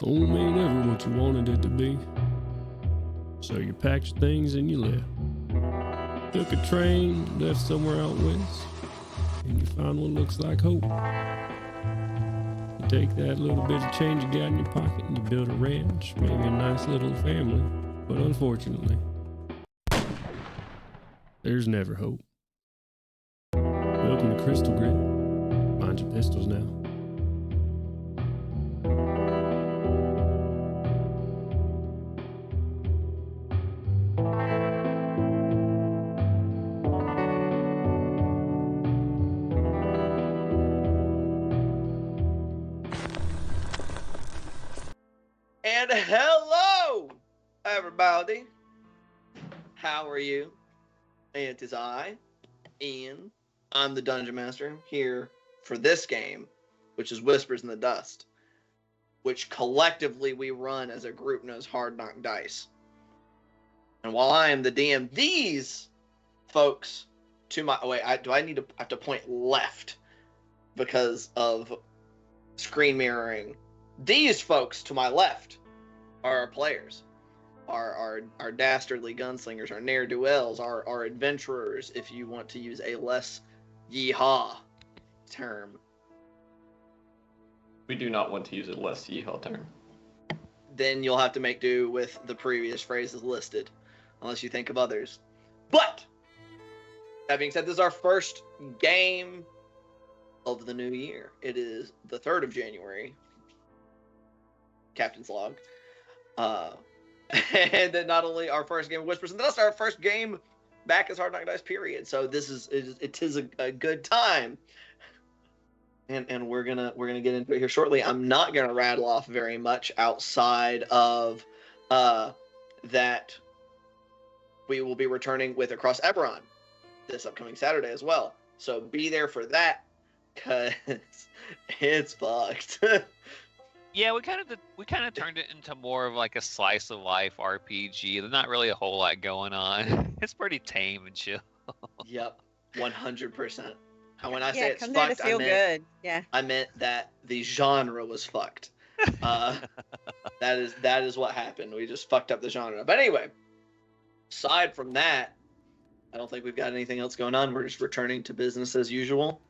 Home ain't ever what you wanted it to be. So you packed your things and you left. Took a train, left somewhere out west, and you found what looks like hope. You take that little bit of change you got in your pocket and you build a ranch, maybe a nice little family. But unfortunately, there's never hope. Welcome to Crystal Grit. Mind your pistols now. And hello, everybody. How are you? It is I, Ian. I'm the Dungeon Master here for this game, which is Whispers in the Dust, which collectively we run as a group known as Hard Knock Dice. And while I am the DM, these folks to my I have to point left because of screen mirroring. These folks to my left are our players, our dastardly gunslingers, our ne'er-do-wells, our adventurers, if you want to use a less yeehaw term. We do not want to use a less yeehaw term. Then you'll have to make do with the previous phrases listed, unless you think of others. But, that being said, this is our first game of the new year. It is the 3rd of January. Captain's log. And then not only our first game of Whispers, and that's our first game back as Hard Knock Dice, period. So this is a good time. And we're gonna get into it here shortly. I'm not gonna rattle off very much outside of that we will be returning with Across Eberron this upcoming Saturday as well. So be there for that, cause it's fucked. Yeah, we kind of turned it into more of like a slice of life RPG. There's not really a whole lot going on. It's pretty tame and chill. Yep, 100%. And when I say it's come there to fucked, feel good. Yeah. I meant that the genre was fucked. That is what happened. We just fucked up the genre. But anyway, aside from that, I don't think we've got anything else going on. We're just returning to business as usual.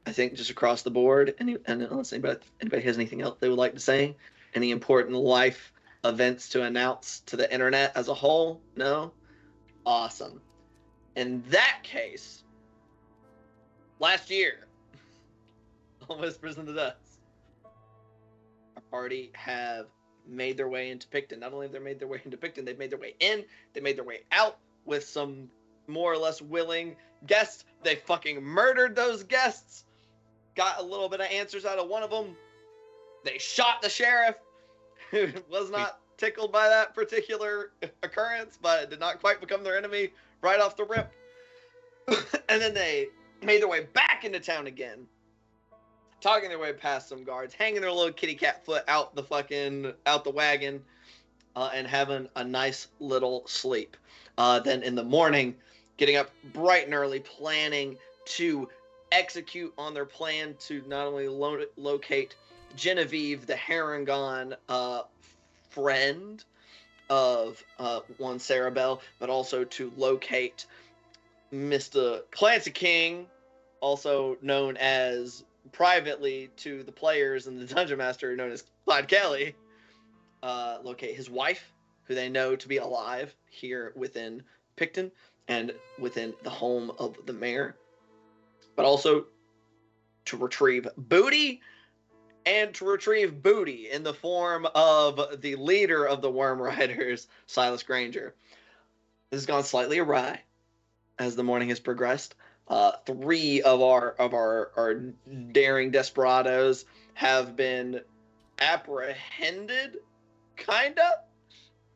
I think just across the board. And unless anybody has anything else they would like to say, any important life events to announce to the internet as a whole? No? Awesome. In that case, last year, on Whispers in the Dust, our party have made their way into Picton. Not only have they made their way into Picton, they've made their way in, they made their way out with some more or less willing guests. They fucking murdered those guests. Got a little bit of answers out of one of them. They shot the sheriff, who was not tickled by that particular occurrence, but did not quite become their enemy right off the rip. And then they made their way back into town again, talking their way past some guards, hanging their little kitty cat foot out the wagon, and having a nice little sleep. Then in the morning, getting up bright and early, planning to execute on their plan to not only locate Genevieve, the Harangon friend of one Sarah Bell, but also to locate Mr. Clancy King, also known as privately to the players and the Dungeon Master known as Clyde Kelly. Locate his wife, who they know to be alive here within Picton and within the home of the mayor. But also to retrieve booty, and to retrieve booty in the form of the leader of the Worm Riders, Silas Granger. This has gone slightly awry as the morning has progressed. 3 of our daring desperados have been apprehended, kinda,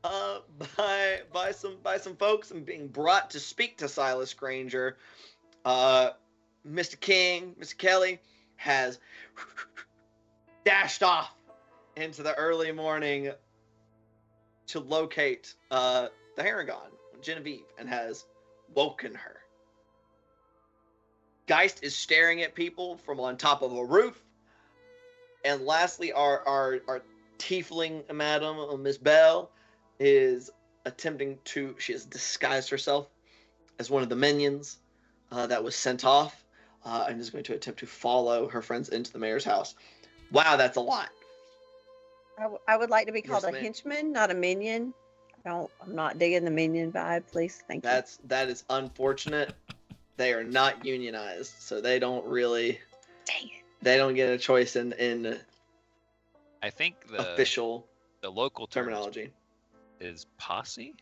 by some folks, and being brought to speak to Silas Granger. Mr. King, Mr. Kelly, has dashed off into the early morning to locate the Harangon, Genevieve, and has woken her. Geist is staring at people from on top of a roof. And lastly, our tiefling madam, Miss Bell, is she has disguised herself as one of the minions that was sent off, and is going to attempt to follow her friends into the mayor's house. Wow, that's a lot. I would like to be called Yes, a ma'am. henchman, not a minion. I'm not digging the minion vibe, please. Thank you. That is unfortunate. They are not unionized, so they don't really. Dang it. They don't get a choice in I think official the local terminology. is posse.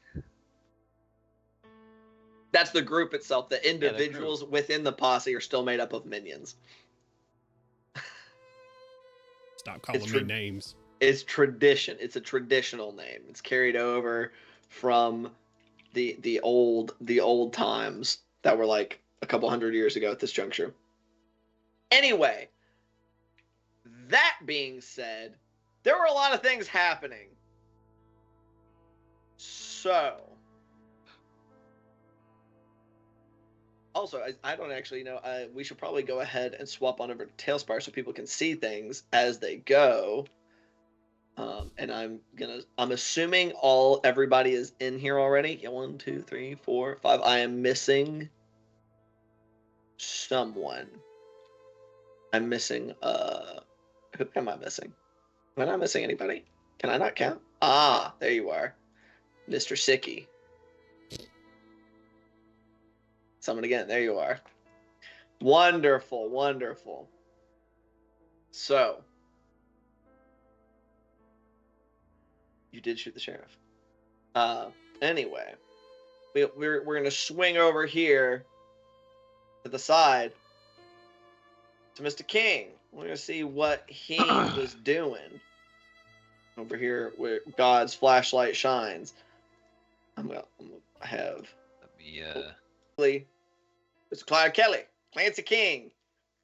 That's the group itself. The the individuals within the posse are still made up of minions. Stop calling It's me true. names. It's tradition. It's a traditional name. It's carried over from the old times that were like a couple hundred years ago at this juncture. Anyway, that being said, there were a lot of things happening. So, also, I don't actually know. We should probably go ahead and swap on over to Tailspire so people can see things as they go. And I'm assuming everybody is in here already. Yeah, 1, 2, 3, 4, 5. I am missing someone. I'm missing, who am I missing? Am I not missing anybody? Can I not count? Ah, there you are. Mr. Sicky. Summon again. There you are. Wonderful, wonderful. So, you did shoot the sheriff. Anyway, we're gonna swing over here to the side to Mr. King. We're gonna see what he was doing over here where God's flashlight shines. I'm gonna have Let me Mr. Clyde Kelly, Clancy King.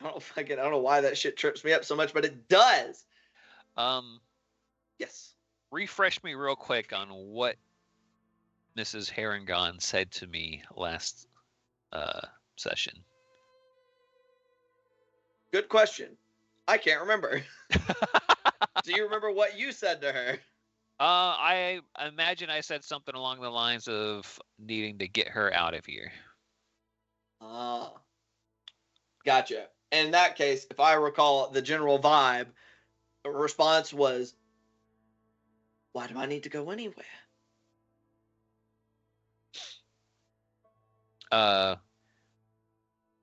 I don't know why that shit trips me up so much, but it does. Yes. refresh me real quick on what Mrs. Harangon said to me last session. Good question. I can't remember. Do you remember what you said to her? I imagine I said something along the lines of needing to get her out of here. Gotcha. In that case, if I recall the general vibe, the response was, why do I need to go anywhere?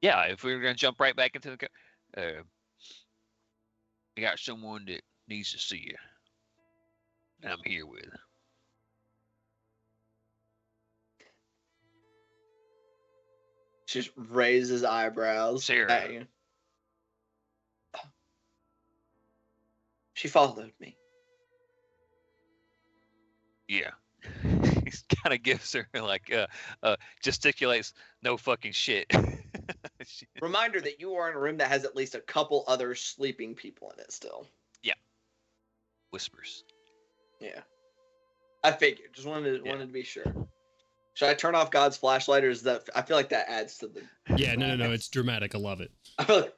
Yeah, if we were gonna jump right back into the I got someone that needs to see you. And I'm here with. She just raises eyebrows Sarah. at you. She followed me. Yeah. He kind of gives her like gesticulates no fucking shit. Reminder that you are in a room that has at least a couple other sleeping people in it still. Whispers. Yeah. I figured. Just wanted to be sure. Should I turn off God's flashlight, or is that? I feel like that adds to the. Yeah, no. It's dramatic. I love it. I feel like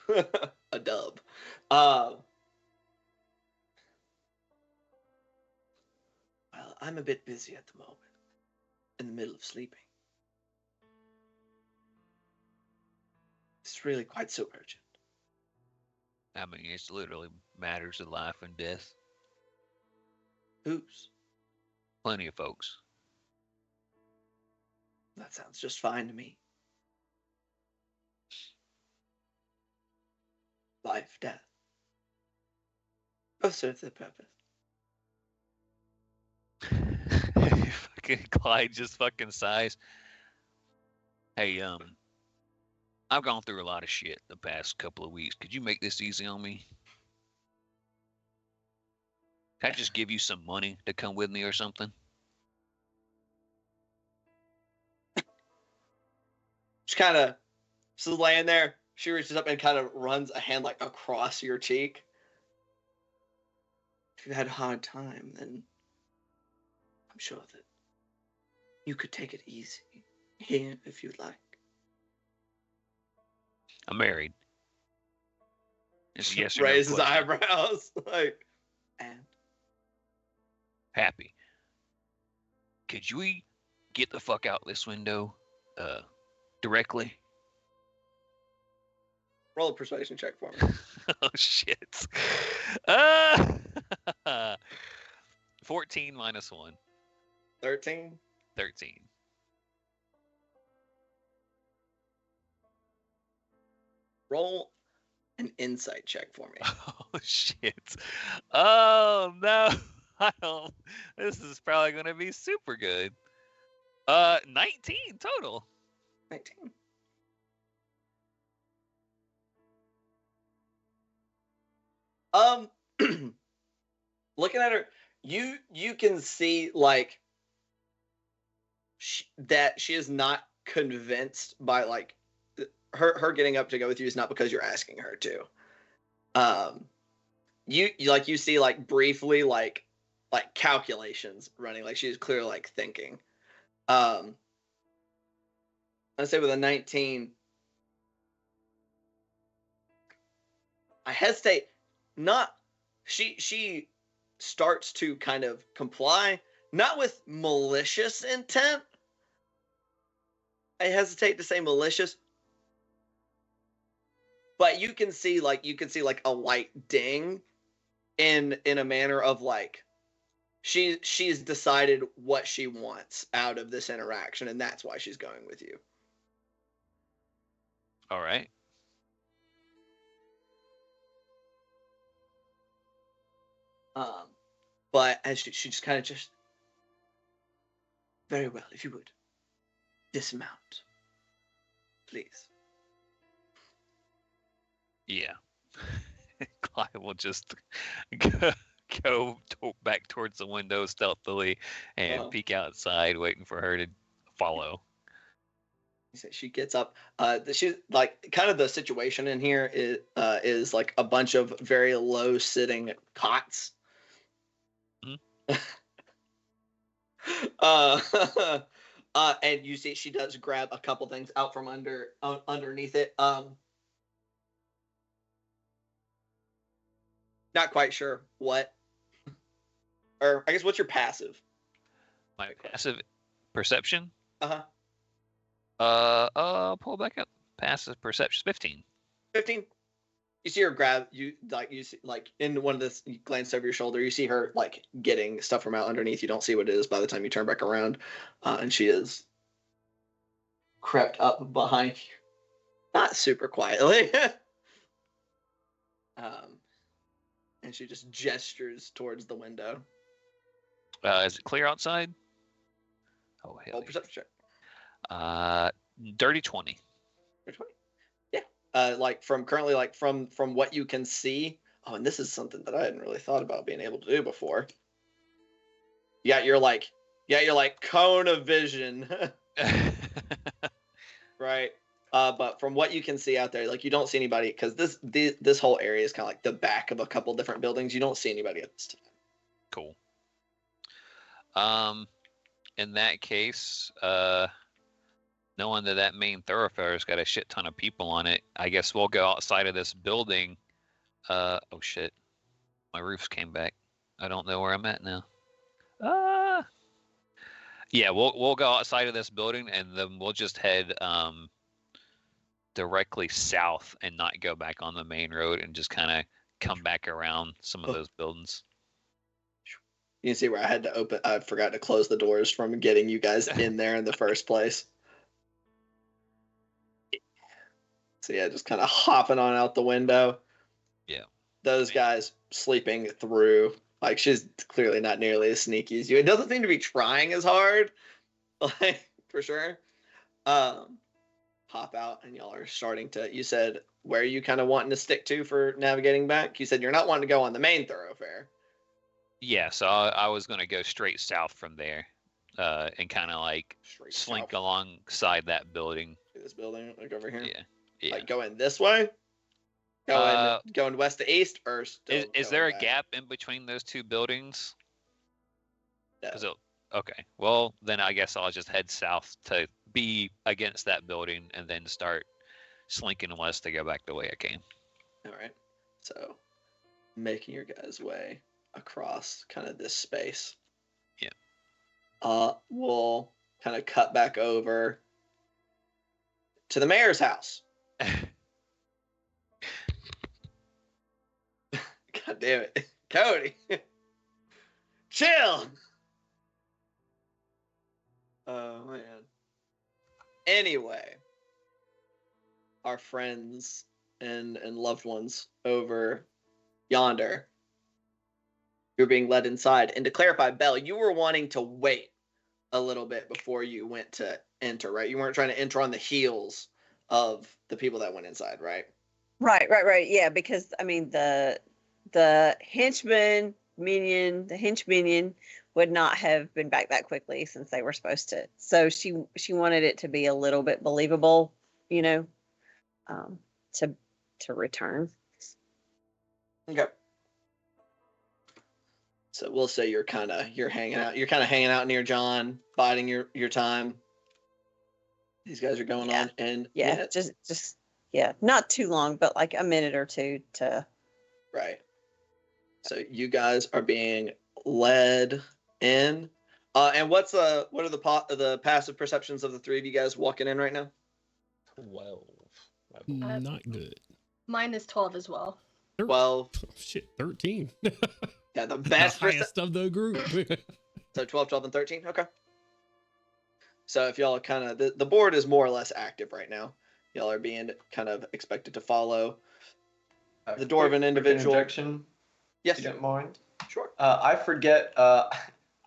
Keep a dub. Well, I'm a bit busy at the moment, in the middle of sleeping. It's really quite so urgent. I mean, it's literally matters of life and death. Whose? Plenty of folks. That sounds just fine to me. Life, death. Both serve their purpose. Fucking Clyde just fucking sighs. Hey, I've gone through a lot of shit the past couple of weeks. Could you make this easy on me? Can I just give you some money to come with me or something? She's laying there. She reaches up and kind of runs a hand like across your cheek. If you had a hard time, then I'm sure that you could take it easy here if you'd like. I'm married. It's a yes or no Raises question. eyebrows. Like, And Happy. Could we get the fuck out this window directly? roll a persuasion check for me. Oh shit. 14 minus 1. 13. 13. Roll an insight check for me. Oh shit. Oh no. I don't. This is probably gonna be super good. 19 total. 19. Looking at her, you can see like that she is not convinced by like her getting up to go with you is not because you're asking her to. You see like briefly like calculations running, like she's clearly like thinking. I'd say with a 19, I hesitate. Not she starts to kind of comply, not with malicious intent. I hesitate to say malicious, but you can see like a light ding in a manner of like she's decided what she wants out of this interaction, and that's why she's going with you. All right. But as she just kind of just, very well, if you would dismount, please. Yeah. Clyde will just go back towards the window stealthily and peek outside, waiting for her to follow. She gets up. She's like kind of the situation in here is like a bunch of very low sitting cots. And you see she does grab a couple things out from underneath it. Not quite sure what, or I guess what's your passive? My passive perception. Uh-huh. Pull back up. Passive perception 15. 15. You see her grab you see like in one of this. You glance over your shoulder. You see her like getting stuff from out underneath. You don't see what it is by the time you turn back around, and she is crept up behind you, not super quietly. And she just gestures towards the window. Is it clear outside? Oh hell. Roll perception check. Dirty 20. Dirty 20. Like from currently, like from what you can see. Oh, and this is something that I hadn't really thought about being able to do before. You're like cone of vision. Right. But from what you can see out there, like you don't see anybody because this whole area is kind of like the back of a couple different buildings. You don't see anybody at this time. Cool. In that case, knowing that main thoroughfare's got a shit ton of people on it, I guess we'll go outside of this building. Oh shit, my roofs came back. I don't know where I'm at now. Yeah, we'll go outside of this building and then we'll just head directly south and not go back on the main road and just kind of come back around some of those buildings. You can see where I forgot to close the doors from getting you guys in there in the first place. So yeah, just kind of hopping on out the window. Yeah. Those guys sleeping through. Like she's clearly not nearly as sneaky as you. It doesn't seem to be trying as hard. Like for sure. Hop out and y'all are starting to, you said where are you kind of wanting to stick to for navigating back? You said you're not wanting to go on the main thoroughfare. Yeah, so I was going to go straight south from there and kind of like slink alongside that building. This building, like over here? Yeah. Like going this way? Going west to east? Or is there a gap in between those two buildings? No. Okay, well, then I guess I'll just head south to be against that building and then start slinking west to go back the way I came. All right. So, making your guys' way across kind of this space. Yeah. We'll kind of cut back over to the mayor's house. God damn it. Cody. Chill. Oh, man. Anyway, our friends and loved ones over yonder, you're being led inside. And to clarify, Belle, you were wanting to wait a little bit before you went to enter, right? You weren't trying to enter on the heels of the people that went inside, right? Right. Yeah, because I mean the henchman minion, the hench minion would not have been back that quickly since they were supposed to. So she wanted it to be a little bit believable, you know, to return. Okay. So we'll say you're kind of hanging out near John, biding your time. These guys are going on, and yeah, just not too long, but like a minute or two to. Right. So you guys are being led in. And what are the passive perceptions of the three of you guys walking in right now? 12. Not good. Mine is 12 as well. 12. Oh, shit, 13. Yeah, the best the highest of the group. So 12, 12, and 13. Okay. So if y'all are kind of the board is more or less active right now. Y'all are being kind of expected to follow the dwarven individual. Injection, Yes. if you don't mind. Sure. I forget. I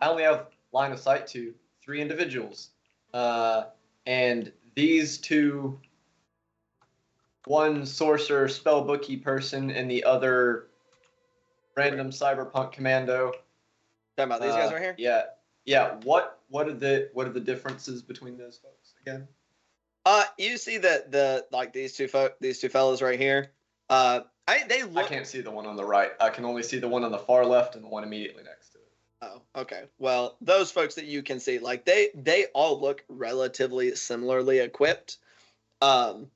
only have line of sight to 3 individuals, and these 2, one sorcerer spellbooky person, and the other random cyberpunk commando. Talking about these guys right here. Yeah. What are the differences between those folks again? You see that these two fellas right here. I can't see the one on the right. I can only see the one on the far left and the one immediately next to it. Oh, okay. Well, those folks that you can see, like they all look relatively similarly equipped. I'd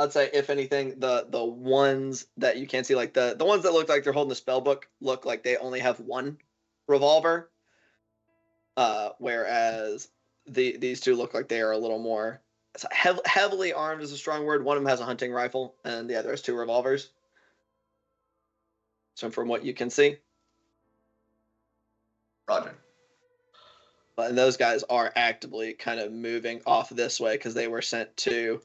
say if anything, the ones that you can't see, like the ones that look like they're holding the spell book, look like they only have one revolver. Whereas these two look like they are a little more heavily armed is a strong word. One of them has a hunting rifle, and the other has 2 revolvers. So from what you can see. Roger. And those guys are actively kind of moving off this way because they were sent to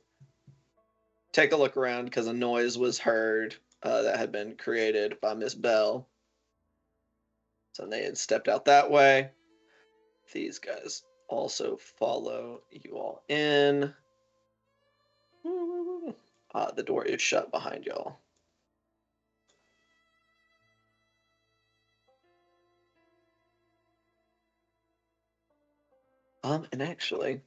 take a look around because a noise was heard that had been created by Miss Bell. So they had stepped out that way. These guys also follow you all in. The door is shut behind y'all. And actually,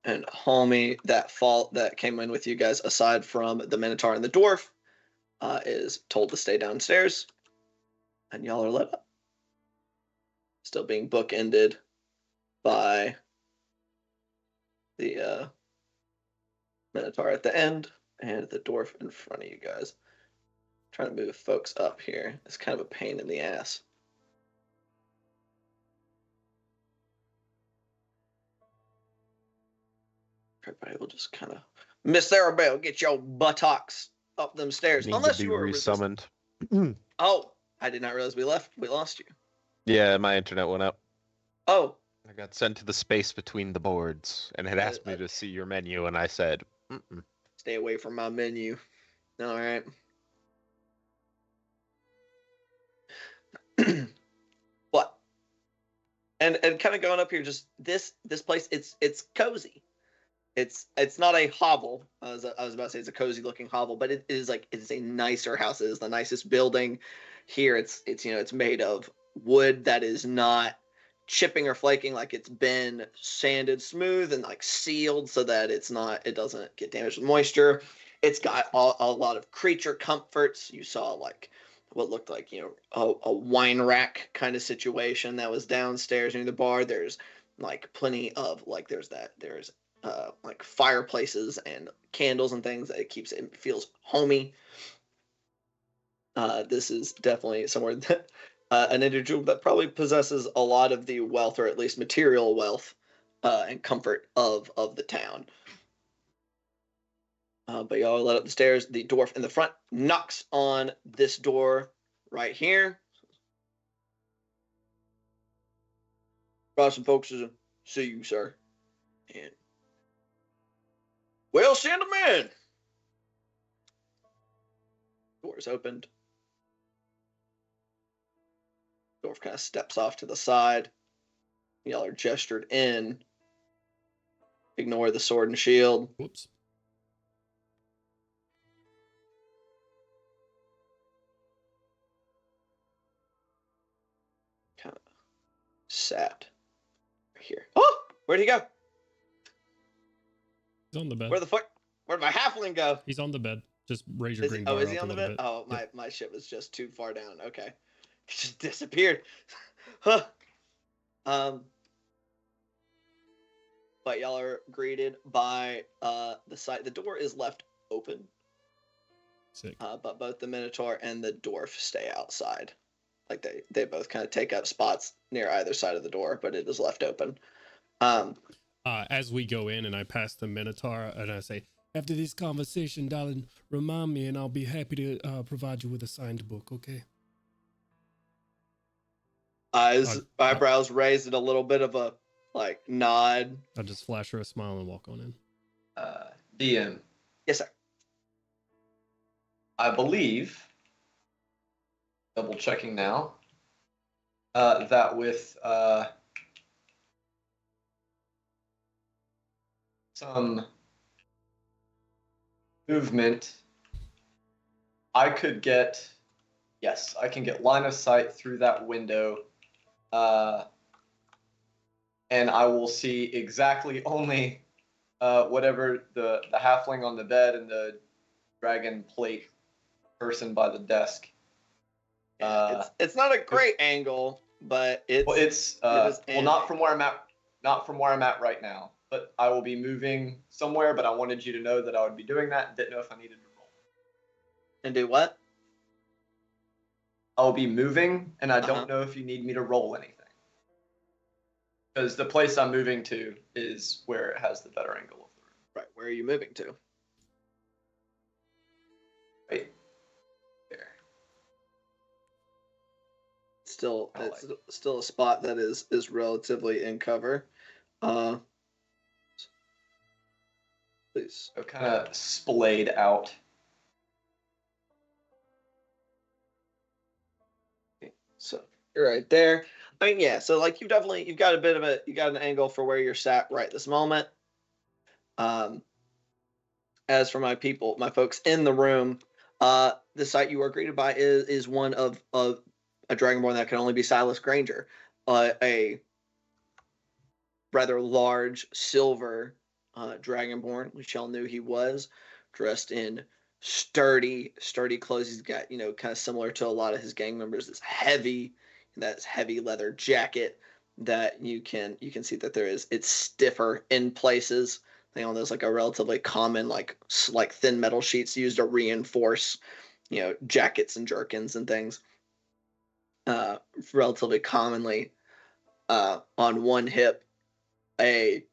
and homie that came in with you guys, aside from the Minotaur and the dwarf, is told to stay downstairs, and y'all are let up. Still being bookended by the Minotaur at the end and the dwarf in front of you guys. Trying to move folks up here is kind of a pain in the ass. Everybody will just kind of Miss Arabelle, get your buttocks up them stairs. Need Unless to be you were resummoned. Oh, I did not realize we lost you. Yeah, my internet went out. Oh, I got sent to the space between the boards, and it asked me to see your menu, and I said, mm-mm. Stay away from my menu. All right. What? And kind of going up here, just this place, it's cozy. It's not a hovel. I was about to say it's a cozy looking hovel, but it is a nicer house. It is the nicest building here. It's made of wood that is not chipping or flaking, like it's been sanded smooth and like sealed so that it doesn't get damaged with moisture. It's got a lot of creature comforts. You saw like what looked like a wine rack kind of situation that was downstairs near the bar. There's like plenty of like there's like fireplaces and candles and things that it feels homey. This is definitely somewhere that an individual that probably possesses a lot of the wealth, or at least material wealth, and comfort of the town. But y'all let up the stairs. The dwarf in the front knocks on this door right here. Brought some folks to see you, sir. And well, send them in. Door is opened. Dwarf kind of steps off to the side. Y'all are gestured in. Ignore the sword and shield. Whoops. Kind of sat here. Oh, where'd he go? He's on the bed. Where'd my halfling go? He's on the bed. Just raise your green bar Is he up on a the little bed? bit. Oh, Yep. my ship was just too far down. Okay. He just disappeared. Huh. But y'all are greeted by the side. The door is left open. Sick. But both the Minotaur and the dwarf stay outside. Like they both kind of take up spots near either side of the door, but it is left open. As we go in and I pass the Minotaur and I say, after this conversation, darling, remind me and I'll be happy to provide you with a signed book, okay? His eyebrows raised in a little bit of a like nod. I'll just flash her a smile and walk on in. DM, Yes, sir. I believe, double checking now, that with some movement, I can get line of sight through that window, and I will see exactly only whatever the halfling on the bed and the dragon plate person by the desk. Yeah, it's not a great angle, but it's not from where I'm at. Not from where I'm at right now, but I will be moving somewhere. But I wanted you to know that I would be doing that. And didn't know if I needed to roll. And do what? I'll be moving, and I Uh-huh. don't know if you need me to roll anything. Because the place I'm moving to is where it has the better angle of the room. Right, where are you moving to? Right there. Still, I it's still a spot that is relatively in cover. Please. So kind of splayed out. So you're right there. I mean, yeah. So like you've got an angle for where you're sat right this moment. As for my folks in the room, the sight you are greeted by is one of a dragonborn that can only be Silas Granger, a rather large silver dragonborn, which y'all knew he was, dressed in sturdy clothes. He's got, kind of similar to a lot of his gang members, this heavy leather jacket that you can see that it's stiffer in places. I think on those like a relatively common like thin metal sheets used to reinforce, jackets and jerkins and things. Relatively commonly, on one hip, I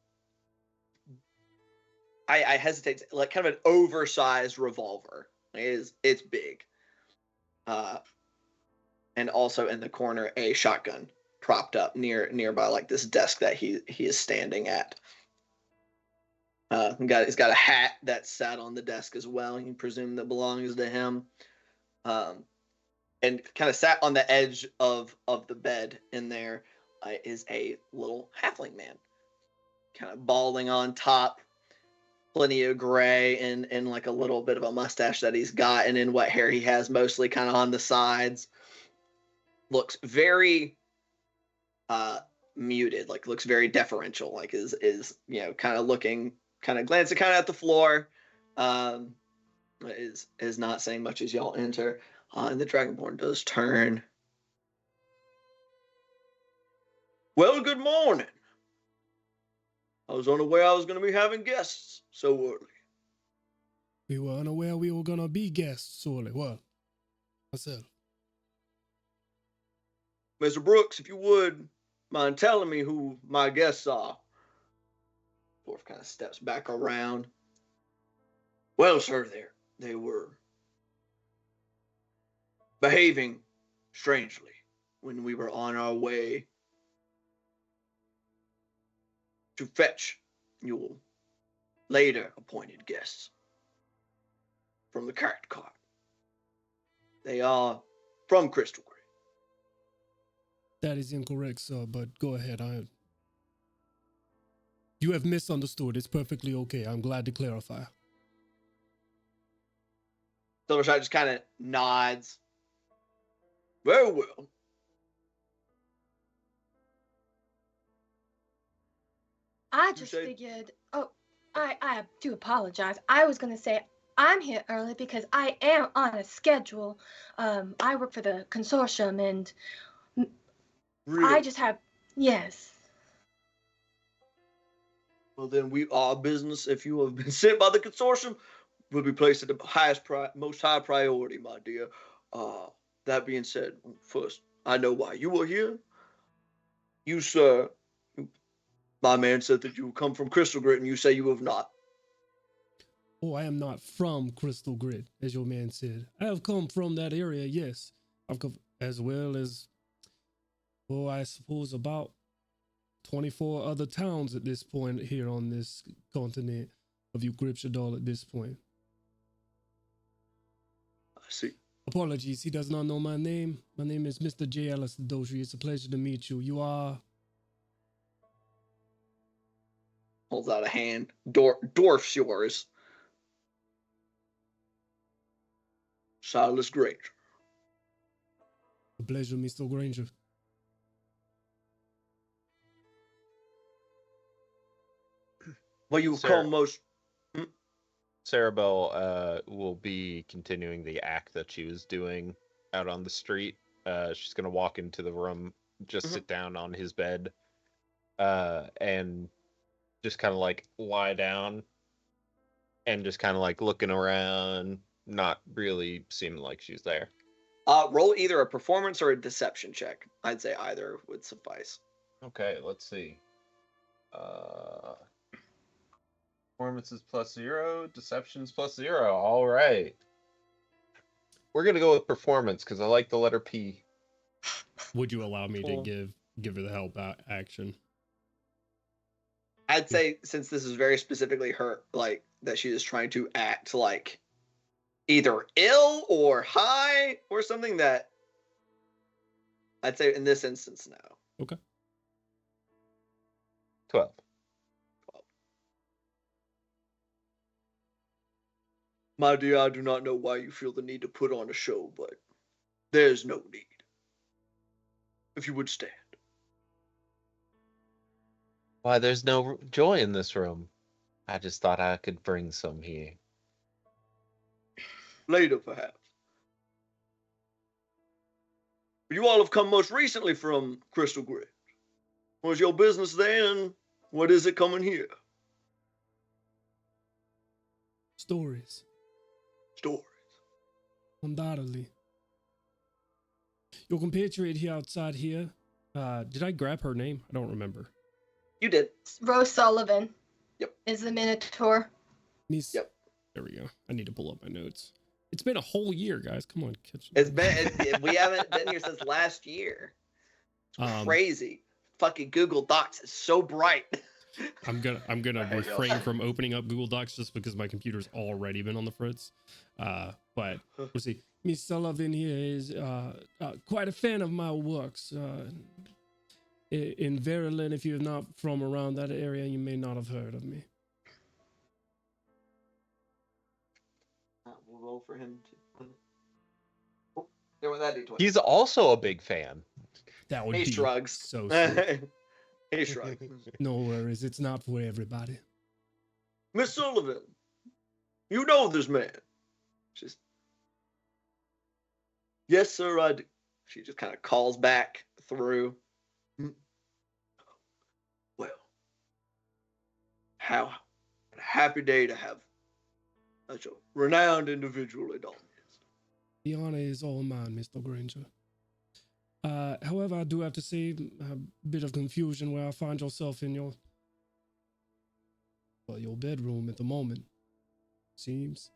hesitate to, like kind of an oversized revolver. It's big. And also in the corner a shotgun propped up nearby like this desk that he is standing at. He's got a hat that's sat on the desk as well. You presume that belongs to him. And kind of sat on the edge of the bed in there is a little halfling man, kind of balding on top, plenty of gray and like a little bit of a mustache that he's got, and in what hair he has mostly kind of on the sides. Looks very muted, like looks very deferential, like is kind of looking, kind of glancing kind of at the floor, is not saying much as y'all enter. And the Dragonborn does turn. Well, good morning. was unaware I was going to be having guests so early. We were unaware we were gonna be guests, sorely. What? Myself. Mr. Brooks, if you would mind telling me who my guests are. Dwarf kind of steps back around. Well, sir, they were behaving strangely when we were on our way to fetch your later appointed guests from the cart cart. They are from Crystal Grid. That is incorrect, sir, but go ahead. You have misunderstood. It's perfectly okay. I'm glad to clarify. Silvershot just kind of nods. Very well. I You just say- figured. Oh, I do apologize. I was gonna say I'm here early because I am on a schedule. I work for the consortium, and Really? I just have yes. Well, then our business, if you have been sent by the consortium, will be placed at the most high priority, my dear. That being said, first, I know why you are here. You, sir, my man said that you come from Crystal Grit, and you say you have not. Oh, I am not from Crystal Grid, as your man said. I have come from that area, yes. I've come as well as, I suppose about 24 other towns at this point here on this continent of Eucryptidal at this point. I see. Apologies, he does not know my name. My name is Mr. J. Ellis Doshi. It's a pleasure to meet you. You are... Holds out a hand. Dwarf's yours. Silas Granger. A pleasure, Mr. Granger. Well, you Sir. come most. Sarabelle will be continuing the act that she was doing out on the street. She's gonna walk into the room, just Mhm. sit down on his bed, and just kind of like lie down, and just kind of like looking around, not really seeming like she's there. Roll either a performance or a deception check. I'd say either would suffice. Okay, let's see. Performances +0, deceptions +0. All right. We're gonna go with performance because I like the letter P. Would you allow me Cool. to give her the help action? I'd say since this is very specifically her, like that she is trying to act like either ill or high or something, that I'd say in this instance, no. 12. My dear, I do not know why you feel the need to put on a show, but there's no need. If you would stand. Why, there's no joy in this room. I just thought I could bring some here. Later, perhaps. You all have come most recently from Crystal Grid. What was your business then? What is it coming here? Stories, Stories. undoubtedly. Your compatriot here outside here, did I grab her name? I don't remember. You did. Rose Sullivan. Yep. Is the Minotaur. Miss. Yep. There we go. I need to pull up my notes. It's been a whole year, guys. Come on, catch It's been we haven't been here since last year. It's crazy. Fucking Google Docs is so bright. I'm gonna refrain from opening up Google Docs just because my computer's already been on the fritz. But we'll see. Miss Sullivan here is quite a fan of my works. In Verulan, if you're not from around that area, you may not have heard of me. We'll roll for him too. Oh, there went that D20. He's also a big fan. That would He be shrugs. so sweet. He shrugs. No worries, it's not for everybody. Miss Sullivan, you know this man. Just yes, sir, I do. She just kind of calls back through. Well, how a happy day to have such a renowned individual at all. The honor is all mine, Mr. Granger. However, I do have to say a bit of confusion where I find yourself in your bedroom at the moment. Seems.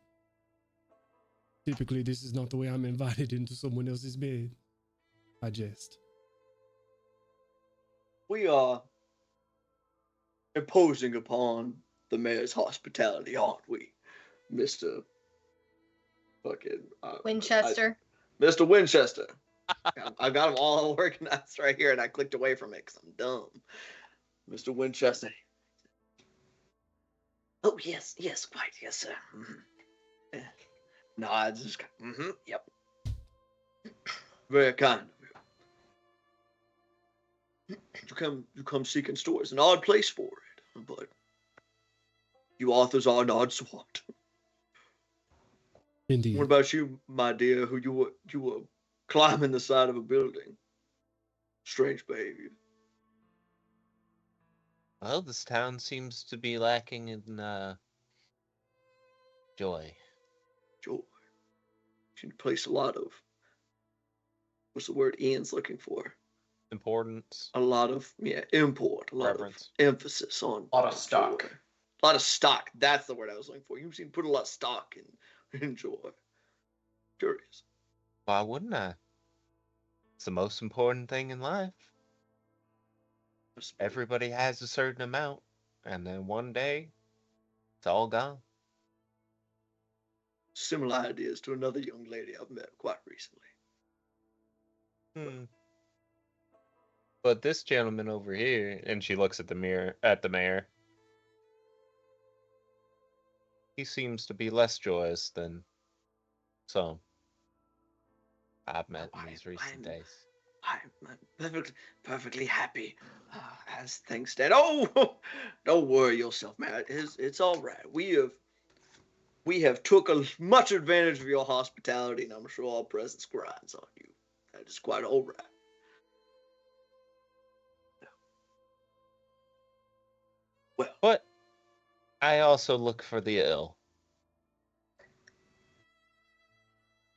Typically, this is not the way I'm invited into someone else's bed. I jest. We are imposing upon the mayor's hospitality, aren't we, Mr. Fucking Winchester. Mr. Winchester. I've got them all organized right here, and I clicked away from it because I'm dumb. Mr. Winchester. Oh, yes, quite, yes, sir. Mm-hmm. Nods, just, yep. Very kind of you. You come seeking stories. An odd place for it, but you authors are not swamped. Indeed. What about you, my dear, who you were climbing the side of a building? Strange behavior. Well, this town seems to be lacking in joy. Joy. Should place a lot of, what's the word Ian's looking for? Importance. A lot of, import. A lot Reverence. of emphasis on. A lot of stock. Joy. A lot of stock. That's the word I was looking for. You seem to put a lot of stock in joy. Curious. Why wouldn't I? It's the most important thing in life. Everybody has a certain amount, and then one day, it's all gone. Similar ideas to another young lady I've met quite recently. But this gentleman over here, and she looks at the mayor. He seems to be less joyous than some I've met in these recent days. I'm perfectly happy as things stand. Oh, don't worry yourself, man. It's all right. We have took much advantage of your hospitality, and I'm sure all presence grinds on you. That is quite all right. Well, But I also look for the ill.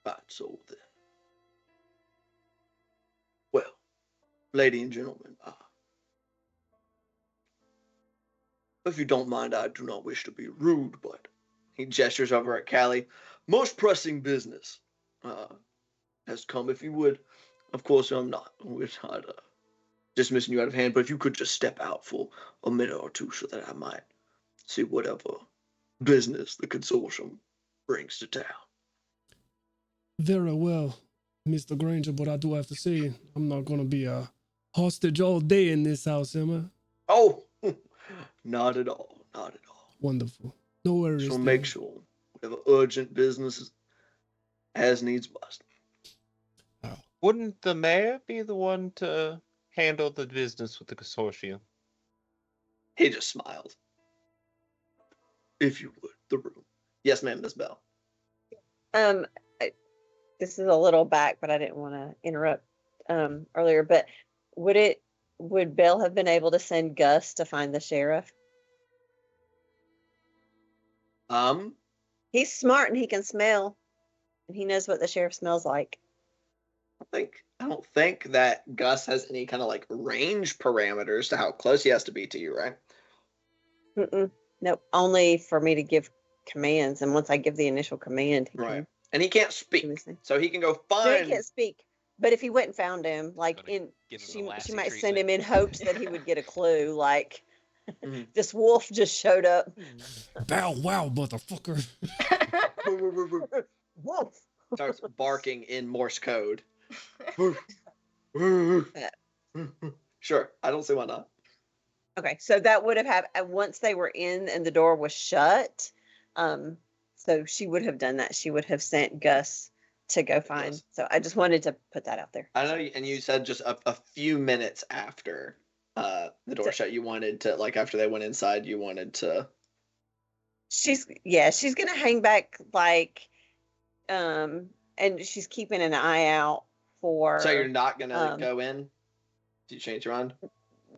right, so then. Well, lady and gentlemen, if you don't mind, I do not wish to be rude, but he gestures over at Callie. Most pressing business has come. If you would, of course, we're not dismissing you out of hand, but if you could just step out for a minute or two so that I might see whatever business the consortium brings to town. Very well, Mr. Granger, but I do have to say, I'm not going to be a hostage all day in this house, am I? Oh, not at all. Not at all. Wonderful. No worries. So then. make sure whatever urgent business as needs must. Wouldn't the mayor be the one to handle the business with the consortium? He just smiled. If you would, the room. Yes, ma'am, Miss Bell. This is a little back, but I didn't want to interrupt earlier. But would Bell have been able to send Gus to find the sheriff? He's smart and he can smell, and he knows what the sheriff smells like. I don't think that Gus has any kind of like range parameters to how close he has to be to you, right? Nope. Only for me to give commands, and once I give the initial command, he Right. can And he can't speak, do his thing. so he can go No, find. he can't speak. But if he went and found him, like Gonna give him she the Lassie might send treatment. him in hopes that he would get a clue, like Mhm. this wolf just showed up. Bow wow, motherfucker. Wolf. Starts barking in Morse code. Sure, I don't see why not. Okay, so that would have happened once they were in and the door was shut. So she would have done that. She would have sent Gus to go find. Yes. So I just wanted to put that out there. I know, and you said just a few minutes after the door shut, you wanted to, like, after they went inside, you wanted to. She's gonna hang back, like, and she's keeping an eye out for. So you're not gonna Um, go in? Did you change your mind?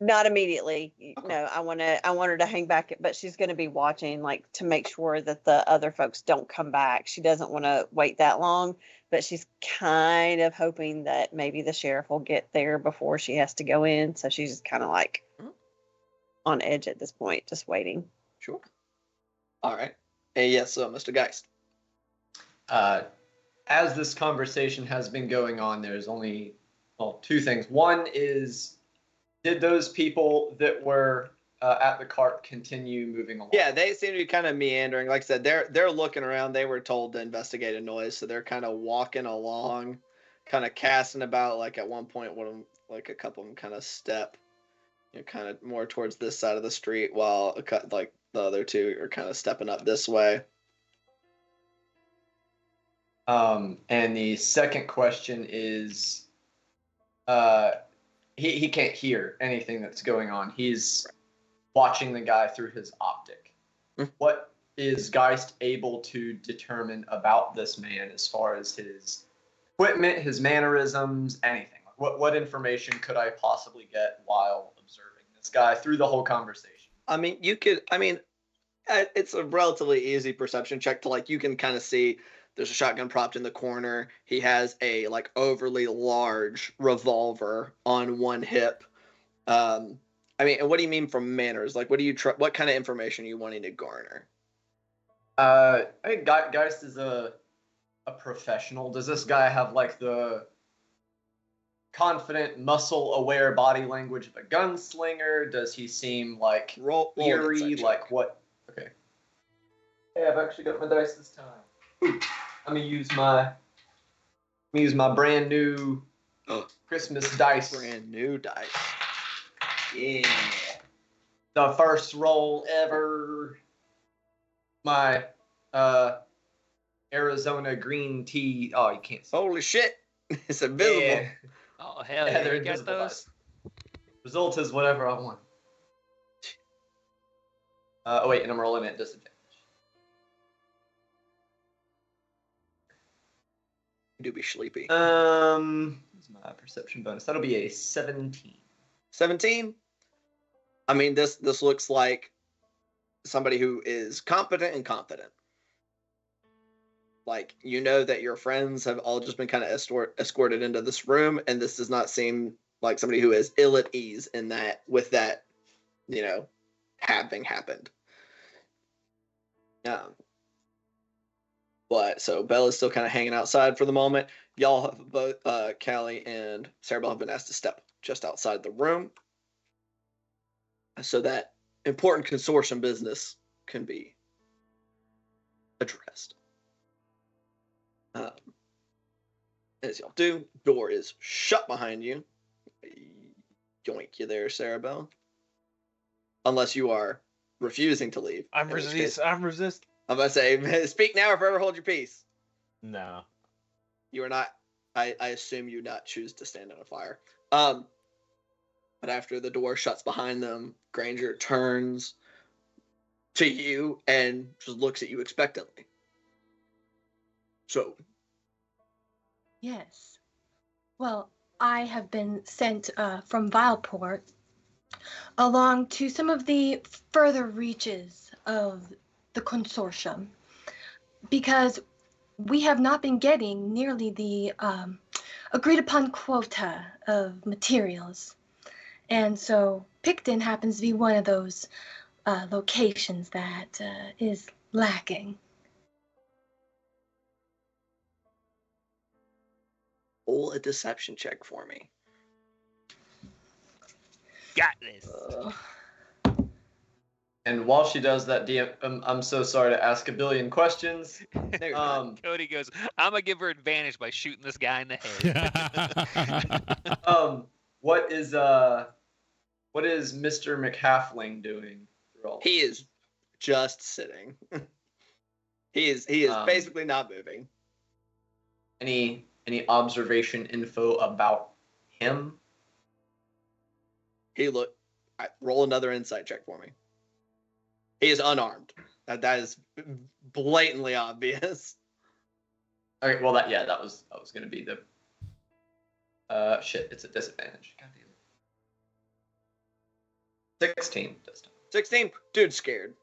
Not immediately. Okay. No, I want her to hang back, but she's going to be watching, like, to make sure that the other folks don't come back. She doesn't want to wait that long, but she's kind of hoping that maybe the sheriff will get there before she has to go in. So she's just kind of like Mhm. on edge at this point, just waiting. Sure. All right. And yes, Mr. Geist. As this conversation has been going on, there's only, well, two things. One is, did those people that were at the cart continue moving along? Yeah, they seem to be kind of meandering. Like I said, they're looking around. They were told to investigate a noise, so they're kind of walking along, kind of casting about. Like at one point, one of them, like a couple of them, kind of step, kind of more towards this side of the street, while like the other two are kind of stepping up this way. And the second question is, he can't hear anything that's going on. He's watching the guy through his optic. What is Geist able to determine about this man as far as his equipment, his mannerisms, anything? What information could I possibly get while observing this guy through the whole conversation? It's a relatively easy perception check to, like, you can kind of see there's a shotgun propped in the corner. He has a, like, overly large revolver on one hip. And what do you mean from manners? Like, what kind of information are you wanting to garner? I think Geist is a professional. Does this guy have, like, the confident, muscle-aware body language of a gunslinger? Does he seem like Roll an eerie? insight check. Like what? Okay. Hey, I've actually got my dice this time. Ooh, I'm gonna use my brand new Christmas dice. Brand new dice. Yeah. The first roll ever. My Arizona green tea. Oh, you can't see. Holy shit! It's invisible. Yeah. Oh hell Yeah, yeah! they're You got invisible those? dice. Result is whatever I want. Oh wait, and I'm rolling at disadvantage. You do be sleepy. What's my perception bonus? That'll be a 17. 17. This looks like somebody who is competent and confident. Like, that your friends have all just been kind of escorted into this room, and this does not seem like somebody who is ill at ease in that, with that, having happened. But so Bella's still kind of hanging outside for the moment. Y'all have both, Callie and Sarabelle have been asked to step just outside the room, so that important consortium business can be addressed. As y'all do, door is shut behind you. Yoink you there, Sarabelle. Unless you are refusing to leave. I'm resist. I'm resist. I'm about to say, speak now or forever hold your peace. No. You are not. I assume you not choose to stand in a fire. But after the door shuts behind them, Granger turns to you and just looks at you expectantly. So. Yes. Well, I have been sent from Vileport along to some of the further reaches of the consortium because we have not been getting nearly the agreed upon quota of materials. And so Picton happens to be one of those locations that is lacking. Roll a deception check for me. Got this. And while she does that, DM, I'm so sorry to ask a billion questions. No, you're not. Cody goes, I'm gonna give her advantage by shooting this guy in the head. What is Mr. McHalfling doing through all? He is just sitting. he is basically not moving. Any observation info about him? Roll another insight check for me. He is unarmed. That is blatantly obvious. Okay, well that was gonna be the shit, it's a disadvantage. God damn 16 this time. 16. Dude, scared.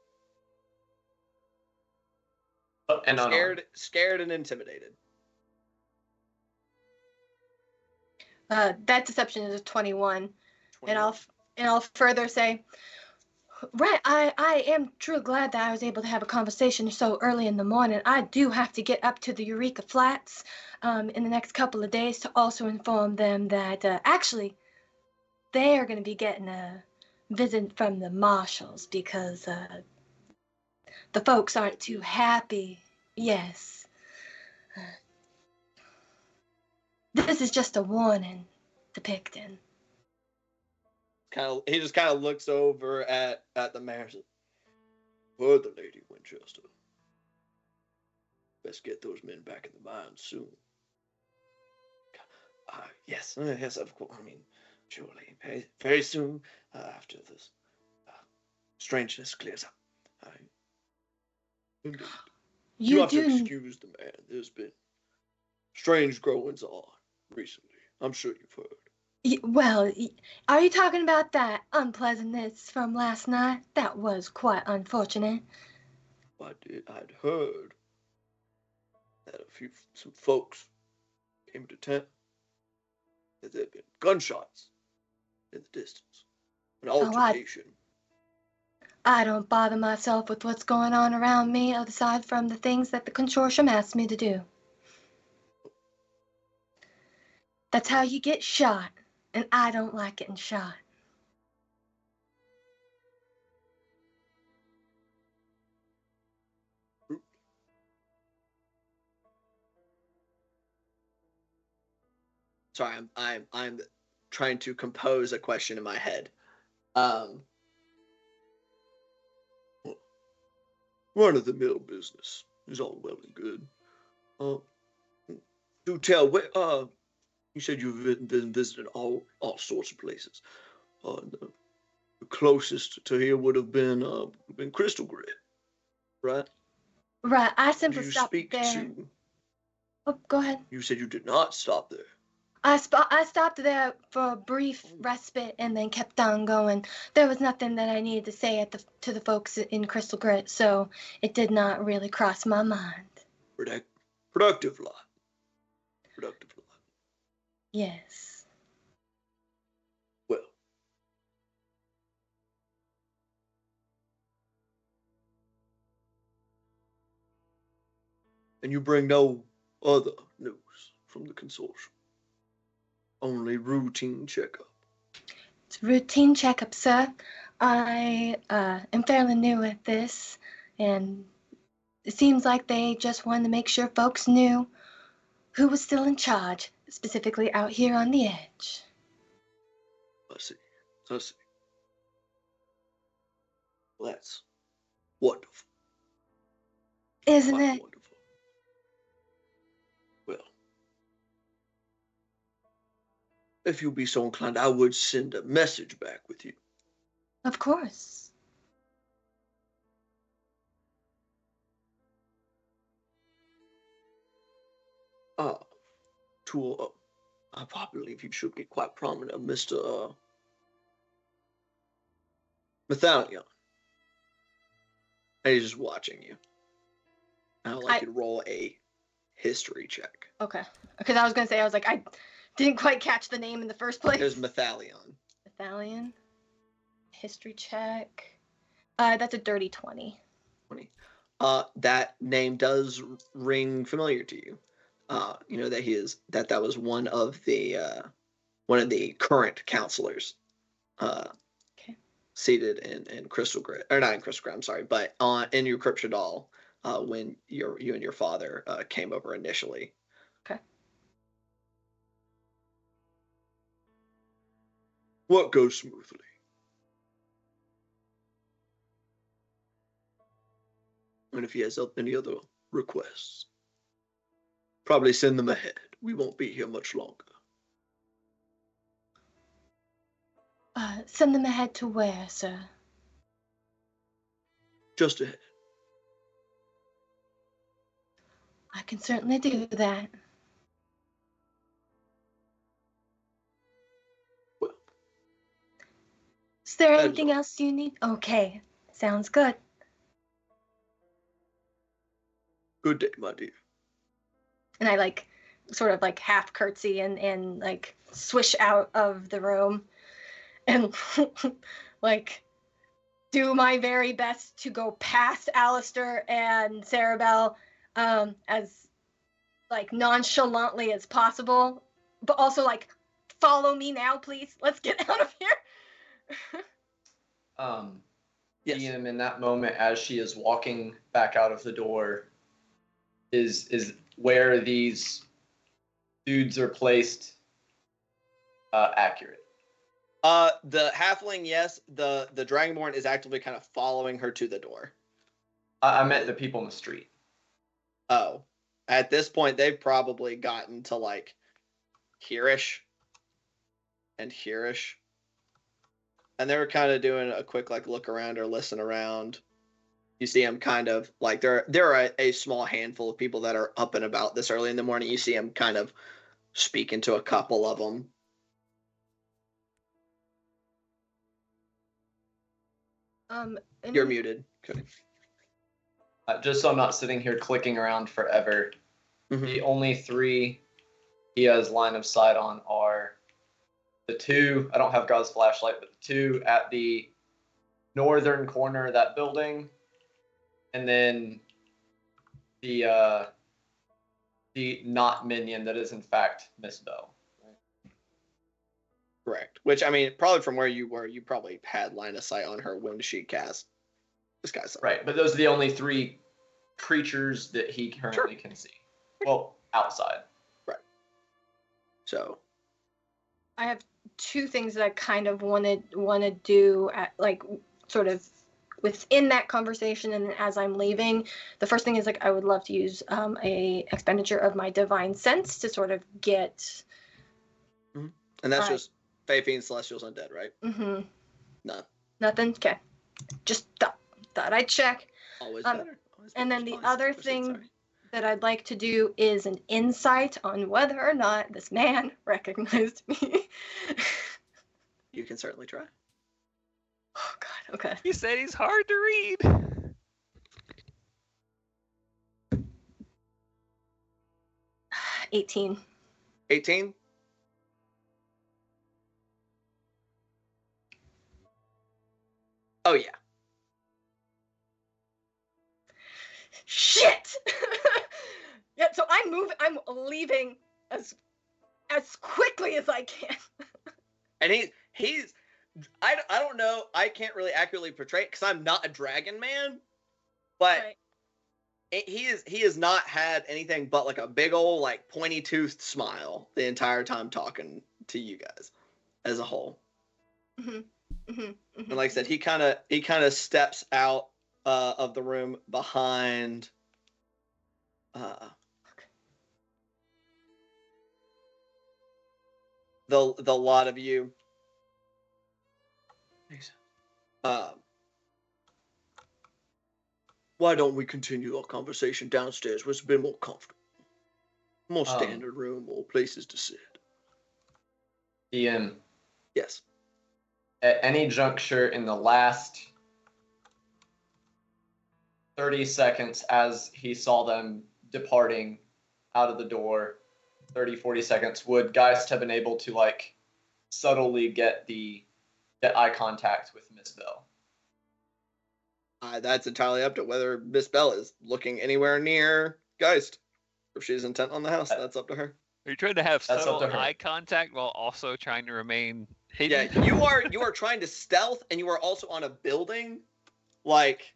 And unarmed. Scared and intimidated. That deception is a 21. 21. And I'll further say, right, I am truly glad that I was able to have a conversation so early in the morning. I do have to get up to the Eureka Flats in the next couple of days to also inform them that actually they are going to be getting a visit from the marshals because the folks aren't too happy. Yes. This is just a warning to Picton. He just kind of looks over at the mayor. For the Lady Winchester. Best get those men back in the mines soon. Yes, of course. I mean, surely, very, very soon after this strangeness clears up. You have to excuse the man. There's been strange goings on recently. I'm sure you've heard. Well, are you talking about that unpleasantness from last night? That was quite unfortunate. I'd heard that some folks came to town. That there'd been gunshots in the distance. An altercation. I don't bother myself with what's going on around me aside from the things that the consortium asked me to do. That's how you get shot, and I don't like getting shot. Sorry, I'm trying to compose a question in my head. Run of the mill business is all well and good. Do tell where you said you've been visiting all sorts of places. The closest to here would have been Crystal Grit, right? Right, I Did simply you stopped speak there. to? Oh, go ahead. You said you did not stop there. I stopped there for a brief respite and then kept on going. There was nothing that I needed to say to the folks in Crystal Grit, so it did not really cross my mind. Productive lot. Yes. Well. And you bring no other news from the consortium. Only routine checkup. It's a routine checkup, sir. I am fairly new at this, and it seems like they just wanted to make sure folks knew who was still in charge, specifically out here on the edge. I see. Well, that's wonderful. Isn't it? Wonderful. Well, if you'll be so inclined, I would send a message back with you. Of course. I believe you should get quite prominent, Mr. Methalion. And he's just watching you. I'd like you to roll a history check. Okay. Because I was going to say, I didn't quite catch the name in the first place. There's Methalion. Methalion. History check. That's a dirty 20. 20. That name does ring familiar to you. You know that that was one of the current counselors. Okay. Seated in Crystal Grit, or not in Crystal Grit, I'm sorry, but in your Cryptodol, when you and your father came over initially. Okay. What goes smoothly? And if he has any other requests, probably send them ahead. We won't be here much longer. Send them ahead to where, sir? Just ahead. I can certainly do that. Well. Is there That's anything all. else you need? Okay, sounds good. Good day, my dear. And I like sort of like half curtsy and like swish out of the room and like do my very best to go past Alistair and Sarabelle as like nonchalantly as possible, but also like follow me now, please. Let's get out of here. Yes. DM in that moment as she is walking back out of the door is where these dudes are placed accurate. The halfling, yes. The dragonborn is actively kind of following her to the door. I meant the people in the street. Oh, at this point, they've probably gotten to like hereish and hereish, and they were kind of doing a quick like look around or listen around. You see them kind of like there are a small handful of people that are up and about this early in the morning. You see them kind of speaking to a couple of them. And You're muted. Okay. Just so I'm not sitting here clicking around forever. Mhm. The only three he has line of sight on are the two, I don't have God's flashlight, but the two at the northern corner of that building, and then the not minion that is in fact Miss Bell. Correct. Which, I mean, probably from where you were, you probably had line of sight on her when she cast this guy's. Right, but those are the only three creatures that he currently can see. Well, outside. So I have two things that I kind of want to do at like sort of within that conversation and as I'm leaving. The first thing is like I would love to use a expenditure of my divine sense to sort of get. and that's Right. just Fae Fiends, Celestials, Undead, right? Mm-hmm. None. Nothing. Okay. Just thought I'd check. Always better. Always And better. then the Always other 6%, thing sorry. that I'd like to do is an insight on whether or not this man recognized me. You can certainly try. Oh God. Okay. You said he's hard to read. 18. 18. Oh yeah. Shit. Yeah. So I'm leaving as quickly as I can. And he's I don't know. I can't really accurately portray it because I'm not a dragon man, but Right. he has not had anything but like a big old like pointy toothed smile the entire time talking to you guys as a whole. Mm-hmm. Mm-hmm. And like I said, he kind of steps out of the room behind the lot of you. Why don't we continue our conversation downstairs, where it's a bit more comfortable, more standard room, more places to sit? DM, Yes. at any juncture in the last 30 seconds as he saw them departing out of the door, 30, 40 seconds, would Geist have been able to like subtly get eye contact with Miss Bell? That's entirely up to whether Miss Bell is looking anywhere near Geist. If she's intent on the house, that's up to her. Are you trying to have That's up subtle to her. eye contact while also trying to remain hidden? Yeah, you are trying to stealth, and you are also on a building, like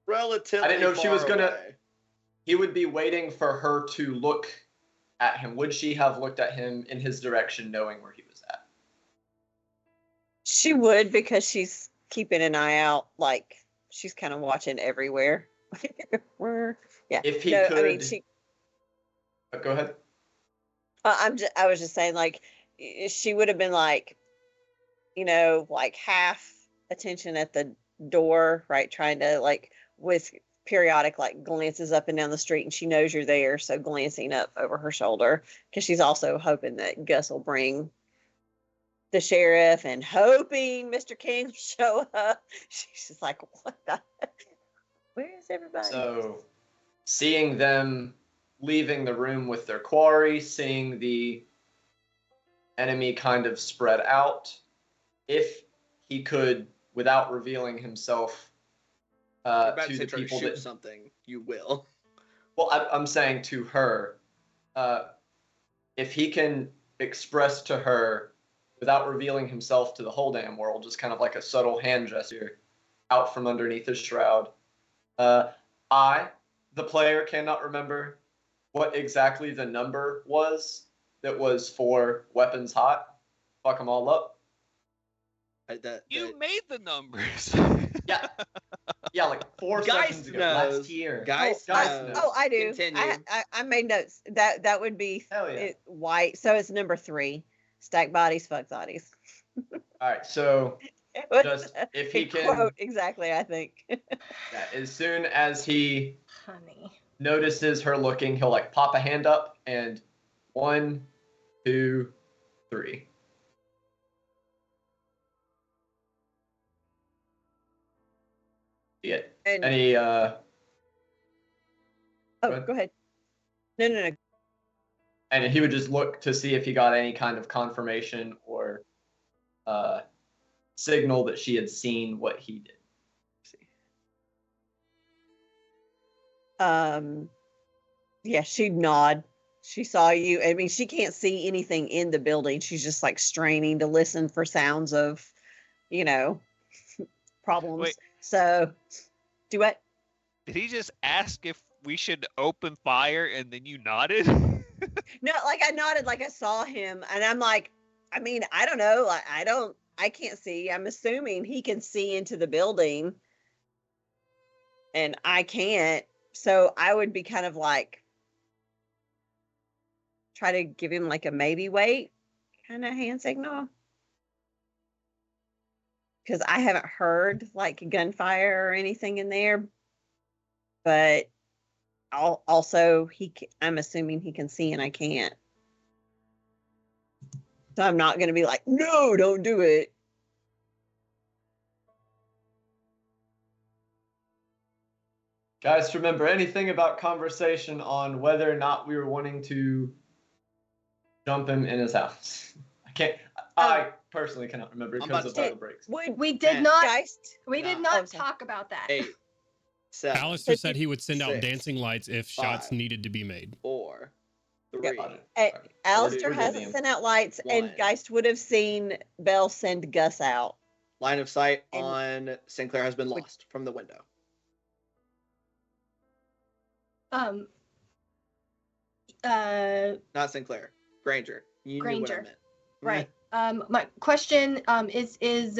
relatively. I didn't know if she was far gonna- away. He would be waiting for her to look at him. Would she have looked at him in his direction, knowing where he was at? She would because she's keeping an eye out. Like she's kind of watching everywhere. Yeah. If he I could- mean, she. Go ahead. I was just saying, like, she would have been like, like half attention at the door, right? Trying to like with periodic like glances up and down the street, and she knows you're there, so glancing up over her shoulder because she's also hoping that Gus will bring the sheriff and hoping Mr. King will show up. She's just like, what the heck? Where is everybody? So, seeing them leaving the room with their quarry, seeing the enemy kind of spread out, if he could, without revealing himself About to to the try to people shoot that, something, you will. well, I'm saying to her, if he can express to her without revealing himself to the whole damn world, just kind of like a subtle hand gesture out from underneath his shroud. I, the player, cannot remember what exactly the number was that was for weapons hot. Fuck them all up. You made the numbers. Yeah. Yeah, like 4 Geist seconds ago. knows. Last year. Geist knows. Oh, I do. Continue. I made notes. That would be Hell yeah. white. So it's number 3. Stack bodies, fuck bodies. All right, so just if he can, quote exactly, I think. yeah, as soon as he Honey. notices her looking, he'll like pop a hand up and 1, 2, 3. Yeah. And, Any oh, go ahead. No. and he would just look to see if he got any kind of confirmation or signal that she had seen what he did. Yeah, she'd nod. She saw you. I mean, she can't see anything in the building. She's just like straining to listen for sounds of, problems. Wait. So, do what? Did he just ask if we should open fire and then you nodded? No, like I nodded, like I saw him, and I'm like, I mean, I don't know. I can't see. I'm assuming he can see into the building, and I can't. So I would be kind of like, try to give him like a maybe wait kind of hand signal. Because I haven't heard like gunfire or anything in there. But also, I'm assuming he can see and I can't. So I'm not going to be like, no, don't do it. Guys, remember anything about conversation on whether or not we were wanting to jump him in his house? I personally cannot remember because of vital breaks. We did not. Geist? We did No. not talk about that. 8, 7, Alistair said he would send out 6, dancing lights if shots 5, needed to be made. 4, 3, Alistair We're hasn't good, sent out lights, and One. Geist would have seen Belle send Gus out. line of sight And- on Sinclair has been lost from the window. Not Sinclair. Granger. You knew what I Granger. meant. Right. My question is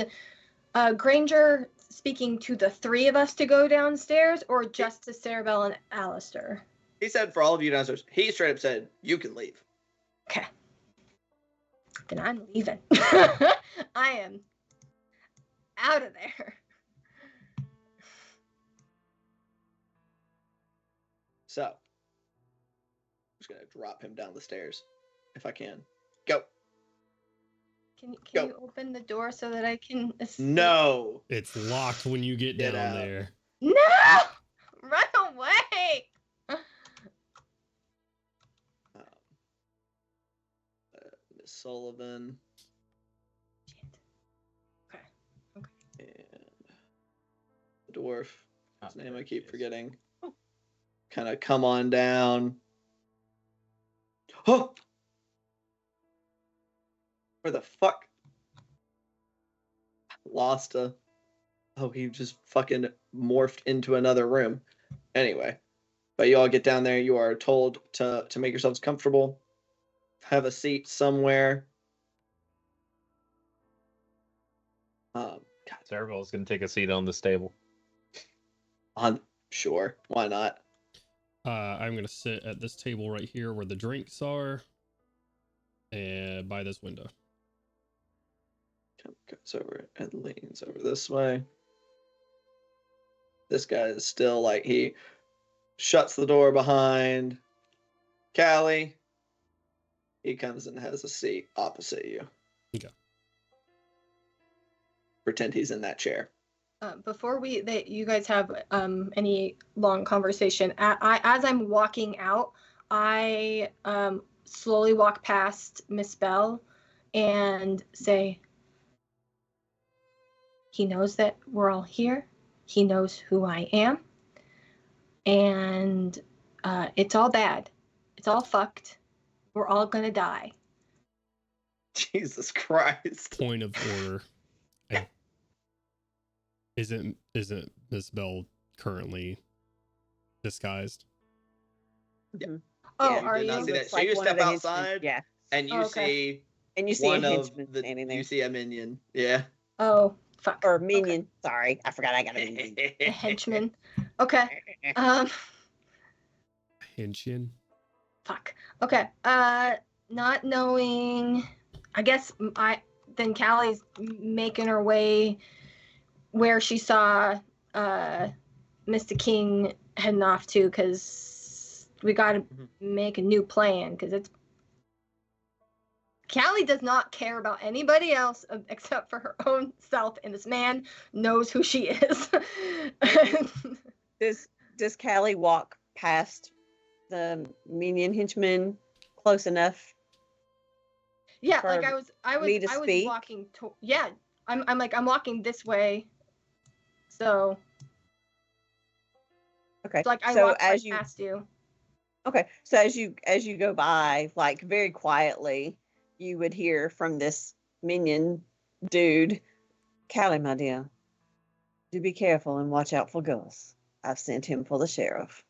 Granger speaking to the 3 of us to go downstairs, or just to Sarabelle and Alistair? He said for all of you downstairs. He straight up said you can leave. Okay. Then I'm leaving. I am out of there. So I'm just gonna drop him down the stairs if I can. Go. Can Go. you open the door so that I can escape? No. It's locked when you get Get down out. there. No! Run away! Miss Sullivan. Okay. And the dwarf. His name I keep forgetting. Kind of come on down. Oh! Where the fuck? Lost a. Oh, he just fucking morphed into another room. Anyway, but you all get down there. You are told to make yourselves comfortable. Have a seat somewhere. God, Sarabelle's gonna take a seat on this table. sure, why not? I'm gonna sit at this table right here where the drinks are, and by this window. Goes over and leans over this way. This guy is still like he shuts the door behind Callie. He comes and has a seat opposite you. Okay. pretend he's in that chair. Before you guys have any long conversation, as I'm walking out, I slowly walk past Miss Bell and say, he knows that we're all here. He knows who I am. And it's all bad. It's all fucked. We're all gonna die. Jesus Christ. Point of order. Isn't Miss Bell currently disguised? Mhm. Oh, Yeah, are did not you? see that. Looks So you one of step the henchmen. outside, Yeah, and you Oh, okay. see and you see a one of henchman the. standing there. You see a minion. Yeah. Oh, fuck. Or Okay. minion. Sorry, I forgot I got a minion. A henchman. Okay. Henshin. Fuck. Okay. Not knowing. I guess then Callie's making her way where she saw Mr. King heading off to, because we got to make a new plan, because it's Callie does not care about anybody else except for her own self, and this man knows who she is. Does Callie walk past the minion henchman close enough? Yeah, For like I was me to speak? walking to, yeah, I'm walking this way, so Okay. like I so walked as right you past you. Okay, so as you go by, like very quietly, you would hear from this minion dude, Callie, my dear, do be careful and watch out for Gus. I've sent him for the sheriff.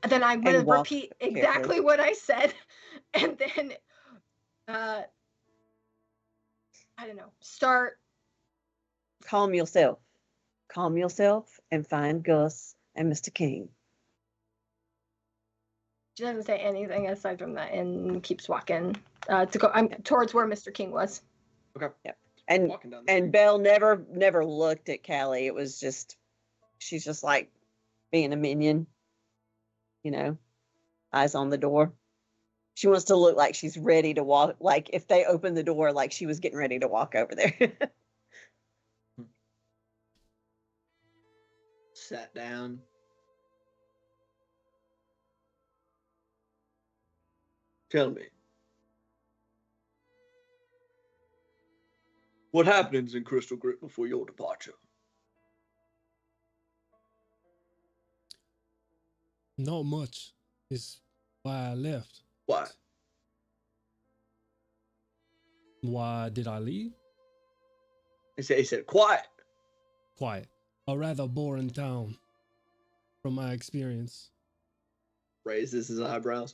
And then I'm gonna And walk repeat carefully. exactly what I said, and then I don't know, start. Calm yourself. Calm yourself and find Gus and Mr. King. She doesn't say anything aside from that, and keeps walking to go. I'm towards where Mr. King was. Okay. Yep. And Walking down the and street. Belle never looked at Callie. It was just she's just like being a minion, you know, eyes on the door. She wants to look like she's ready to walk. Like if they open the door, like she was getting ready to walk over there. Sat down. Tell me. What happens in Crystal Grit before your departure? Not much is why I left. Why? Why did I leave? He said, quiet. Quiet. A rather boring town, from my experience. Raises his eyebrows.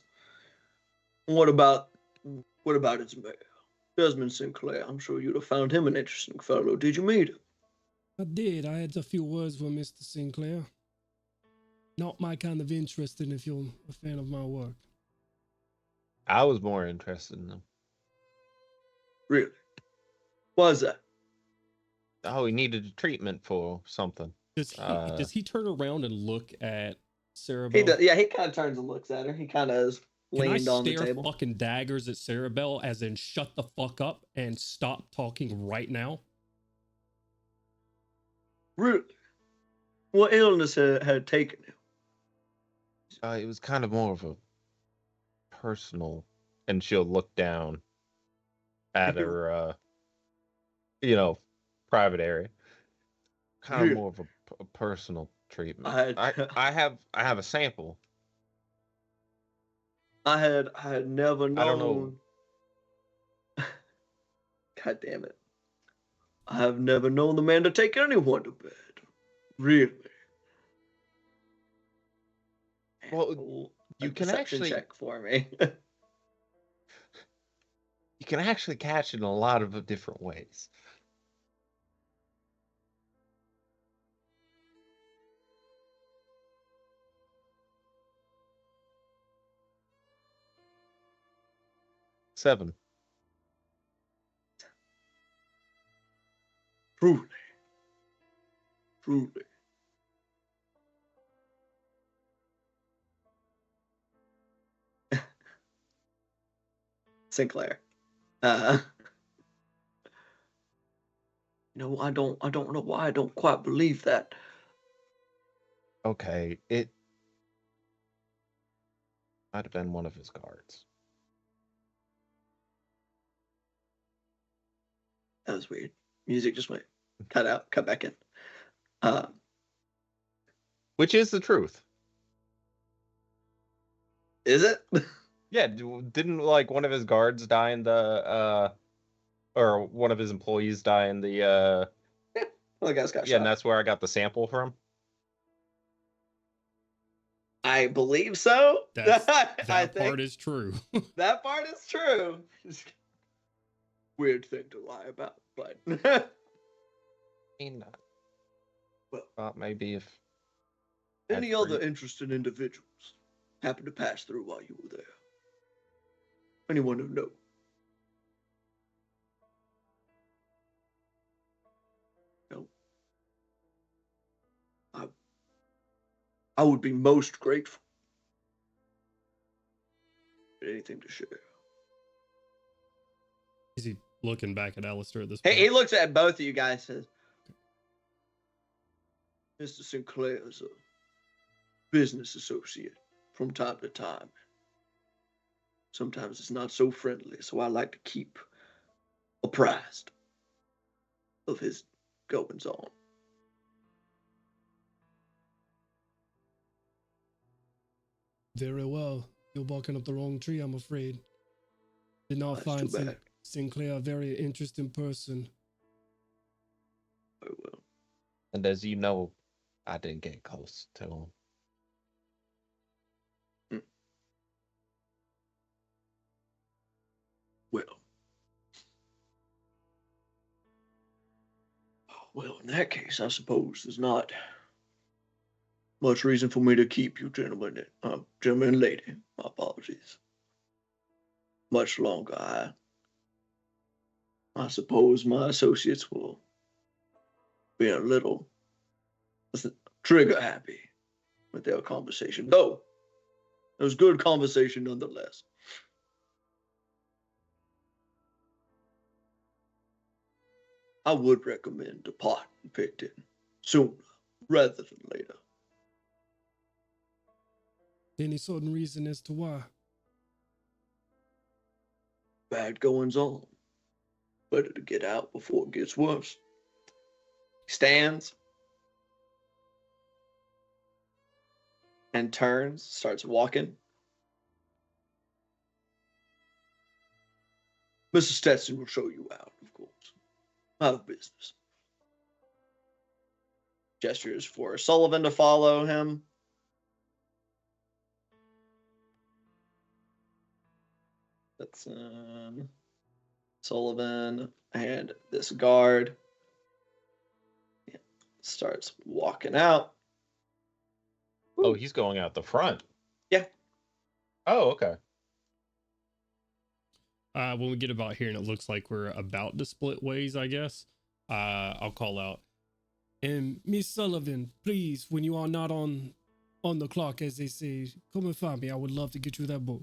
What about his mayor? Desmond Sinclair. I'm sure you'd have found him an interesting fellow. Did you meet him? I did. I had a few words with Mr. Sinclair. Not my kind of interesting if you're a fan of my work. I was more interested in them. Really? Why is that? Oh, he needed a treatment for something. Does he turn around and look at Sarah He Bell? does, yeah, he kind of turns and looks at her. He kind of is Can I leaned on the stare table. fucking daggers at Sarah Bell as in shut the fuck up and stop talking right now? Really? What illness had taken him? It was kind of more of a personal, and she'll look down at her, private area. Kind of Really? more of a personal treatment. I I have a sample. I had never known. I don't know. God damn it! I have never known the man to take anyone to bed. Really? Well, Roll a you can deception actually check for me. you can actually catch it in a lot of different ways. Seven. Truly. Truly. Sinclair. No, I don't know why I don't quite believe that. Okay, it might have been one of his guards. That was weird. Music just went cut out, cut back in. Which is the truth. Is it? Yeah, didn't like one of his guards die in the or one of his employees die in the Well, the guy's got yeah, shot. and that's where I got the sample from. I believe so. That I part think is true. that part is true. Weird thing to lie about, but I mean, Well- thought maybe if any That's other pretty- interested individuals happened to pass through while you were there? Anyone who knows? No. I would be most grateful. Anything to share. Is he looking back at Alistair at this Hey, point? he looks at both of you guys and says, Mr. Sinclair is a business associate from time to time. Sometimes it's not so friendly, so I like to keep apprised of his goings on. Very well. You're barking up the wrong tree, I'm afraid. Did not That's find too bad. Sinclair a very interesting person. Very well. and as you know, I didn't get close to him. Well, in that case, I suppose there's not much reason for me to keep you, gentlemen and lady. My apologies. Much longer. I suppose my associates will be a little trigger happy with their conversation. Though, it was good conversation nonetheless. I would recommend departing Picton sooner rather than later. Any certain reason as to why? Bad goings on. Better to get out before it gets worse. Stands and turns, starts walking. Mr. Stetson will show you out, of course. I have business. Gestures for Sullivan to follow him. That's Sullivan and this guard starts walking out. Oh, he's going out the front. Yeah. Oh, okay. When we get about here and it looks like we're about to split ways, I guess, I'll call out. And Miss Sullivan, please, when you are not on the clock, as they say, come and find me. I would love to get you that book.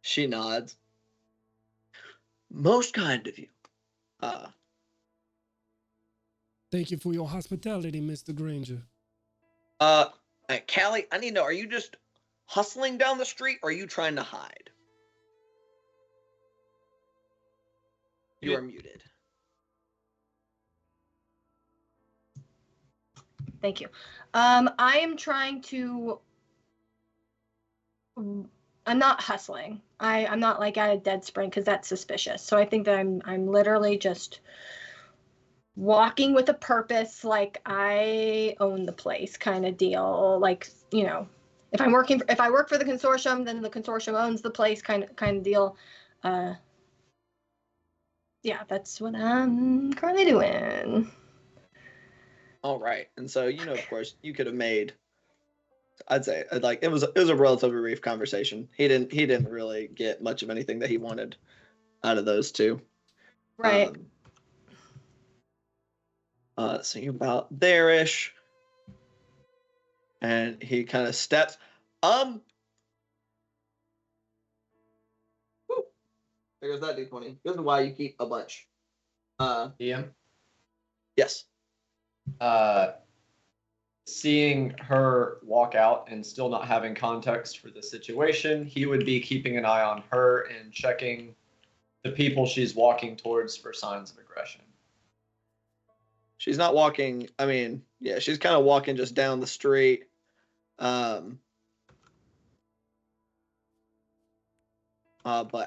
She nods. Most kind of you. Thank you for your hospitality, Mr. Granger. Callie, I need to know, are you just hustling down the street or are you trying to hide? You are muted. Thank you. I am trying to. I'm not hustling. I'm not like at a dead sprint because that's suspicious. So I think that I'm literally just walking with a purpose, like I own the place kind of deal. Like, you know, if I work for the consortium, then the consortium owns the place kind of deal. Yeah, that's what I'm currently doing. All right. And so, you know, of course, you could have made, I'd say, like it was a relatively brief conversation. He didn't really get much of anything that he wanted out of those two. Right. So you're about there-ish. And he kind of steps. Woo. There's that D20. This is why you keep a bunch. DM. Yes. Seeing her walk out and still not having context for the situation, he would be keeping an eye on her and checking the people she's walking towards for signs of aggression. She's not walking. I mean, yeah, she's kind of walking just down the street. But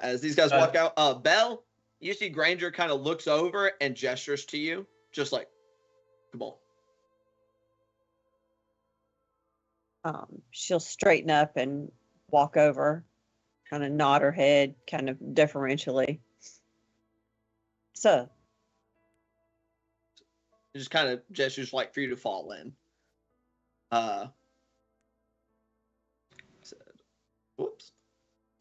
as these guys walk out, Belle, you see Granger kind of looks over and gestures to you, just like, come on. She'll straighten up and walk over, kind of nod her head, kind of deferentially. So, Just kind of gestures like for you to fall in. Whoops,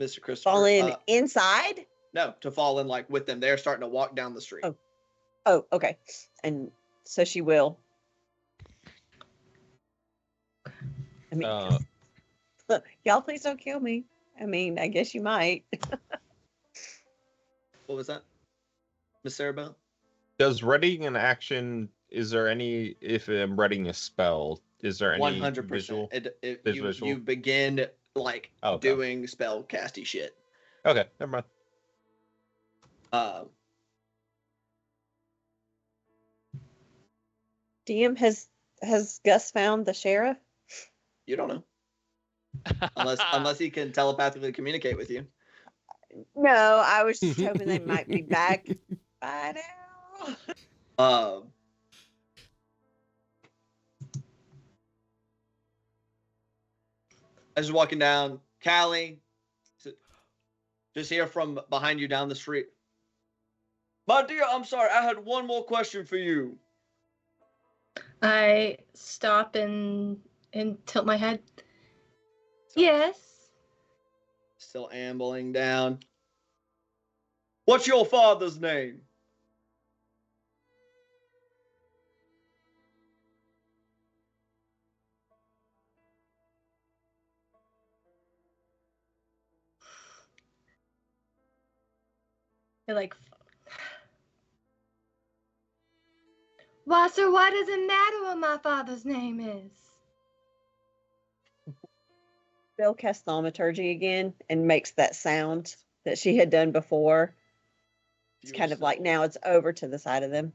Mr. Christopher. fall in inside? No, to fall in like with them. They're starting to walk down the street. Oh, okay. And so she will. I mean, y'all please don't kill me. I mean, I guess you might. What was that, Miss Sarabelle? Does readying an action? Is there any? If I'm readying a spell, is there any 100%. visual? You begin like doing spell casty shit. Okay, never mind. DM, has Gus found the sheriff? You don't know. Unless he can telepathically communicate with you. No, I was just hoping they might be back by now. I was walking down, Callie, just here from behind you down the street. My dear, I'm sorry, I had one more question for you. I stop and tilt my head. So, Yes. Still ambling down. What's your father's name? You're like, why, sir, why does it matter what my father's name is? Bill casts thaumaturgy again and makes that sound that she had done before. It's kind of like now it's over to the side of them.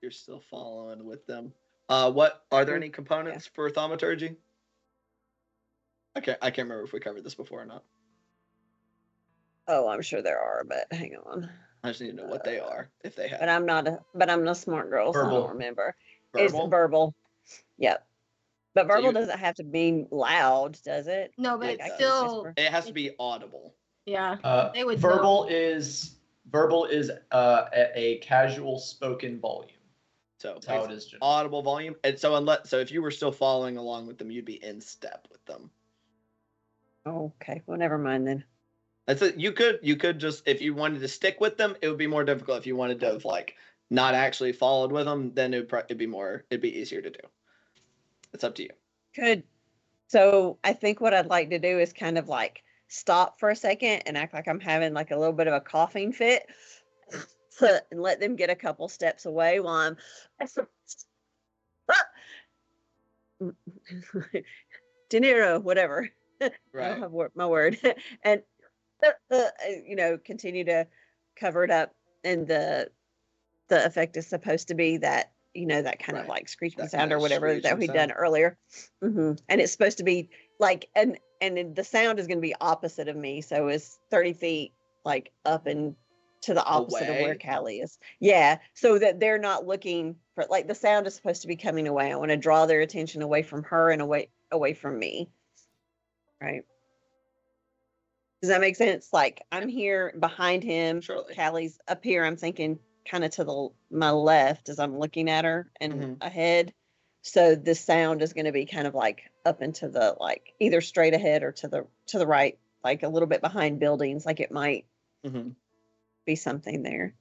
You're still following with them. What are there any components for thaumaturgy? Okay, I can't remember if we covered this before or not. Oh, I'm sure there are, but hang on. I just need to know what they are, if they have. But I'm not a smart girl, so I Verbal. don't remember. Verbal? It's verbal. Yep. But verbal you- doesn't have to mean loud, does it? No, but Like, it's I can still, whisper. It has to be audible. yeah. They would verbal know. is a casual spoken volume. So That's how it is. Generally. audible volume. And so if you were still following along with them, you'd be in step with them. Okay, well, never mind then. That's it. You could just, if you wanted to stick with them, it would be more difficult. If you wanted to have like not actually followed with them, then it'd be easier to do. It's up to you. Good. So I think what I'd like to do is kind of like stop for a second and act like I'm having like a little bit of a coughing fit and let them get a couple steps away while I'm De Niro, whatever. I don't have my word. And continue to cover it up. And the effect is supposed to be that, that kind of like screeching That sound kind or of whatever that screeching we'd done sound. earlier. And it's supposed to be like, and the sound is going to be opposite of me. So it's 30 feet like up and to the opposite of where Away? Callie is. Yeah. So that they're not looking for, like, the sound is supposed to be coming away. I want to draw their attention away from her and away from me. Right. Does that make sense? Like, I'm here behind him. Surely. Callie's up here. I'm thinking kind of to my left as I'm looking at her and ahead. So the sound is going to be kind of like up into the, like, either straight ahead or to the right, like a little bit behind buildings. Like it might be something there.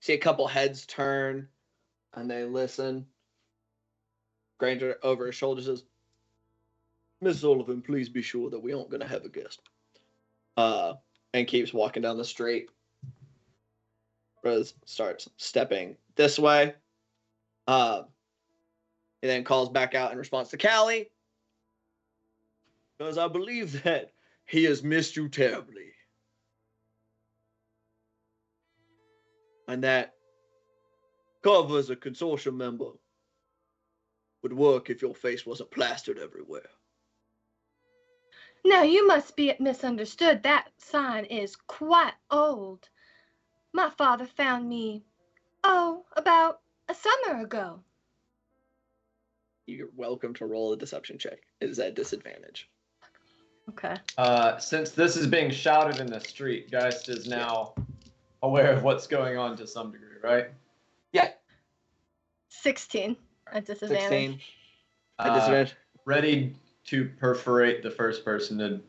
See a couple heads turn and they listen. Granger over his shoulder says, Miss Sullivan, please be sure that we aren't going to have a guest. and keeps walking down the street. Rose starts stepping this way. He then calls back out in response to Callie. Because I believe that he has missed you terribly. And that cover as a consortium member would work if your face wasn't plastered everywhere. Now, you must be misunderstood. That sign is quite old. My father found me, about a summer ago. You're welcome to roll a deception check. It is at disadvantage. Okay. Since this is being shouted in the street, Geist is now aware of what's going on to some degree, right? Yeah. 16 at disadvantage. 16 at disadvantage. Ready to perforate the first person to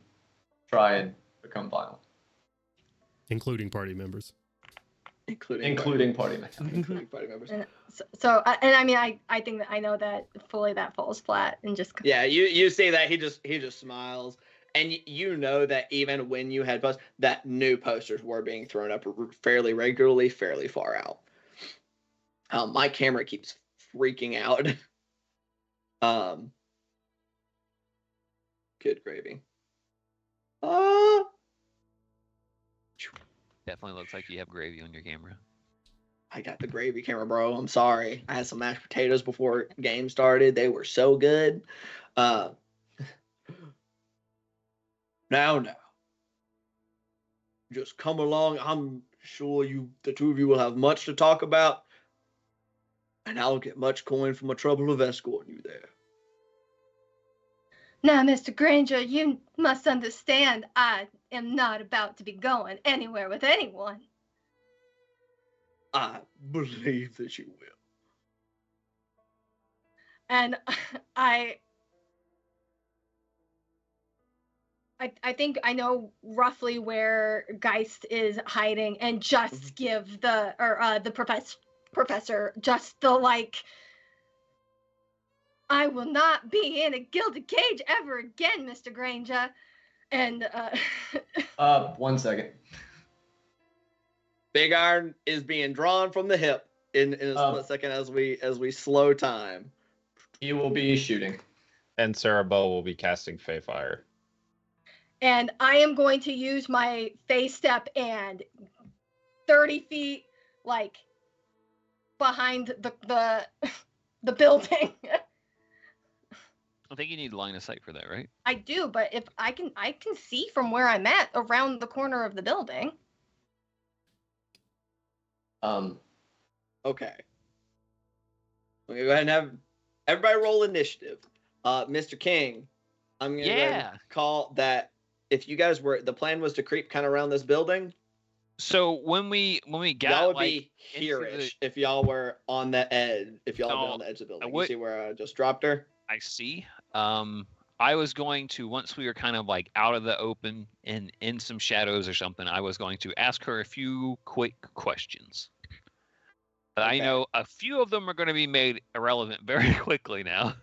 try and become violent. Including party members. Including party members. Including party members. I think that I know that fully that falls flat and just. Yeah, you see that he just smiles, and you know that even when you had posts, that new posters were being thrown up fairly regularly, fairly far out. My camera keeps freaking out. Good gravy. Definitely looks like you have gravy on your camera. I got the gravy camera, bro. I'm sorry. I had some mashed potatoes before game started. They were so good. Now. Just come along. I'm sure the two of you will have much to talk about. And I'll get much coin from a trouble of escorting you there. Now, Mr. Granger, you must understand I am not about to be going anywhere with anyone. I believe that you will. And I think I know roughly where Geist is hiding, and just give the professor just the like. I will not be in a gilded cage ever again, Mr. Granger. And 1 second. Big Iron is being drawn from the hip in a split second as we slow time. He will be shooting. And Sarah Bow will be casting Fey Fire. And I am going to use my Fey Step and 30 feet like behind the building. I think you need line of sight for that, right? I do, but if I can see from where I'm at around the corner of the building. Okay. We're gonna go ahead and have everybody roll initiative. Mr. King, I'm gonna go ahead and call that if you guys the plan was to creep kind of around this building. So when we got y'all would like, be here-ish if y'all were on the edge. If y'all been on the edge of the building, you see where I just dropped her? I see. I was going to, once we were kind of like out of the open and in some shadows or something, I was going to ask her a few quick questions. Okay. I know a few of them are going to be made irrelevant very quickly now.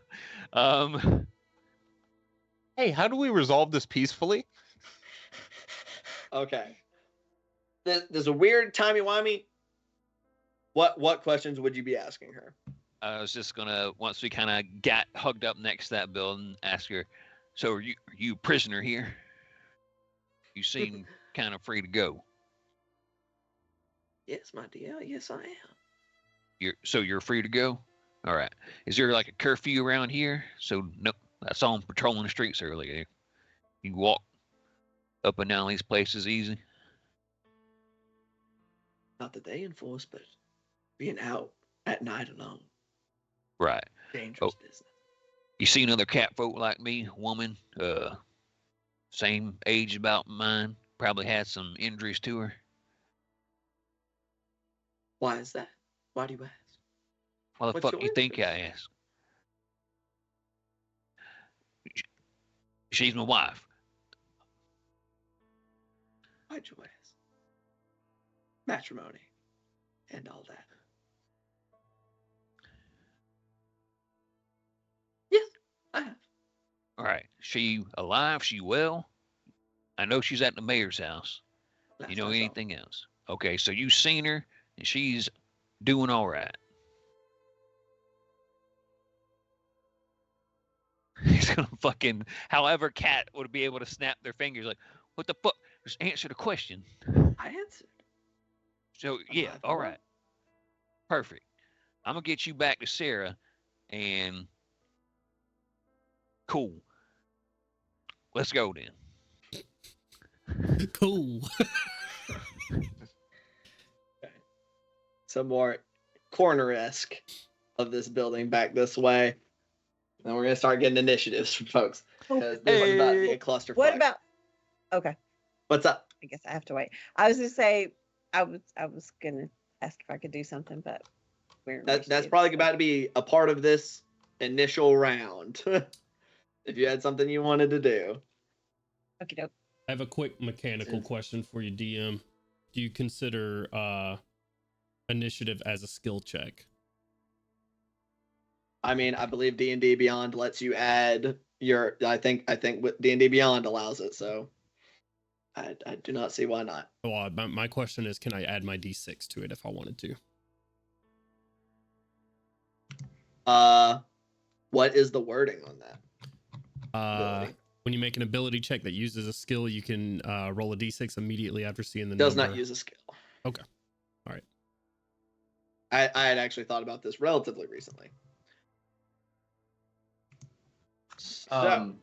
Hey, how do we resolve this peacefully? Okay. There's a weird timey-wimey. What questions would you be asking her? I was just gonna, once we kind of got hugged up next to that building, ask her, so are you a prisoner here? You seem kind of free to go. Yes, my dear. Yes, I am. You're free to go? All right. Is there like a curfew around here? So no, I saw them patrolling the streets earlier. You walk up and down these places easy? Not that they enforce, but being out at night alone. Right. Dangerous business. You seen other cat folk like me, woman, same age about mine, probably had some injuries to her. Why is that? Why do you ask? Why the fuck you think I ask? She's my wife. Why'd you ask? Matrimony and all that. Yes, I have. All right. She alive? She well? I know she's at the mayor's house. You That's know myself. anything else? Okay, so you seen her and she's doing all right. He's gonna fucking, however, cat would be able to snap their fingers like, what the fuck? Just answer the question. I answered. So yeah, I all thought. right, perfect. I'm gonna get you back to Sarah, and cool. Let's go then. Cool. Some more corner-esque of this building back this way. And we're gonna start getting initiatives from folks. Because this is about to be a clusterfuck. What about? Okay, What's up? I guess I have to wait. I was gonna say I was gonna ask if I could do something, but That's probably about to be a part of this initial round. If you had something you wanted to do. Okay, doke. I have a quick mechanical question for you, DM. Do you consider initiative as a skill check? I mean, I believe D&D Beyond lets you add your. I think D&D Beyond allows it. So I do not see why not. Well, my question is, can I add my D6 to it if I wanted to? What is the wording on that? Ability. When you make an ability check that uses a skill, you can roll a D6 immediately after seeing the Does number. not use a skill. Okay. All right. I had actually thought about this relatively recently. So,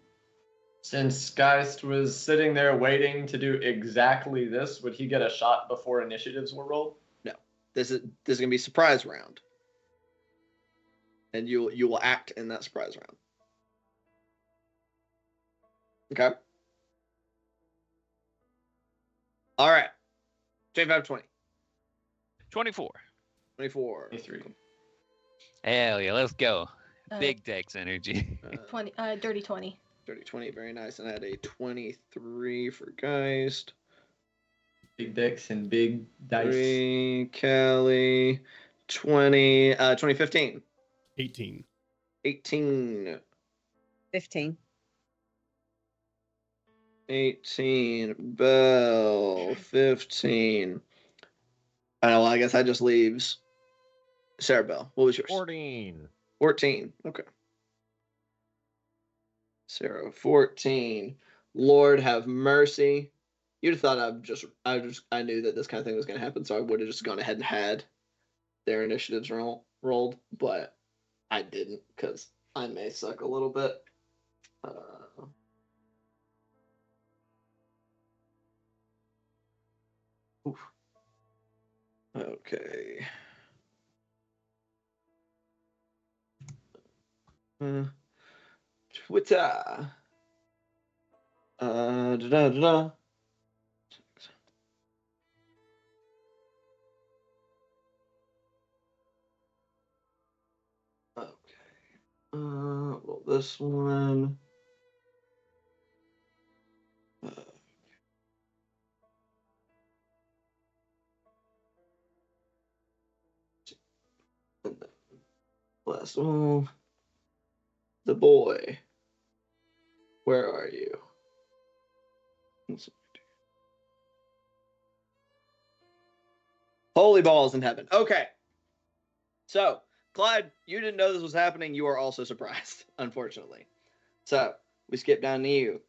Since Geist was sitting there waiting to do exactly this, would he get a shot before initiatives were rolled? this is gonna be surprise round, and you will act in that surprise round. Okay. All right. 25, 20. 24. 24. 23. Hell yeah, let's go. Uh, Big Dex energy. 20. Dirty 20. 30, 20. Very nice. And I had a 23 for Geist. Big decks and big dice. 3, Kelly. 20, 2015. 18. 18. 15. 18. Bell. 15. Well, I guess that just leaves Sarah Bell. What was yours? 14. 14. Okay. Sarah, 14. Lord have mercy. You'd have thought I knew that this kind of thing was going to happen, so I would have just gone ahead and had their initiatives rolled, but I didn't because I may suck a little bit. Oof. Okay. Twitter. Da-da-da-da. Okay. Well, this one. And then last one. The boy. Where are you? Holy balls in heaven. Okay. So, Clyde, you didn't know this was happening. You are also surprised, unfortunately. So, we skip down to you.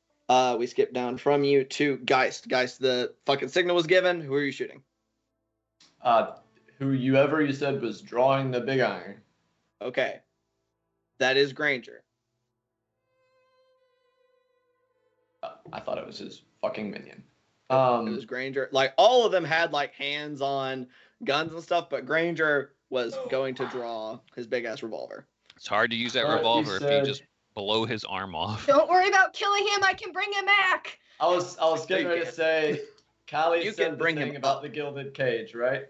We skip down from you to Geist. Geist, the fucking signal was given. Who are you shooting? Whoever you said was drawing the big iron. Okay. That is Granger. I thought it was his fucking minion. It was Granger. Like, all of them had, like, hands on guns and stuff, but Granger was going to draw his big-ass revolver. It's hard to use that But you revolver if said- you just blow his arm off. Don't worry about killing him. I can bring him back. I was getting ready to say, Callie You said can bring the him thing about up. the gilded cage, right?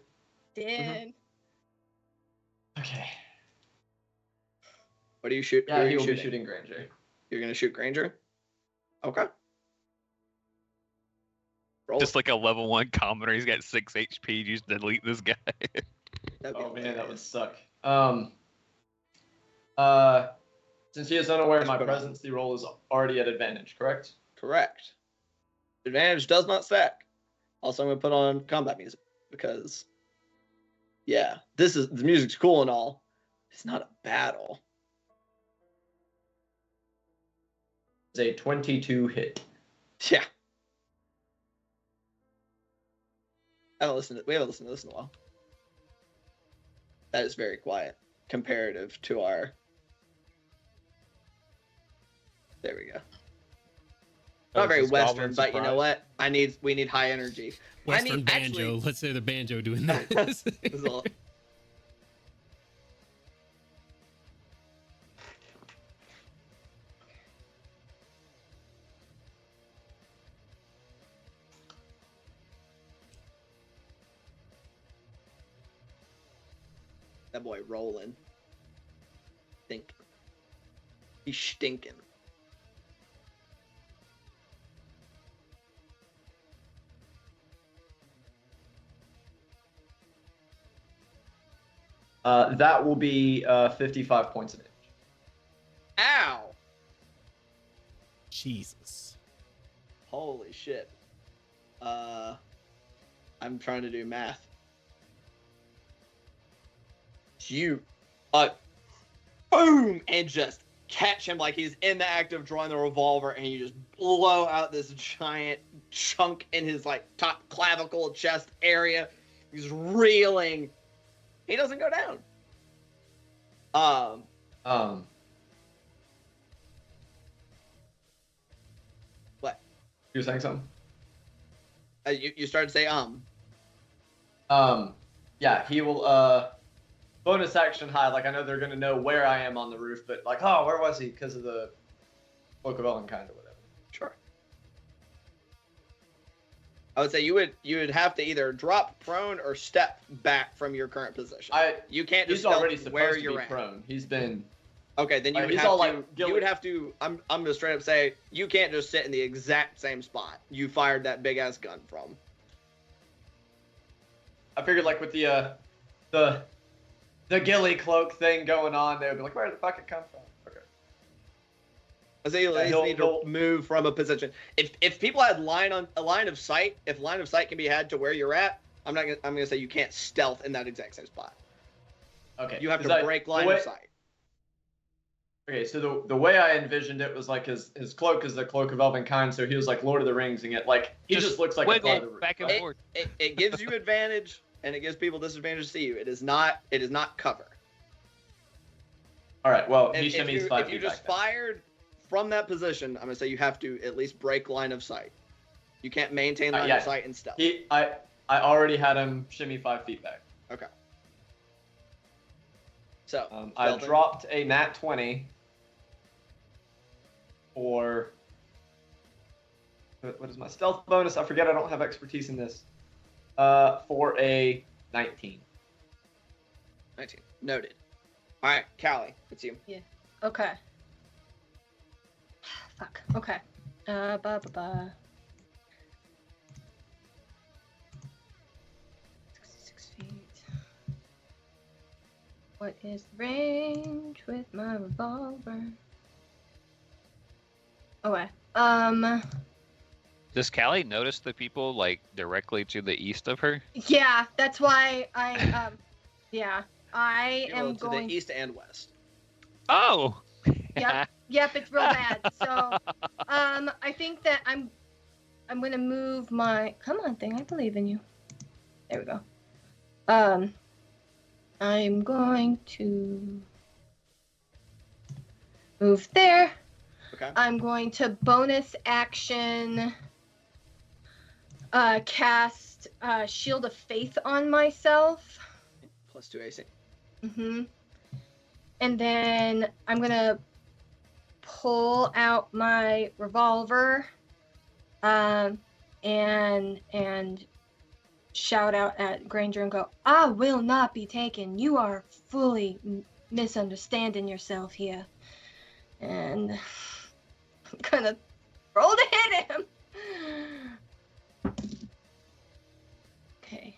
Did. Okay. What do you shoot? Yeah, who are he you will be shooting? shooting Granger. You're going to shoot Granger? Okay. Roll. Just like a level 1 commoner, he's got 6 HP. Just delete this guy. That'd be Oh man, that would hilarious. suck. Since he is unaware, my Just put on. presidency roll is already at advantage, correct? Correct. Advantage does not stack. Also, I'm gonna put on combat music because, yeah, the music's cool and all. It's not a battle. It's a 22 hit. Yeah. We haven't listened to this in a while. That is very quiet comparative to our. There we go. Not very This Western, goblin but you know surprise? what? We need high energy. Western banjo. Actually, Let's say the banjo doing this. this is all. That boy rolling. Think. He's stinking. That will be 55 points of damage. Ow! Jesus. Holy shit. I'm trying to do math. You, boom, and just catch him like he's in the act of drawing the revolver, and you just blow out this giant chunk in his like top clavicle chest area. He's reeling. He doesn't go down. What? You were saying something? You started to say Yeah, he will bonus action hide. Like I know they're gonna know where I am on the roof, but like, oh, where was he? Because of the Cloak of Elvenkind or whatever. Sure. I would say you would have to either drop prone or step back from your current position. You can't just He's already stealth supposed where to you're be at. prone. He's been. Okay, then you Like, would he's have all to. like You Gilly- would have to. I'm gonna straight up say you can't just sit in the exact same spot you fired that big ass gun from. I figured like with the ghillie cloak thing going on, they would be like, where did the fuck it come from? Okay. I say you at least he'll- need to move from a position. If people had a line of sight, if line of sight can be had to where you're at, I'm gonna say you can't stealth in that exact same spot. Okay. You have 'Cause to break line of sight. Okay, so the way I envisioned it was like his cloak is the Cloak of Elvenkind, so he was like Lord of the Rings, and yet like he just looks like a wiggle part of the back and right? forth. It gives you advantage and it gives people disadvantage to see you. It is not cover. All right, well he If shimmies you, 5 if you feet just back then. fired from that position, I'm gonna say you have to at least break line of sight. You can't maintain line Yeah. of sight and stealth. I already had him shimmy 5 feet back. Okay. So I stealthing. dropped a nat 20 for what is my stealth bonus? I forget. I don't have expertise in this. For a 19. 19. Noted. All right, Callie, it's you. Okay. Fuck. Okay. Ba ba ba. 66 feet. What is the range with my revolver? Okay. Does Callie notice the people like directly to the east of her? Yeah, that's why I yeah, I You am roll to going. the east and west. Oh. Yep, it's real bad. So, I think that I'm gonna move my. Come on, thing. I believe in you. There we go. I'm going to move there. Okay. I'm going to bonus action cast Shield of Faith on myself. Plus 2 AC. Mm-hmm. And then I'm gonna pull out my revolver, and shout out at Granger and go, "I will not be taken. You are fully misunderstanding yourself here." And I'm gonna roll to hit him. Okay.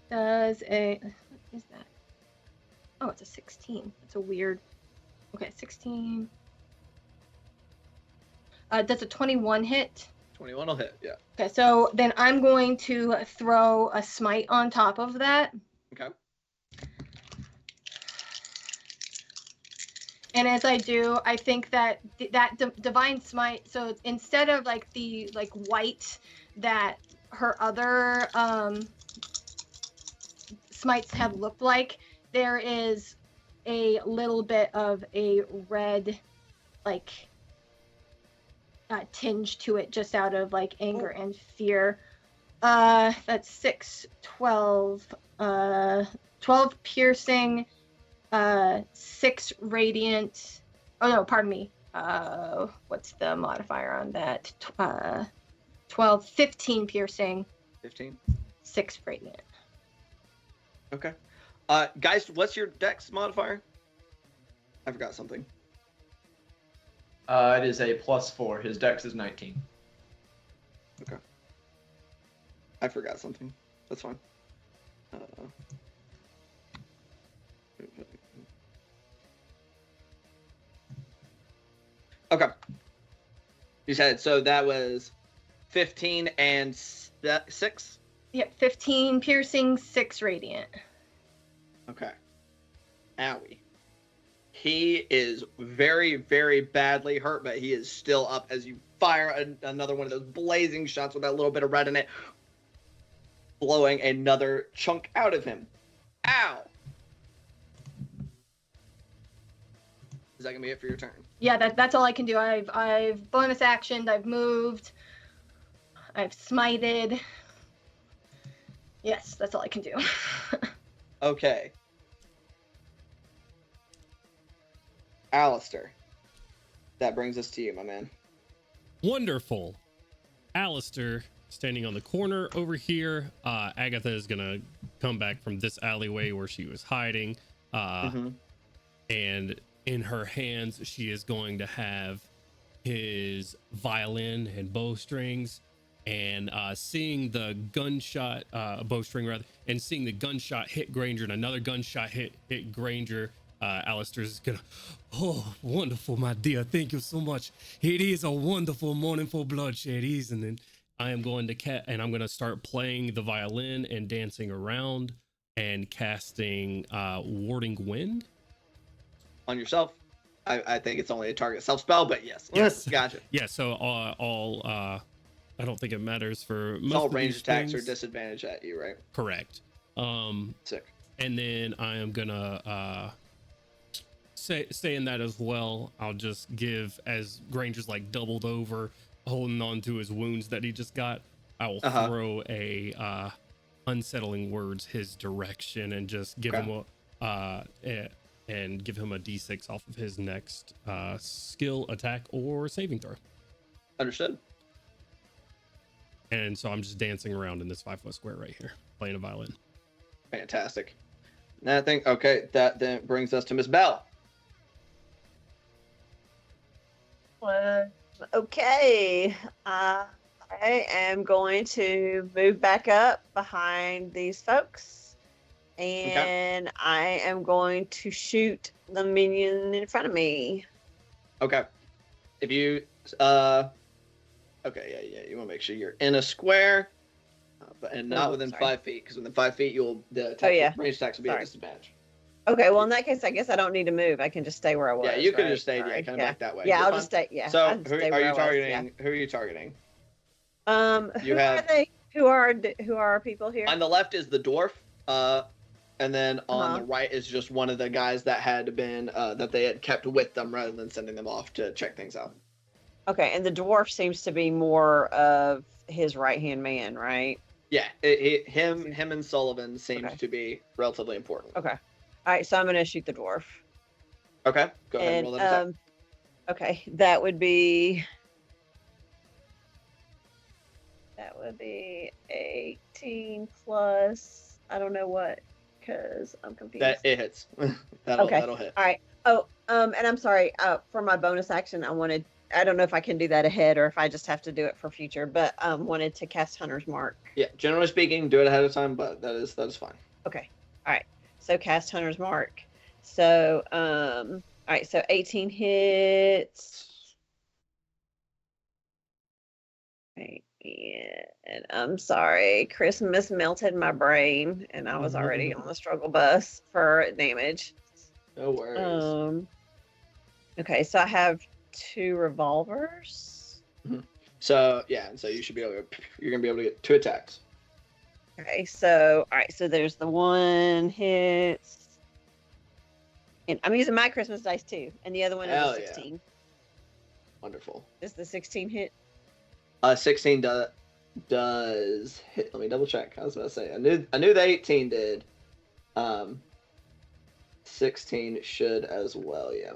What is that? Oh, it's a 16. It's a weird. Okay, 16. Does a 21 hit? 21 will hit. Yeah. Okay, so then I'm going to throw a smite on top of that. Okay. And as I do, I think that divine smite. So instead of like the white that her other smites have looked like, there is a little bit of a red, like tinge to it, just out of like anger and fear. That's 6, 12, 12 piercing, 6 radiant. Oh no, pardon me. What's the modifier on that? 12, 15 piercing. 15. 6 radiant. Okay. Guys, what's your dex modifier? I forgot something. It is a +4. His dex is 19. Okay. I forgot something. That's fine. Okay. You said so that was 15 and 6? Yep, 15 piercing, 6 radiant. Okay. Owie. He is very, very badly hurt, but he is still up as you fire another one of those blazing shots with that little bit of red in it, blowing another chunk out of him. Ow! Is that gonna be it for your turn? Yeah, that's all I can do. I've bonus actioned, I've moved, I've smited. Yes, that's all I can do. Okay. Alistair. That brings us to you, my man. Wonderful. Alistair standing on the corner over here. Agatha is gonna come back from this alleyway where she was hiding. And in her hands, she is going to have his violin and bowstrings. And seeing the gunshot, bowstring rather, and seeing the gunshot hit Granger and another gunshot hit Granger, Alistair's gonna, oh, wonderful, my dear. Thank you so much. It is a wonderful morning for bloodshed, isn't it? I am going to and I'm going to start playing the violin and dancing around and casting Warding Wind On yourself. I think it's only a target self spell, but yes. Yes. Gotcha. Yeah. So all I don't think it matters for most It's all of range these attacks or things. disadvantage at you, right? Correct. Sick. And then I am gonna say in that as well. I'll just give, as Granger's like doubled over, holding on to his wounds that he just got. I will throw a unsettling words his direction and just give him and give him a d6 off of his next skill, attack, or saving throw. Understood. And so I'm just dancing around in this 5-foot square right here, playing a violin. Fantastic. That thing. Okay, that then brings us to Miss Bell. Okay. I am going to move back up behind these folks. And I am going to shoot the minion in front of me. Okay. If you okay, yeah, you want to make sure you're in a square, and not within 5 feet, because within 5 feet range attacks will be at disadvantage. Okay, well in that case, I guess I don't need to move. I can just stay where I was. Yeah, you could just stay, Sorry. kind of back that way. Yeah, You're I'll fine. just stay. Yeah. So I'll just who stay are where you I was, targeting? Who are you targeting? Who are they? Who are our people here? On the left is the dwarf, and then on the right is just one of the guys that had been that they had kept with them rather than sending them off to check things out. Okay, and the dwarf seems to be more of his right-hand man, right? Yeah, him and Sullivan seems to be relatively important. Okay. All right, so I'm going to shoot the dwarf. Okay, go ahead and roll that attack. Okay, that would be 18 plus, I don't know what, because I'm confused. That it hits. That'll hit. All right. Oh, and I'm sorry, for my bonus action, I don't know if I can do that ahead or if I just have to do it for future, but wanted to cast Hunter's Mark. Yeah, generally speaking, do it ahead of time, but that is fine. Okay. All right. So cast Hunter's Mark. So all right, so 18 hits. Okay, and I'm sorry, Christmas melted my brain, and I was already on the struggle bus for damage. No worries. Okay, so I have 2 revolvers. So yeah, and so you should be able to. You're gonna be able to get 2 attacks. Okay, so all right, so there's the 1 hits, and I'm using my Christmas dice too, and the other one Hell is a yeah. 16. Wonderful. Is the 16 hit? 16 does hit. Let me double check. I was about to say I knew the 18 did. 16 should as well. Yeah.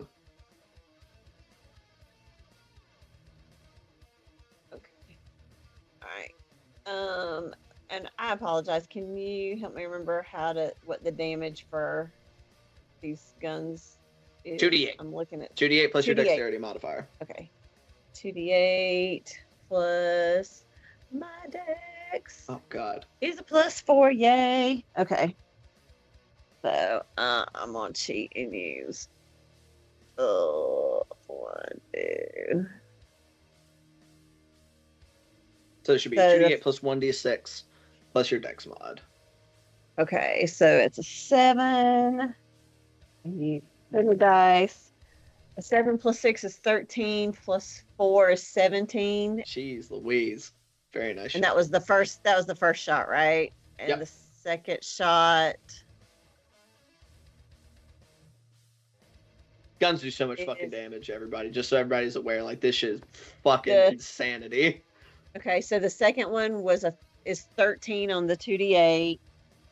Okay. All right. And I apologize. Can you help me remember what the damage for these guns is? 2d8. I'm looking at 2d8 plus your 2d8. dexterity modifier. Okay. 2d8 plus my dex Oh God. is a +4. Yay. Okay. So I'm gonna cheat and use 1, 2. So it should be So 2d8 plus 1d6 plus your dex mod. Okay, so it's a 7. I need 7 dice. A 7 plus 6 is 13, plus 4 is 17. Jeez Louise. Very nice. And shot. that was the first shot, right? And Yep. the second shot. Guns do so much fucking is- damage, everybody. Just so everybody's aware, like this shit is fucking Good. insanity. Okay, so the second one is 13 on the 2d8,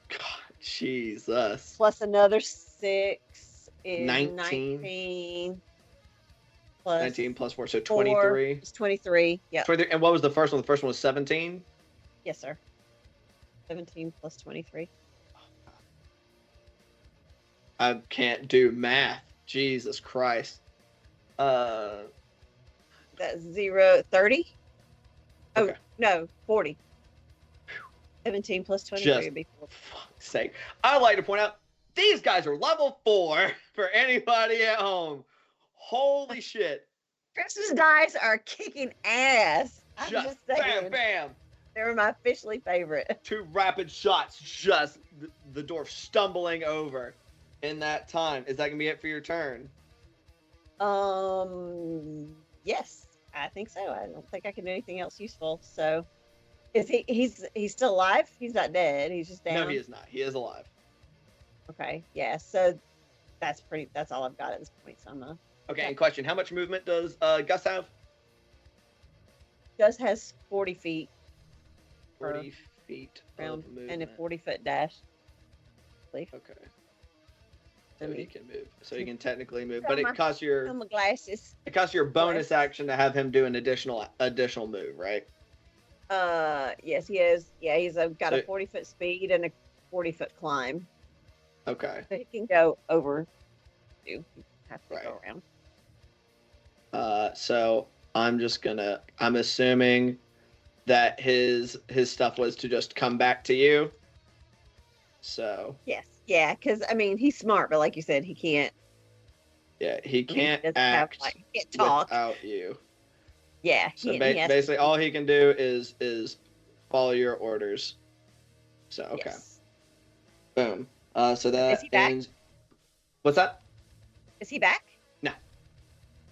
God, Jesus. plus another 6 is 19. 19. Plus 19 plus 4, so 4 23. is 23. Yeah. 23. And what was the first one? The first one was 17. Yes, sir. 17 plus 23. I can't do math. Jesus Christ. That's 30. Oh, Okay. no, 40. 17 plus 23 Just would be 40. fuck's sake. I'd like to point out these guys are level 4 for anybody at home. Holy shit. Christmas dice are kicking ass. I'm just bam, saying. bam. They were my officially favorite. 2 rapid shots, just the dwarf stumbling over in that time. Is that gonna be it for your turn? Yes, I think so. I don't think I can do anything else useful. So, he's still alive? He's not dead. He's just down. No, he is not. He is alive. Okay, yeah. So that's all I've got at this point. So I'm gonna. Okay, and question: how much movement does Gus have? Gus has 40 feet 40 feet round of movement. and a 40-foot dash. Okay. So And he he- can move. So he can technically move, Got but it my- costs your Oh, my glasses. bonus Glasses. action to have him do an additional move, right? Yes, he is. Yeah, he's got a So- 40-foot speed and a 40-foot climb, Okay. so he can go over. You have to Right. go around. So I'm assuming that his stuff was to just come back to you. So Yes, yeah, because I mean he's smart, but like you said, he can't. yeah, he can't doesn't act he can't talk. without you. Yeah, So he has to- basically, all he can do is follow your orders. So okay, Yes. boom. So that Is he back? ends. What's that? Is he back? No.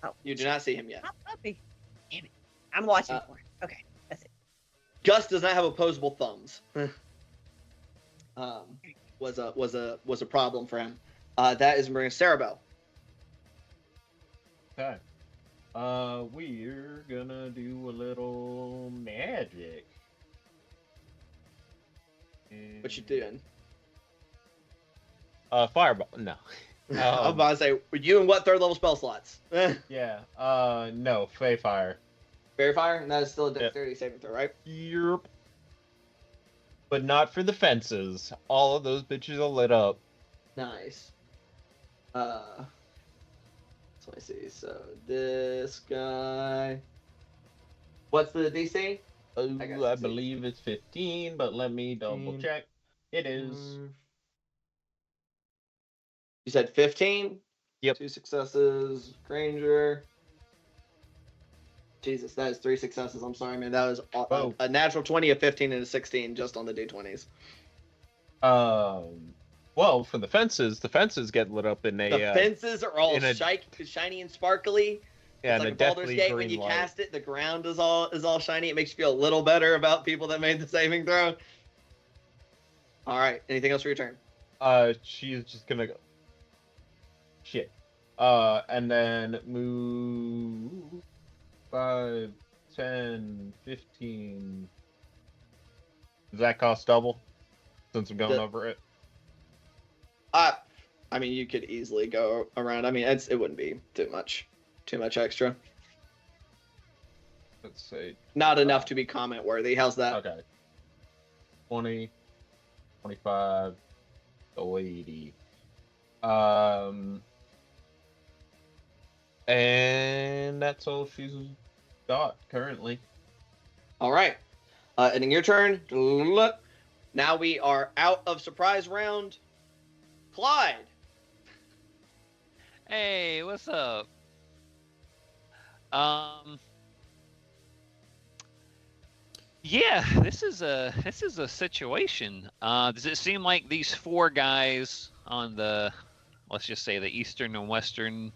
Oh, You do not see him yet. Oh, puppy. Damn it! I'm watching Uh, for him. Okay, that's it. Gus does not have opposable thumbs. Was a problem for him. That is Maria Cerebel. Okay. We're gonna do a little magic. What you doing? Fireball. No. I was about to say, were you in what 3rd level spell slots? Yeah. No. Fey Fire. Fairy fire, and that is still a Yep. dexterity saving throw, right? Yep. But not for the fences. All of those bitches are lit up. Nice. So let me see. So this guy. What's the DC? Oh, I got I 16. believe it's 15, but let me double 15. check. It is. You said 15? Yep. 2 successes. Granger. Jesus, that is 3 successes. I'm sorry, man. That was Whoa. a natural 20, a 15, and a 16 just on the D20s. Well, for the fences get lit up in a The fences are all in a- shiny and sparkly. yeah, It's in like a a Baldur's deathly Gate when green you light. cast it, the ground is all shiny. It makes you feel a little better about people that made the saving throw. All right. Anything else for your turn? She's just gonna go. Shit. And then move 5, 10, 15. Does that cost double? Since I'm going over it. I mean, you could easily go around. I mean, it wouldn't be too much extra. Let's say. Not enough to be comment worthy. How's that? Okay. 20, 25, 80. And that's all she's got currently. All right. Ending your turn. Now we are out of surprise round. Clyde. Hey, what's up? Yeah, this is a situation. Does it seem like these 4 guys on the, let's just say, the eastern and western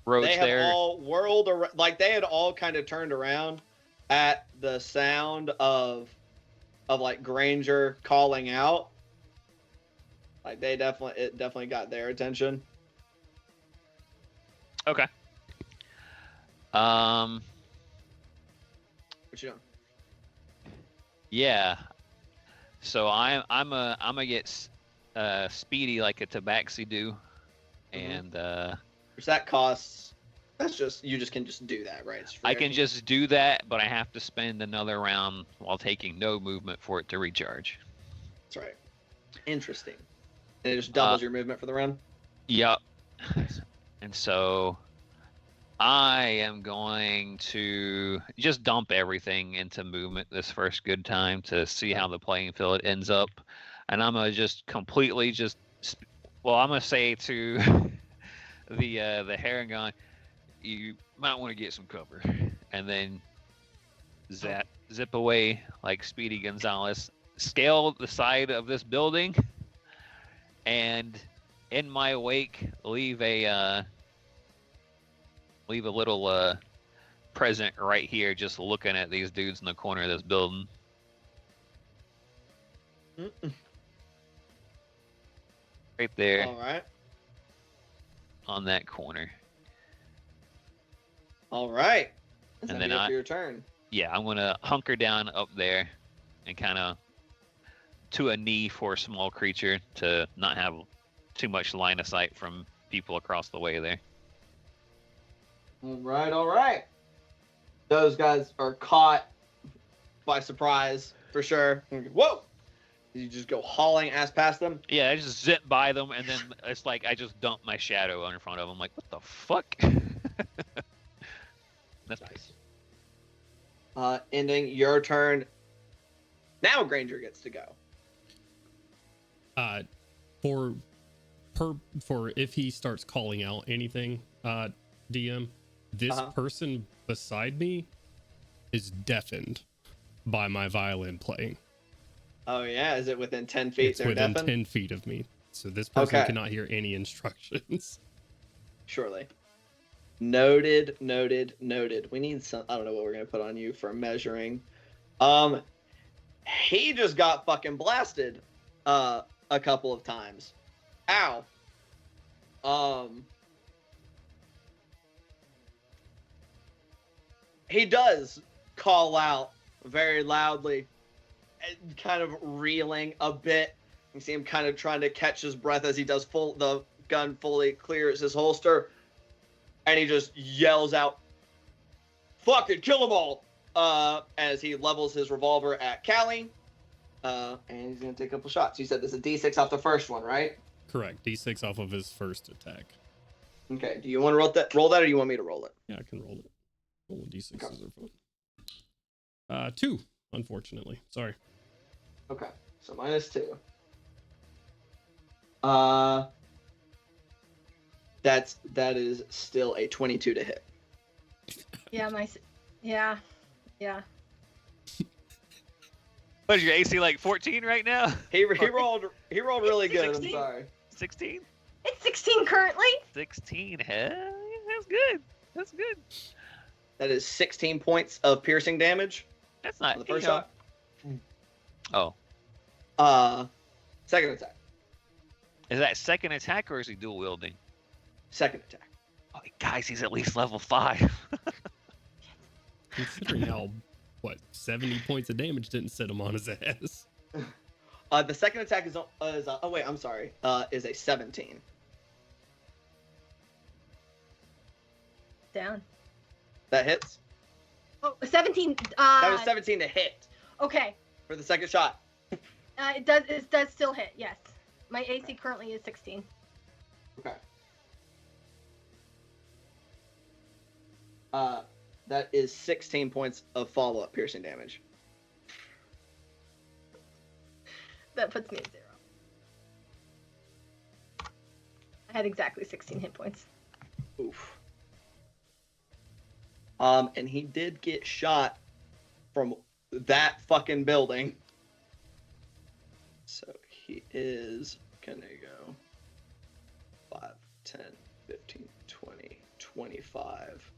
roads They have there? all whirled around, like they had all kind of turned around at the sound of like Granger calling out. Like it definitely got their attention. Okay. What you doing? Yeah. So I'm gonna get speedy like a tabaxi do, and Which that costs. That's just you can just do that, right? It's free I can action. just do that, but I have to spend another round while taking no movement for it to recharge. That's right. Interesting. And it just doubles your movement for the round. Yep. And so I am going to just dump everything into movement this first good time to see how the playing field ends up. And I'm going to just completely I'm going to say to the Haragon, you might want to get some cover. And then zip away like Speedy Gonzalez, scale the side of this building, and in my wake leave a little present right here, just looking at these dudes in the corner of this building. Right there. All right. On that corner. All right. That's And gonna then be it for your turn. Yeah, I'm gonna hunker down up there and kind of to a knee for a small creature to not have too much line of sight from people across the way there. All right. Those guys are caught by surprise for sure. Whoa! You just go hauling ass past them. Yeah, I just zip by them, and then it's like I just dump my shadow in front of them. Like, what the fuck? That's nice. Ending your turn. Now Granger gets to go. For if he starts calling out anything, DM, this person beside me is deafened by my violin playing. Oh yeah, is it within 10 feet? It's within 10 feet of me, so this person cannot hear any instructions. Surely. Noted. We need some. I don't know what we're gonna put on you for measuring. He just got fucking blasted, a couple of times. Ow. He does call out very loudly, kind of reeling a bit. You see him kind of trying to catch his breath as he does the gun fully clears his holster. And he just yells out, "Fucking kill them all!" As he levels his revolver at Callie. And he's going to take a couple shots. You said this is a D6 off the first one, right? Correct. D6 off of his first attack. Okay. Do you want to roll that or do you want me to roll it? Yeah, I can roll it. Roll D6s are fun. 2, unfortunately. Sorry. Okay. So -2. That is still a 22 to hit. Yeah, Yeah. Yeah. What is your AC like 14 right now? He rolled really good. I'm 16. sorry. 16? It's 16 currently. 16. Hell yeah, that's good. That's good. That is 16 points of piercing damage That's on not the first you know- shot. Oh, Second attack. is that second attack or is he dual wielding? Second attack. Oh, guys, he's at least level 5. Considering how, 70 points of damage didn't set him on his ass. The second attack is oh wait, I'm sorry. Is a 17. Down. That hits. Oh, 17. That was 17 to hit Okay. for the second shot. It does still hit. Yes. My AC currently is 16. Okay. That is 16 points of follow-up piercing damage. That puts me at 0. I had exactly 16 hit points. Oof. And he did get shot from that fucking building. So he is gonna go 5, 10, 15, 20, 25.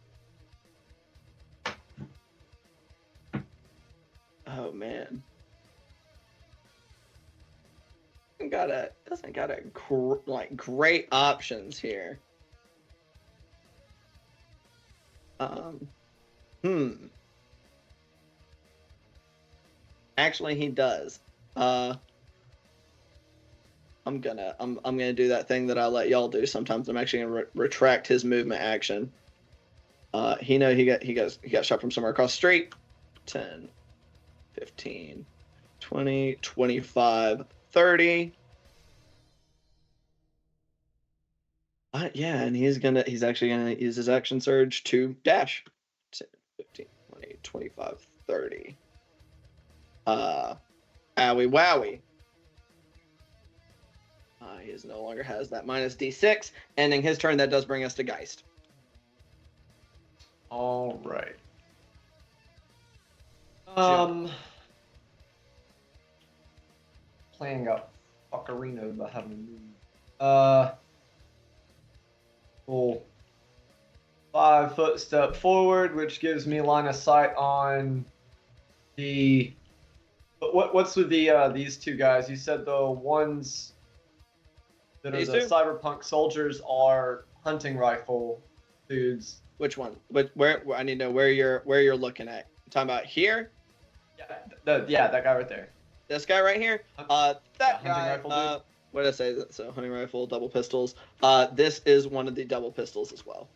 Oh man. Doesn't got a great options here. Actually, he does. I'm gonna do that thing that I let y'all do sometimes. I'm actually gonna retract his movement action. He got shot from somewhere across the street. 10, 15, 20, 25, 30. Yeah, and he's actually gonna use his action surge to dash. 10, 15, 20, 25, 30. Owie wowie. He no longer has that minus D6. Ending his turn, that does bring us to Geist. All right. Playing a fuckerino about having to move. Cool. 5 foot step forward, which gives me line of sight on the. What's with the these two guys? You said the ones that are These the two? cyberpunk soldiers are hunting rifle dudes. Which one? Where I need to know where you're looking at. You talking about here? Yeah, that guy right there. This guy right here? That hunting guy. rifle dude? What did I say? So hunting rifle, double pistols. This is one of the double pistols as well.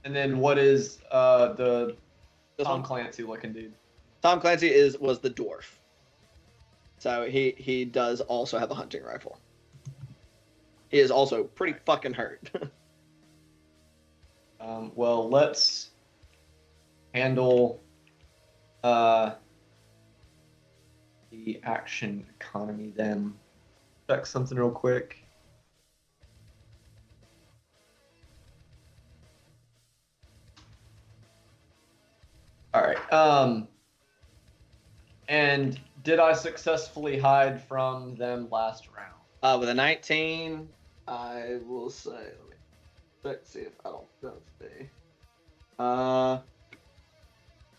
And then what is the This Tom one? Clancy looking dude? Tom Clancy was the dwarf. So he does also have a hunting rifle. He is also pretty fucking hurt. Well, let's handle the action economy then. Check something real quick. All right. And did I successfully hide from them last round? With a 19, I will say. Let's see if I don't know if they.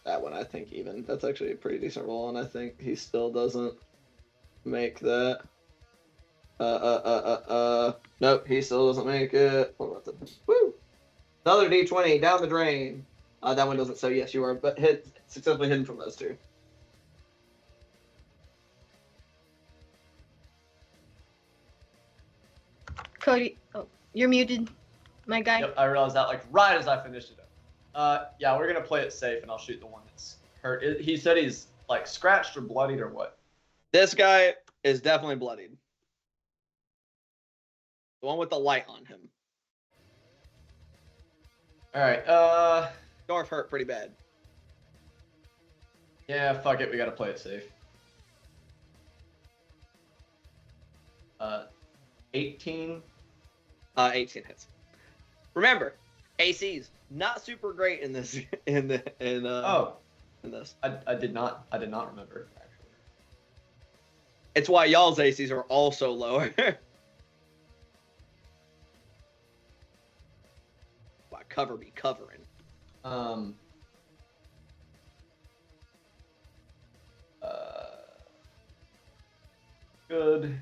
That one I think even. That's actually a pretty decent roll, and I think he still doesn't make that. Nope, he still doesn't make it. What about the? Woo! Another D20 down the drain. That one doesn't. So yes, you are, but successfully hidden from those two. Cody, oh, you're muted, my guy. Yep, I realized that like right as I finished it up. Yeah, we're gonna play it safe, and I'll shoot the one that's hurt. He said he's like scratched or bloodied or what? This guy is definitely bloodied. The one with the light on him. All right. Dwarf hurt pretty bad. Yeah, fuck it. We gotta play it safe. 18. 18 hits. Remember, AC's not super great in this in this. I did not remember actually. It's why y'all's ACs are also lower. Why cover be covering. Good.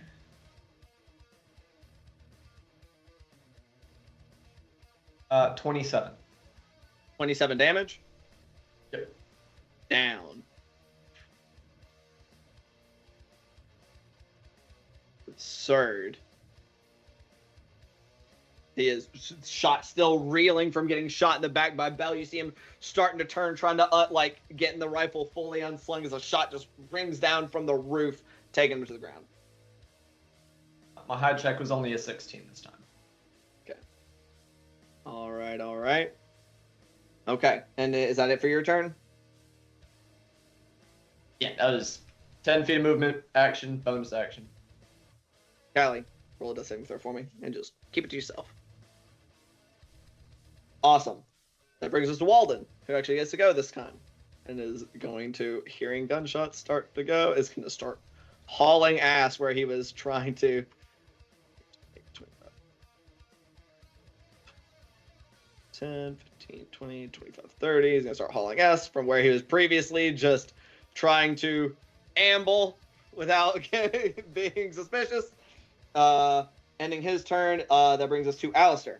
Uh, 27. 27 damage. Yep. Down. Absurd. He is shot, still reeling from getting shot in the back by Bell. You see him starting to turn, trying to like getting the rifle fully unslung as a shot just rings down from the roof, taking him to the ground. My high check was only a 16 this time. Okay. All right. All right. Okay. And is that it for your turn? Yeah, that was 10 feet of movement, action, bonus action. Kylie, roll a death saving throw for me and just keep it to yourself. Awesome. That brings us to Walden, who actually gets to go this time and is going to, hearing gunshots start to go, is going to start hauling ass where he was trying to. 10, 15, 20, 25, 30. He's going to start hauling ass from where he was previously just trying to amble without being suspicious. Ending his turn. That brings us to Alistair.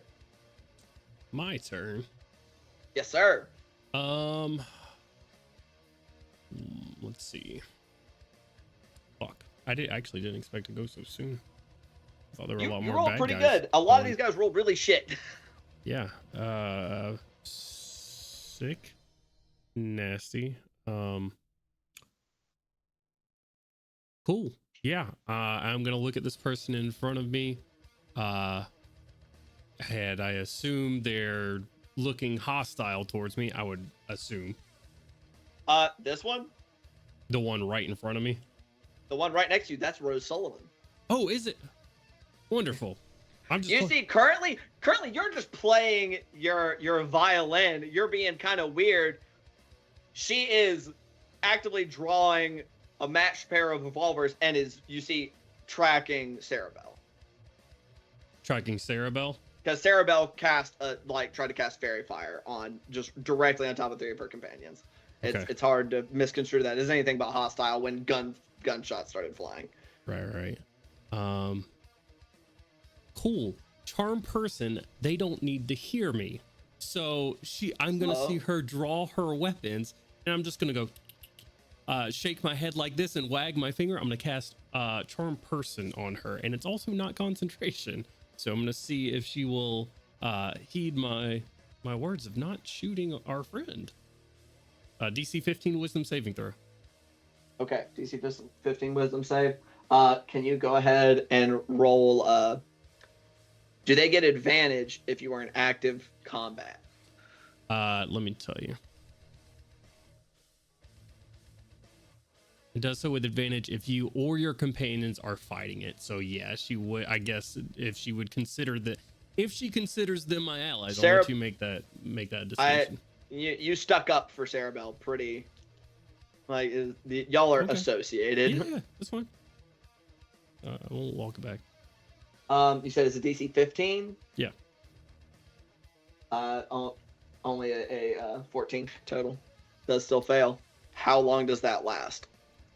My turn. Yes, sir. Let's see. Fuck. I actually didn't expect to go so soon. I thought there were a lot You more rolled bad pretty guys good. A lot of going. these guys rolled really shit. Yeah. Sick. Nasty. Cool. Yeah. I'm gonna look at this person in front of me. And I assume they're looking hostile towards me. I would assume. This one? The one right in front of me. The one right next to you, that's Rose Sullivan. Oh, is it? Wonderful. I'm just You see, currently you're just playing your violin. You're being kind of weird. She is actively drawing a matched pair of revolvers and is, you see, tracking Sarabelle. tracking Sarabelle. Because Sarabelle tried to cast Fairy Fire on just directly on top of 3 of her companions. Okay. It's hard to misconstrue that as anything but hostile when gunshots started flying. Right. Cool. Charm person, they don't need to hear me. So I'm gonna see her draw her weapons, and I'm just gonna go shake my head like this and wag my finger. I'm gonna cast charm person on her, and it's also not concentration. So I'm gonna see if she will heed my words of not shooting our friend. DC 15 wisdom saving throw. Okay, DC 15 wisdom save. Can you go ahead and roll? Do they get advantage if you are in active combat? Let me tell you. It does so with advantage if you or your companions are fighting it. So yeah, she would. I guess if she would consider that, if she considers them my allies, I'll let you make that distinction. You stuck up for Sarabelle pretty. Like y'all are associated. Yeah, that's fine. I won't walk it back. You said it's a DC 15. Yeah. Only a 14 total. Does still fail. How long does that last?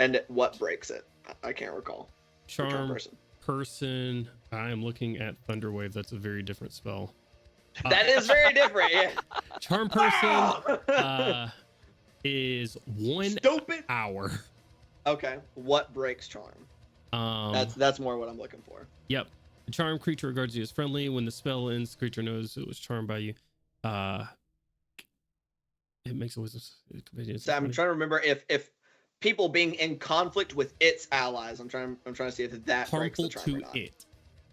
And what breaks it? I can't recall. Charm person. I am looking at Thunderwave. That's a very different spell. That is very different. Yeah. Charm person is 1 hour. Okay. What breaks charm? That's more what I'm looking for. Yep. The charmed creature regards you as friendly. When the spell ends, the creature knows it was charmed by you. It makes a wisdom. So I'm trying to remember if people being in conflict with its allies. I'm trying to see if that breaks the charm or not. It.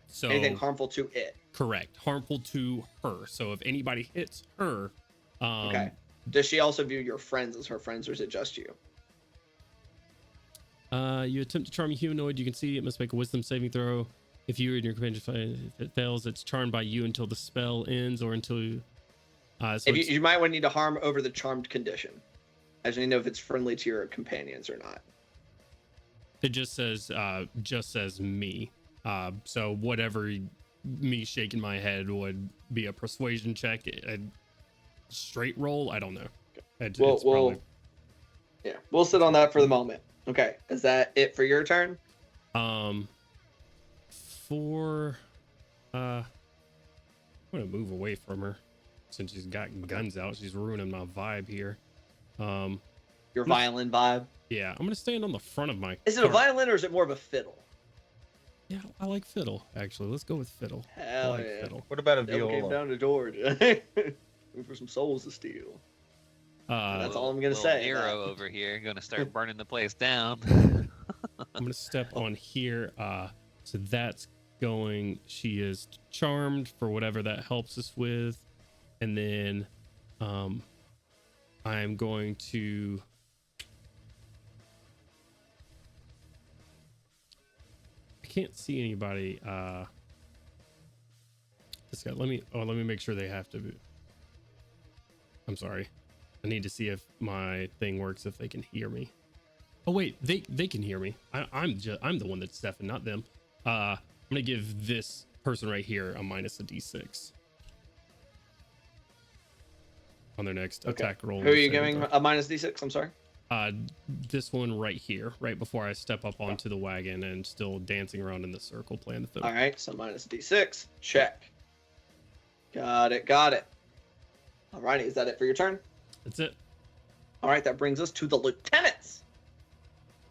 So anything harmful to it. Correct. Harmful to her. So if anybody hits her. Okay. Does she also view your friends as her friends, or is it just you? You attempt to charm a humanoid. You can see it must make a wisdom saving throw. If you and your companion, if it fails, it's charmed by you until the spell ends or until If you might want to need to harm over the charmed condition. I just need to know if it's friendly to your companions or not. it just says me. So whatever me shaking my head would be a persuasion check. A straight roll, I don't know. We'll sit on that for the moment. Okay, is that it for your turn? I'm gonna move away from her since she's got guns out. She's ruining my vibe here. Your violin vibe. Yeah, I'm gonna stand on the front of my. Is it a violin or is it more of a fiddle? Yeah, I like fiddle. Actually, let's go with fiddle. Hell I like yeah. fiddle. What about a Devil came viola? down to Georgia. Looking for some souls to steal. That's all I'm gonna Little say. Nero over here, gonna start burning the place down. I'm gonna step on here. So that's going. She is charmed for whatever that helps us with, and then, I'm going to. I can't see anybody. This guy. Let me make sure they have to. I'm sorry. I need to see if my thing works, if they can hear me. Oh wait, they can hear me. I'm the one that's deaf and not them. I'm gonna give this person right here a minus a d6 on their next attack roll. Who are you giving a minus d6? I'm sorry. This one right here, right before I step up onto the wagon and still dancing around in the circle playing the fiddle. All right, so minus d6. Check. Got it. Alrighty, is that it for your turn? That's it. All right, that brings us to the lieutenants.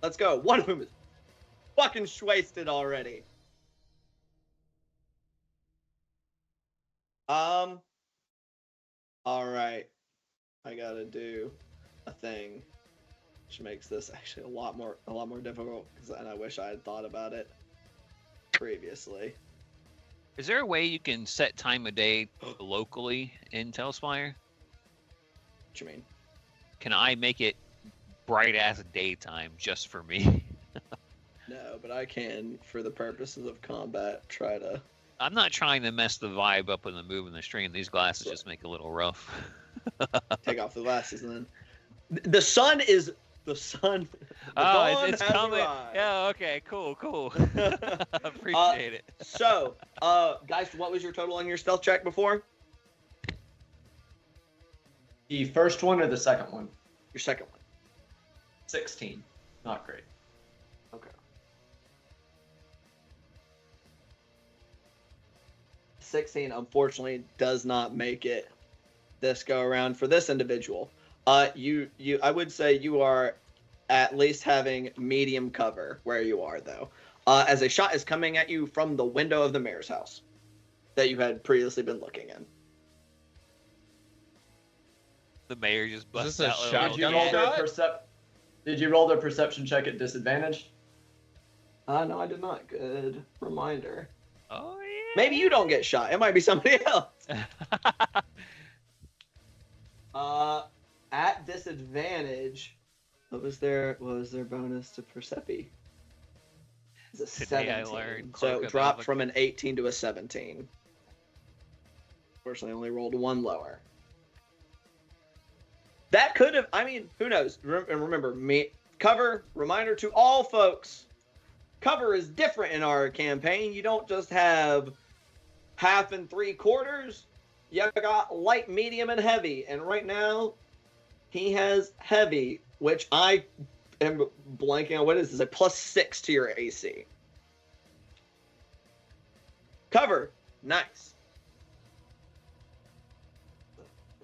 Let's go. One of them is fucking wasted already. All right. I gotta do a thing, which makes this actually a lot more difficult. And I wish I had thought about it previously. Is there a way you can set time of day locally in Telspire? What you mean? Can I make it bright ass daytime just for me? No, but I can, for the purposes of combat, try to. I'm not trying to mess the vibe up in the move and the stream. These glasses just make it a little rough. Take off the glasses and then. The sun is. The sun. The dawn it's has coming. arrived. Yeah, okay, cool. Appreciate it. So, guys, what was your total on your stealth check before? The first one or the second one? Your second one. 16. Not great. Okay. 16, unfortunately, does not make it this go around for this individual. I would say you are at least having medium cover where you are, though, as a shot is coming at you from the window of the mayor's house that you had previously been looking in. The mayor just busts this a out. a shotgun little Did you roll kid. their Did you roll their perception check at disadvantage? No, I did not. Good reminder. Oh yeah. Maybe you don't get shot. It might be somebody else. At disadvantage, what was their bonus to Persepi? It's a Today I 17. learned So Cloak it of dropped Alpha- from an 18 to a 17. Fortunately, only rolled one lower. That could have, I mean, who knows? And remember, cover, reminder to all folks, cover is different in our campaign. You don't just have half and 3/4. You got light, medium, and heavy. And right now, he has heavy, which I am blanking on. What is this? A +6 to your AC. Cover, nice.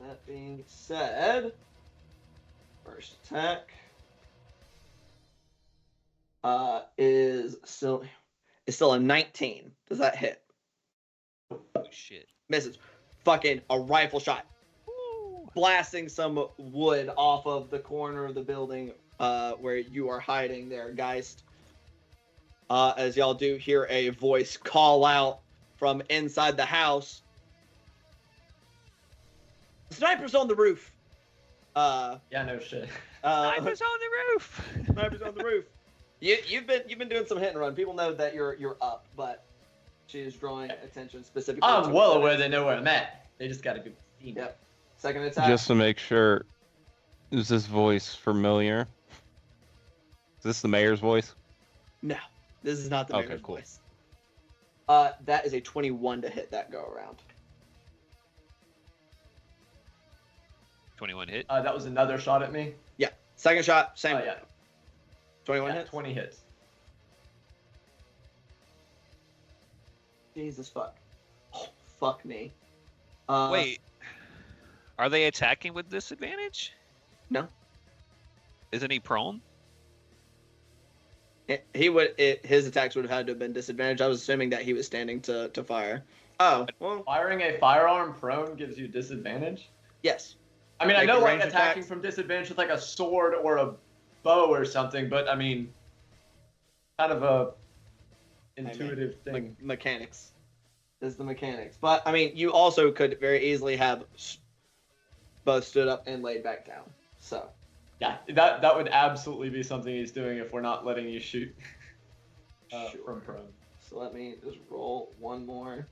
That being said, first attack is still a 19. Does that hit? Oh shit. Misses. Fucking a rifle shot. Blasting some wood off of the corner of the building where you are hiding there, Geist. As y'all do hear a voice call out from inside the house. Sniper's on the roof. Yeah, no shit. Sniper's on the roof. Sniper's on the roof. You've been doing some hit and run. People know that you're up, but she is drawing attention specifically. I'm to well the- aware they know where I'm at. They just gotta go see me. Yep. Second attack. Just to make sure, is this voice familiar? Is this the mayor's voice? No, this is not the Okay, mayor's cool. voice. That is a 21 to hit that go around. 21 hit. That was another shot at me. Yeah. Second shot, same. Oh, yeah. 21 Yeah, hits. 20 hits. Jesus fuck. Oh, fuck me. Wait, are they attacking with disadvantage? No. Isn't he prone? His attacks would have had to have been disadvantaged. I was assuming that he was standing to fire. Oh, well, Firing a firearm prone gives you disadvantage? yes. I mean, I Like know a like ranged attacking attack? from disadvantage with like a sword or a bow or something, but I mean, kind of a intuitive thing. Mechanics is the mechanics. But I mean, you also could very easily have both stood up and laid back down. So Yeah, that would absolutely be something he's doing if we're not letting you shoot Sure. from prone. So let me just roll one more.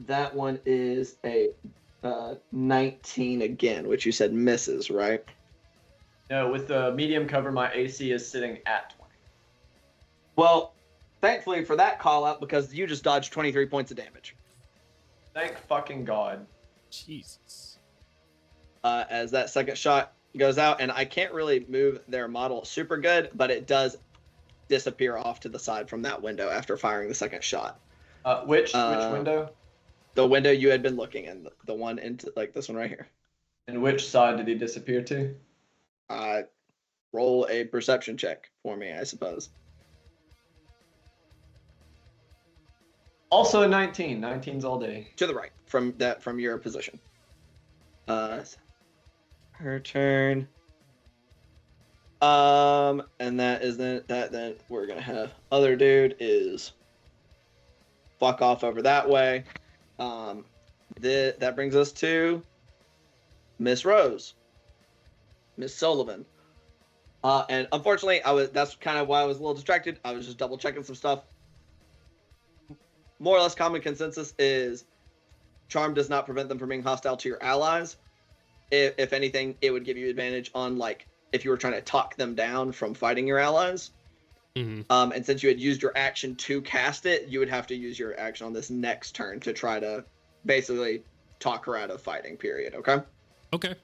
That one is a 19 again, which you said misses, right? No, with the medium cover, my AC is sitting at 20. Well, thankfully for that call out, because you just dodged 23 points of damage. Thank fucking God. Jesus. As that second shot goes out, and I can't really move their model super good, but it does disappear off to the side from that window after firing the second shot. Which window? The window you had been looking in, the one into like this one right here. And which side did he disappear to? Roll a perception check for me, I suppose. Also a 19. 19's all day. To the right from your position. Her turn. And that is then we're gonna have other dude is fuck off over that way. That brings us to Miss Rose, Miss Sullivan. And unfortunately, that's kind of why I was a little distracted. I was just double checking some stuff. More or less common consensus is charm does not prevent them from being hostile to your allies. If anything, it would give you advantage on like if you were trying to talk them down from fighting your allies. Mm-hmm. And since you had used your action to cast it, you would have to use your action on this next turn to try to basically talk her out of fighting, period. Okay? Okay.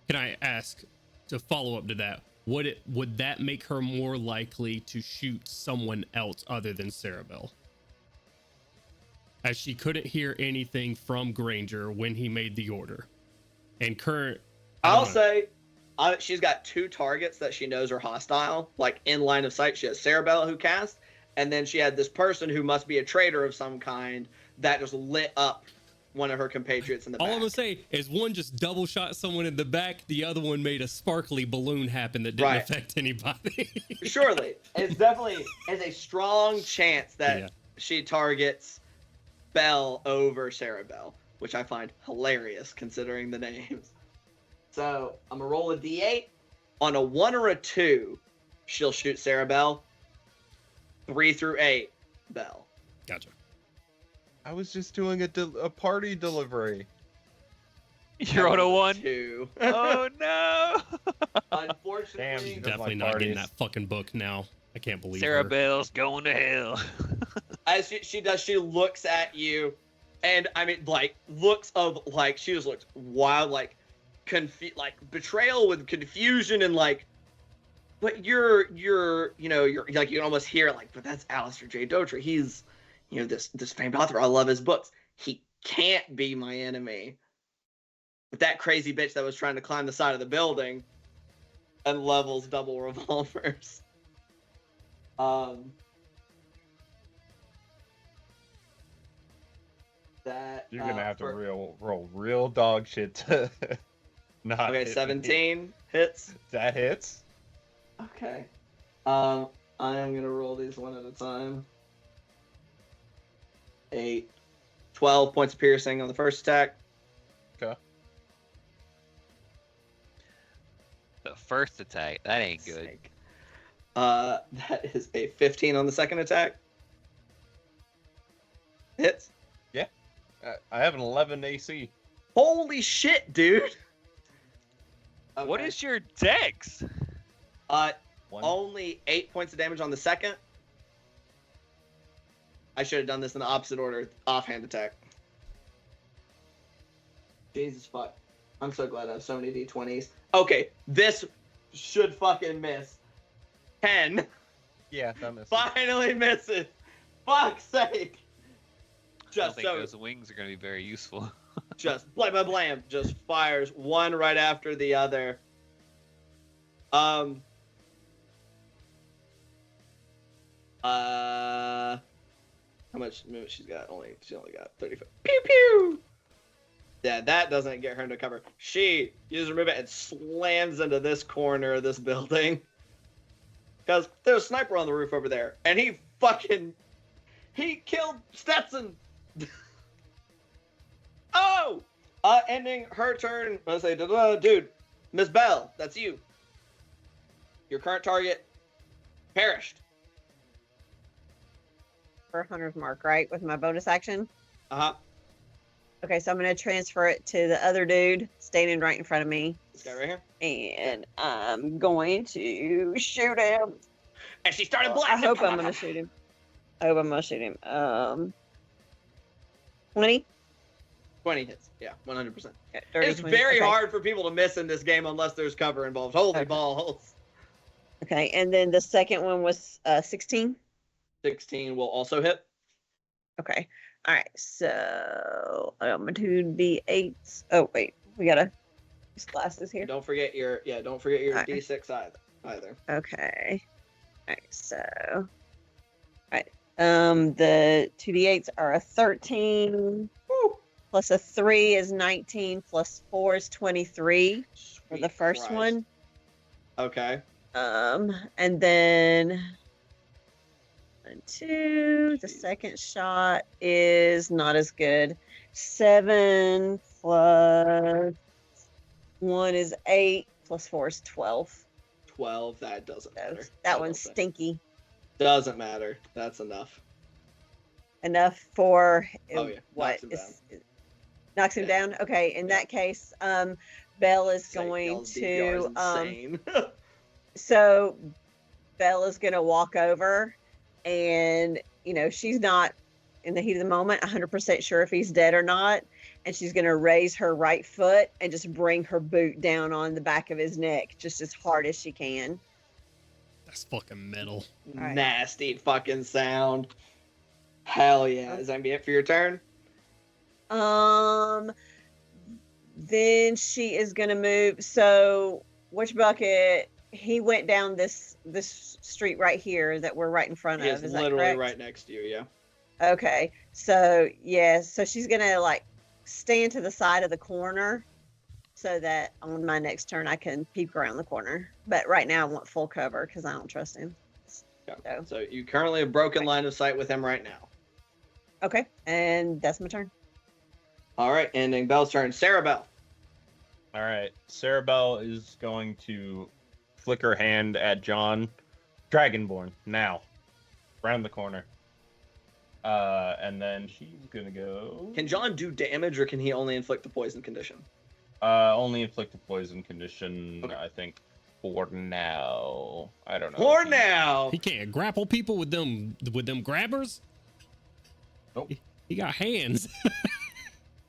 Can I ask to follow up to that? Would that make her more likely to shoot someone else other than Cerebell? As she couldn't hear anything from Granger when he made the order. And I'll say she's got two targets that she knows are hostile, like in line of sight. She has Cerebell who cast, and then she had this person who must be a traitor of some kind that just lit up one of her compatriots in the back. All I'm gonna say is one just double shot someone in the back, the other one made a sparkly balloon happen that didn't affect anybody. Surely. It's definitely a strong chance that she targets Bell over Cerebell, which I find hilarious considering the names. So I'm gonna roll a d8. On a 1 or a 2, she'll shoot Cerebell. 3 through 8, Bell. Gotcha. I was just doing a party delivery. You're on a 1. 2. Oh no! Unfortunately, Damn. Definitely my not getting parties. that fucking book now. I can't believe Sarah her. Bell's going to hell. as she does, she looks at you, and I mean, like looks of like she just looks wild, like like betrayal with confusion and like. But you're like you can almost hear it, like, but that's Alistair J. Dotry. He's, this famed author. I love his books. He can't be my enemy. But that crazy bitch that was trying to climb the side of the building and levels double revolvers. That You're gonna have to roll real dog shit to not. Okay, hit me. 17 hits. That hits. Okay. I am gonna roll these one at a time. 8, 12 points of piercing on the first attack. Okay. The first attack, that ain't good. Snake. That is a 15 on the second attack. Hits. I have an 11 AC. Holy shit, dude. What Okay. is your dex? One. Only 8 points of damage on the second. I should have done this in the opposite order. Offhand attack. Jesus fuck. I'm so glad I have so many d20s. Okay, this should fucking miss. 10. Yeah, that misses. Finally misses. Fuck's sake. I don't Just think so, those wings are going to be very useful. just blam, blam, blam. Just fires one right after the other. How much movement she's got? She only got 35. Pew pew. Yeah, that doesn't get her into cover. She uses her movement and slams into this corner of this building. Because there's a sniper on the roof over there, and he killed Stetson. Oh! Ending her turn. Let's say, dude, Miss Bell, that's you. Your current target perished. For Hunter's Mark, right? With my bonus action. Uh-huh. Okay, so I'm gonna transfer it to the other dude standing right in front of me, This guy right here. and I'm going to shoot him. And she started I blasting. hope I'm gonna shoot him. 20? 20 hits. Yeah, 100%. Okay, 30, It's 20. very Okay. hard for people to miss in this game unless there's cover involved. Holy Okay. balls. Okay, and then the second one was 16. 16 will also hit. Okay. All right. So I'm gonna do the 8s. Oh wait, we gotta use glasses here. Don't forget your Alright. D6 either. Okay. All right. So, all right. The 2d8s are a 13 Woo. plus a 3 is 19 plus 4 is 23 for the Sweet first Christ. one. Okay. And then 1, 2. The second shot is not as good. 7 plus 1 is 8 plus 4 is 12. 12. That doesn't matter. That one's doesn't- stinky. Doesn't matter. That's enough. Enough for Oh, yeah. what Knocks him is knocks him Yeah. down. Okay, in Yeah. that case, Belle is Say, going y'all's DPR is to insane. so Belle is going to walk over, and she's not in the heat of the moment 100% sure if he's dead or not, and she's going to raise her right foot and just bring her boot down on the back of his neck just as hard as she can. That's fucking metal. Alright. Nasty fucking sound. Hell yeah. Is that gonna be it for your turn? Then she is going to move. So Witchbucket, he went down this street right here that we're right in front He of. is Is that literally correct? right next to you, yeah. Okay. So yeah, so she's gonna stand to the side of the corner so that on my next turn I can peek around the corner. But right now I want full cover because I don't trust him. Yeah. So you currently have broken line of sight with him right now. Okay, and that's my turn. All right, ending Belle's turn. Sarah Bell. All right. Sarah Bell is going to flick her hand at John. Dragonborn, now. Round the corner. And then she's going to go... Can John do damage, or can he only inflict the poison condition? Only inflict a poison condition, Okay. I think, for now. I don't know. For if he- now. He can't grapple people with them grabbers. Nope. He got hands.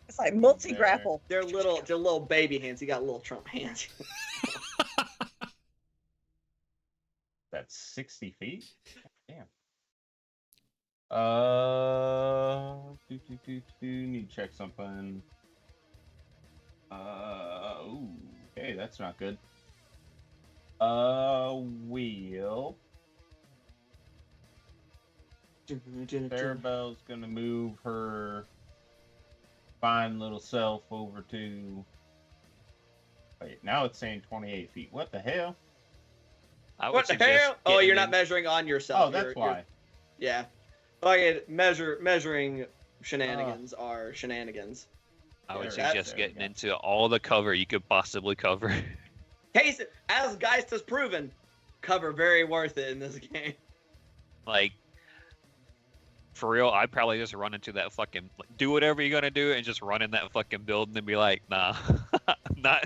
It's like multi-grapple. They're little baby hands. He got little Trump hands. That's 60 feet? Damn. Need to check something. Okay, that's not good. Wheel. Clarabelle's gonna move her fine little self over to. Wait, now it's saying 28 feet. What the hell? I would What the suggest hell? Oh, getting you're not in- measuring on yourself. Oh, that's You're- why. Yeah. Okay, measuring shenanigans are shenanigans. I would There suggest we getting go. into all the cover you could possibly cover. Case, as Geist has proven, cover very worth it in this game. Like, for real, I'd probably just run into that fucking do whatever you're gonna do and just run in that fucking building and be like, nah,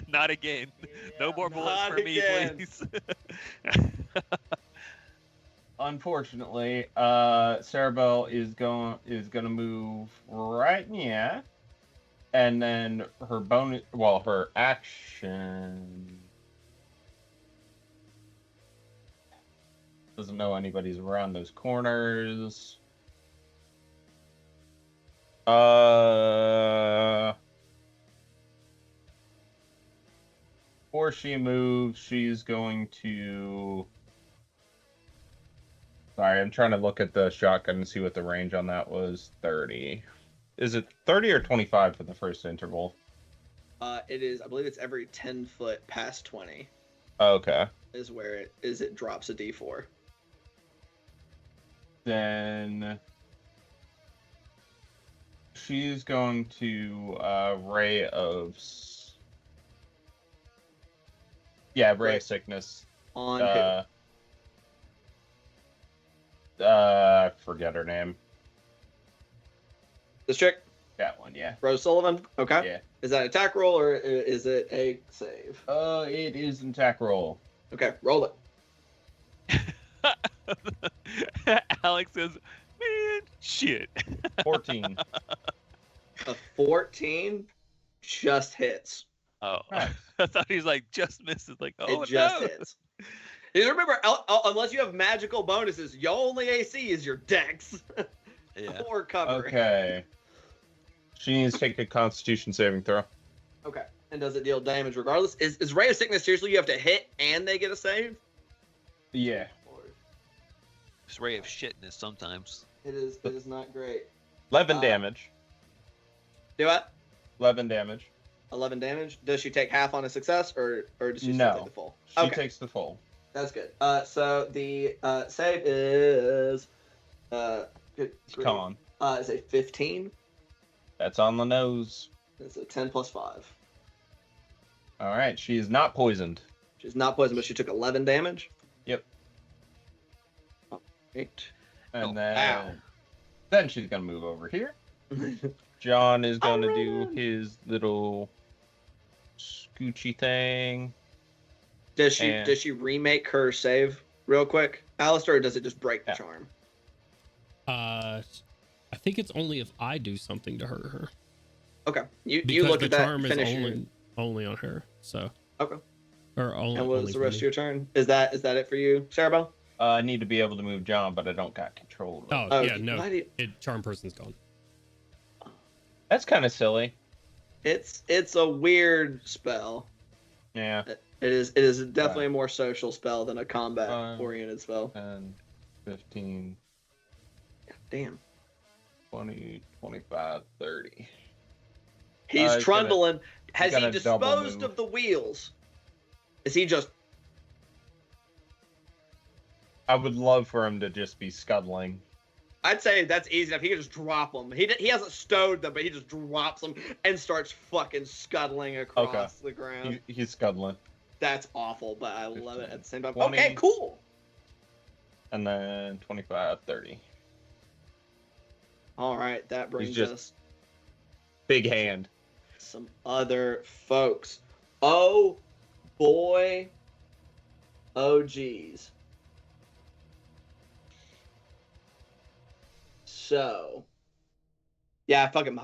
not again. No more bullets not for me, again. please. Unfortunately, Cerebel is gonna move right here, and then her action doesn't know anybody's around those corners. Before she moves, she's going to. Sorry, I'm trying to look at the shotgun and see what the range on that was. 30. Is it 30 or 25 for the first interval? It is. I believe it's every 10 foot past 20 Okay. is where it drops a D4. Then she's going to ray of ray of sickness. On who? I forget her name. This chick? That one, yeah. Rose Sullivan? Okay. Yeah. Is that an attack roll or is it a save? It is an attack roll. Okay, roll it. Alex says, man, shit. 14. A 14 just hits. Oh, Nice. I thought he was like, just misses. Like, oh, It just no. hits. You remember, unless you have magical bonuses, your only AC is your dex. Yeah. Or cover. Okay. She needs to take a Constitution saving throw. Okay. And does it deal damage regardless? Is Ray of Sickness seriously you have to hit and they get a save? Yeah. It's ray of shitness sometimes. It is not great. 11 damage. Do what? 11 damage. 11 damage. Does she take half on a success or does she still No. take the full? She Okay. takes the full. That's good. So the save is good. Come on. Is a 15. That's on the nose. It's a 10 plus 5. All right. She is not poisoned. She's not poisoned, but she took 11 damage. Yep. Right. And ow. then she's going to move over here. John is going to do his little scoochy thing. Does And- she remake her save real quick, Alistair, or does it just break the Yeah. charm? I think it's only if I do something to hurt her. Okay. You Because look the at that. charm is Finish your... only on her. So. Okay. Or only. And what only was the for rest me. of your turn? Is that it for you, Cerebel? I need to be able to move John, but I don't got control of it. Oh yeah, no. Why do you... Charm person's gone. That's kind of silly. It's a weird spell. Yeah. It is definitely a more social spell than a combat oriented spell. 10, 15, Damn. 20, 25, 30. He's he's gonna- trundling. Has he gonna double disposed move. of the wheels? Is he just... I would love for him to just be scuttling. I'd say that's easy enough. He can just drop them. He hasn't stowed them, but he just drops them and starts fucking scuttling across the ground. He's scuttling. That's awful, but I love it at the same time. 20. Okay, cool. And then 25, 30. All right, that brings just- us Big hand. some other folks. Oh boy. Oh geez. So, yeah, fucking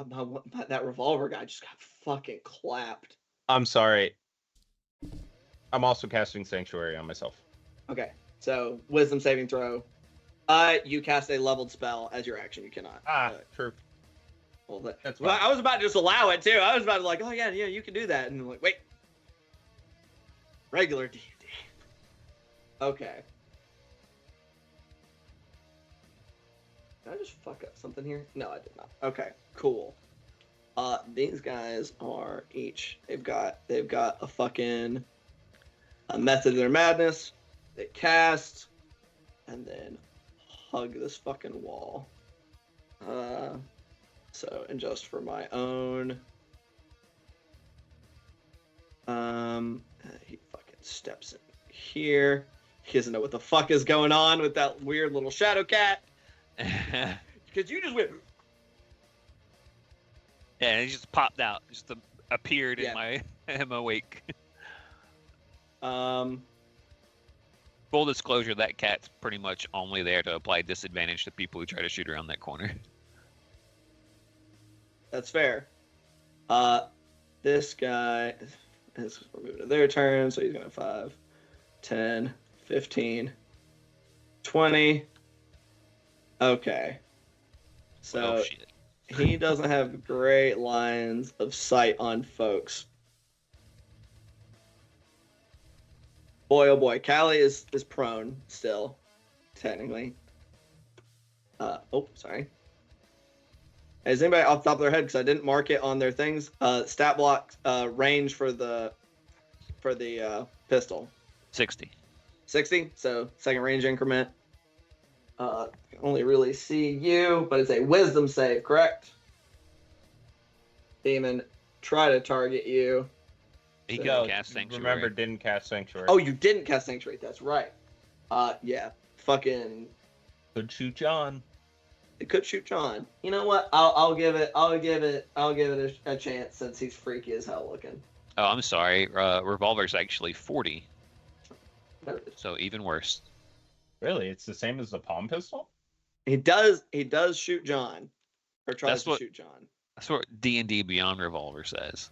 that revolver guy just got fucking clapped. I'm sorry. I'm also casting Sanctuary on myself. Okay, so wisdom saving throw. You cast a leveled spell as your action. You cannot. True. Well, That's well, fine. I was about to just allow it too. I was about to like, oh yeah, you can do that, and I'm like, wait, regular D&D. Okay. Did I just fuck up something here? No, I did not. Okay, cool. These guys are each they've got a fucking a method of their madness. They cast and then hug this fucking wall. So, and just for my own, he fucking steps in here. He doesn't know what the fuck is going on with that weird little shadow cat. because you just went. Yeah, and it just popped out, just appeared Yeah. in my in my wake. Um, Full disclosure, that cat's pretty much only there to apply disadvantage to people who try to shoot around that corner. that's fair. This guy is moving to their turn, so he's gonna 5, 10, 15, 20. Okay. So Oh shit. he doesn't have great lines of sight on folks. Boy, oh boy, Callie is prone still, technically. Oh, sorry. Is anybody off the top of their head, because I didn't mark it on their things? Stat block range for the pistol. 60. 60, so second range increment. I can only really see you, but it's a wisdom save, correct? Demon, try to target you. He So- can cast Sanctuary. Remember, didn't cast Sanctuary. Oh, you didn't cast Sanctuary, that's right. Yeah, fucking, Could shoot John. it could shoot John. You know what? I'll give it a chance since he's freaky as hell looking. Oh, I'm sorry. Revolver's actually 40, so even worse. Really? It's the same as the palm pistol? He does shoot John, or tries That's to what- shoot John. That's what D&D Beyond Revolver says.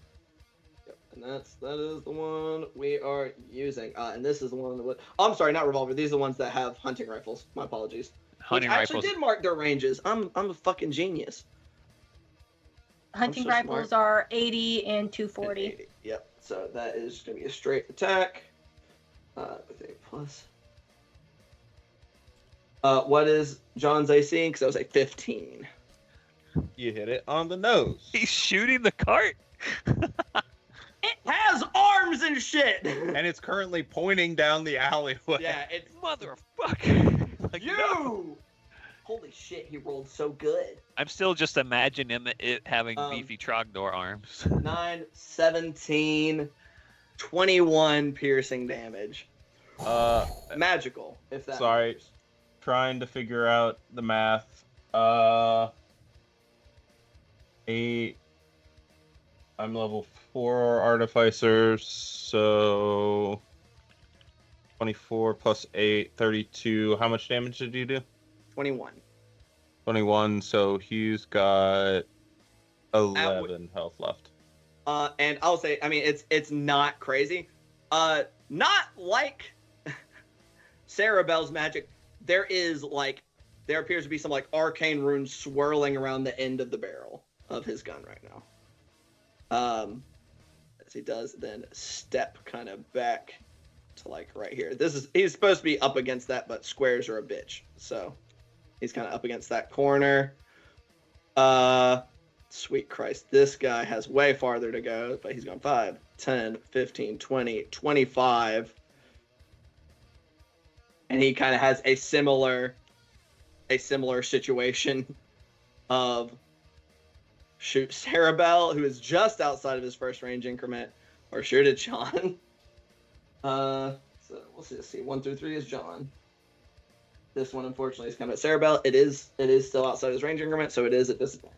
Yep, and that is the one we are using. And this is the one that oh, I'm sorry, not revolver. These are the ones that have hunting rifles. My apologies. Hunting Which actually rifles. did mark their ranges. I'm a fucking genius. Hunting so rifles smart. are 80 and And 240. 80. Yep. So that is gonna be a straight attack. With a plus. What is John's AC? Because that was a 15. You hit it on the nose. He's shooting the cart. It has arms and shit. And it's currently pointing down the alleyway. Yeah, it's Motherfucker. Like, no. you. Holy shit, he rolled so good. I'm still just imagining it having Um, beefy Trogdor arms. 9, 17, 21 piercing damage. Magical, if that Sorry. matters. Trying to figure out the math. 8. I'm level 4 artificer, so 24 plus 8, 32. How much damage did you do? 21. 21, so he's got 11 health left. And I'll say, I mean, it's not crazy. Not like Sarah Bell's magic. There appears to be some like arcane runes swirling around the end of the barrel of his gun right now. As he does then step kind of back to like right here. He's supposed to be up against that, but squares are a bitch. So he's kind of up against that corner. Sweet Christ, this guy has way farther to go, but he's gone 5, 10, 15, 20, 25. And he kind of has a similar situation of shoot Sarah Bell, who is just outside of his first range increment, or shoot at John. So we'll see. 1 through 3 is John. This one, unfortunately, is coming at Sarah Bell. It is still outside of his range increment, so it is at disadvantage.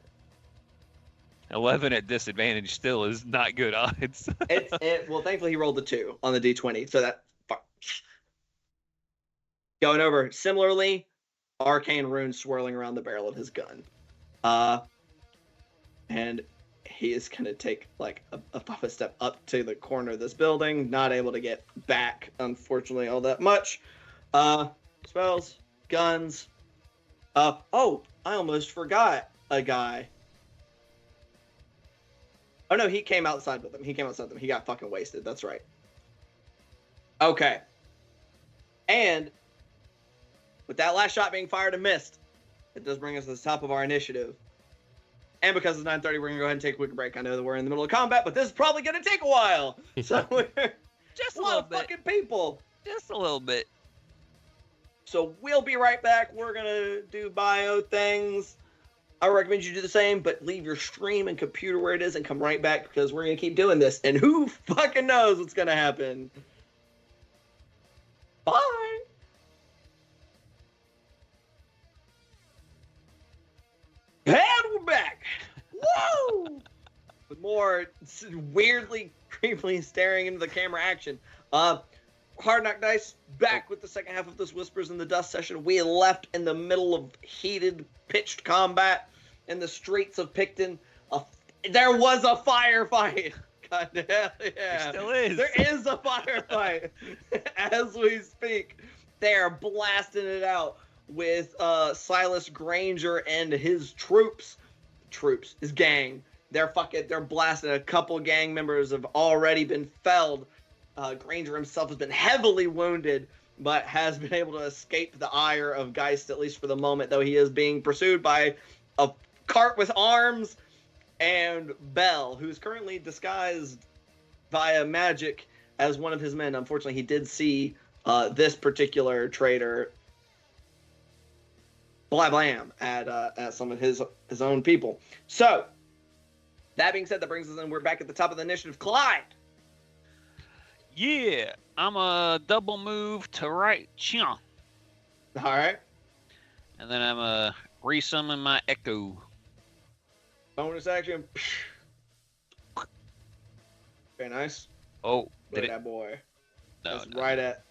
11 at disadvantage still is not good odds. Well, thankfully he rolled the 2 on the d20, so that going over similarly, arcane runes swirling around the barrel of his gun, and he is gonna take like a step up to the corner of this building, not able to get back, unfortunately, all that much. Spells, guns. Oh, I almost forgot a guy. Oh no, he came outside with them. He got fucking wasted. That's right. Okay. And with that last shot being fired and missed, it does bring us to the top of our initiative. And because it's 9:30, we're gonna go ahead and take a quick break. I know that we're in the middle of combat, but this is probably gonna take a while. So we're Just a lot of fucking people. Just a little bit. So we'll be right back. We're gonna do bio things. I recommend you do the same, but leave your stream and computer where it is and come right back because we're gonna keep doing this. And who fucking knows what's gonna happen? Bye. before weirdly, creepily staring into the camera action. Hard Knock Dice, back with the second half of this Whispers in the Dust session. We left in the middle of heated, pitched combat in the streets of Picton. There was a firefight. God damn, yeah. There still is. There is a firefight as we speak. They're blasting it out with Silas Granger and his his gang. They're blasting. A couple gang members have already been felled. Granger himself has been heavily wounded, but has been able to escape the ire of Geist, at least for the moment, though he is being pursued by a cart with arms and Bell, who's currently disguised via magic as one of his men. Unfortunately, he did see this particular traitor blam at some of his own people. So, that being said, that brings us in. We're back at the top of the initiative. Clyde! Yeah, I'm a double move to right chunk. All right. And then I'm a resummon my echo. Bonus action. Very nice. Oh, Look did at it? that boy. No, That's no, right at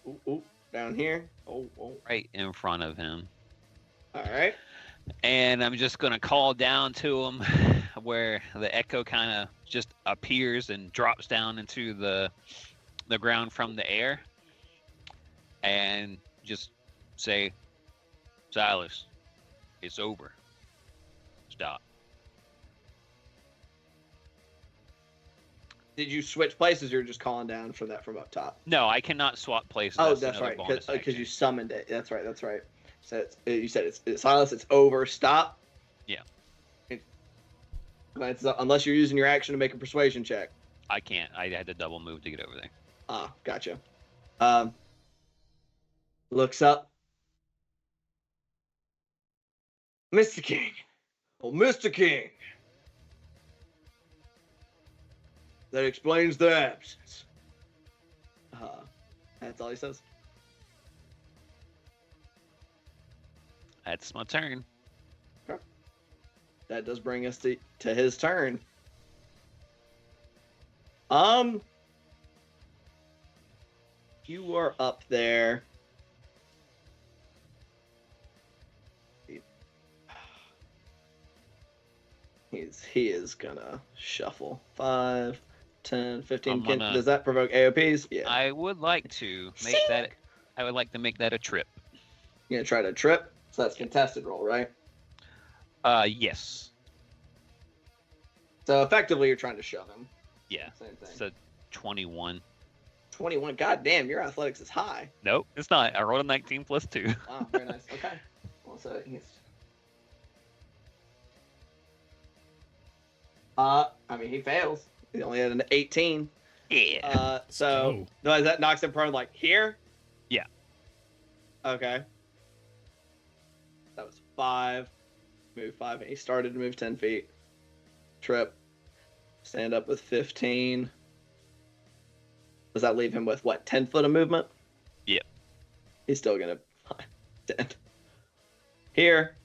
down here. Oh. right in front of him. All right. And I'm just gonna call down to him, where the echo kind of just appears and drops down into the ground from the air, and just say, Silas, it's over. Stop. Did you switch places, or you're just calling down for that from up top? No, I cannot swap places. Oh, That's that's another right, bonus because action. you summoned it. That's right. So you said it's Silas. It's over. Stop. Yeah. Unless you're using your action to make a persuasion check. I can't. I had to double move to get over there. Ah, gotcha. Looks up. Mr. King. Oh, Mr. King. That explains their absence. That's all he says. That's my turn. That does bring us to his turn. You are up there. He is gonna shuffle 5, 10, 15. Does that provoke AOPs? Yeah. I would like to make that. I would like to make that a trip. You're gonna try to trip, so that's contested roll, right? Yes. So effectively, you're trying to shove him. Yeah. Same thing. So 21. 21. God damn, your athletics is high. Nope, it's not. I rolled a 19 plus 2. Wow, very nice. Okay. Well, so he's. He fails. He only had an 18. Yeah. So no, that knocks him prone. Like here. Yeah. Okay. That was 5. Move 5. He started to move 10 feet. Trip. Stand up with 15. Does that leave him with what? 10 foot of movement? Yep. He's still gonna 10. Here.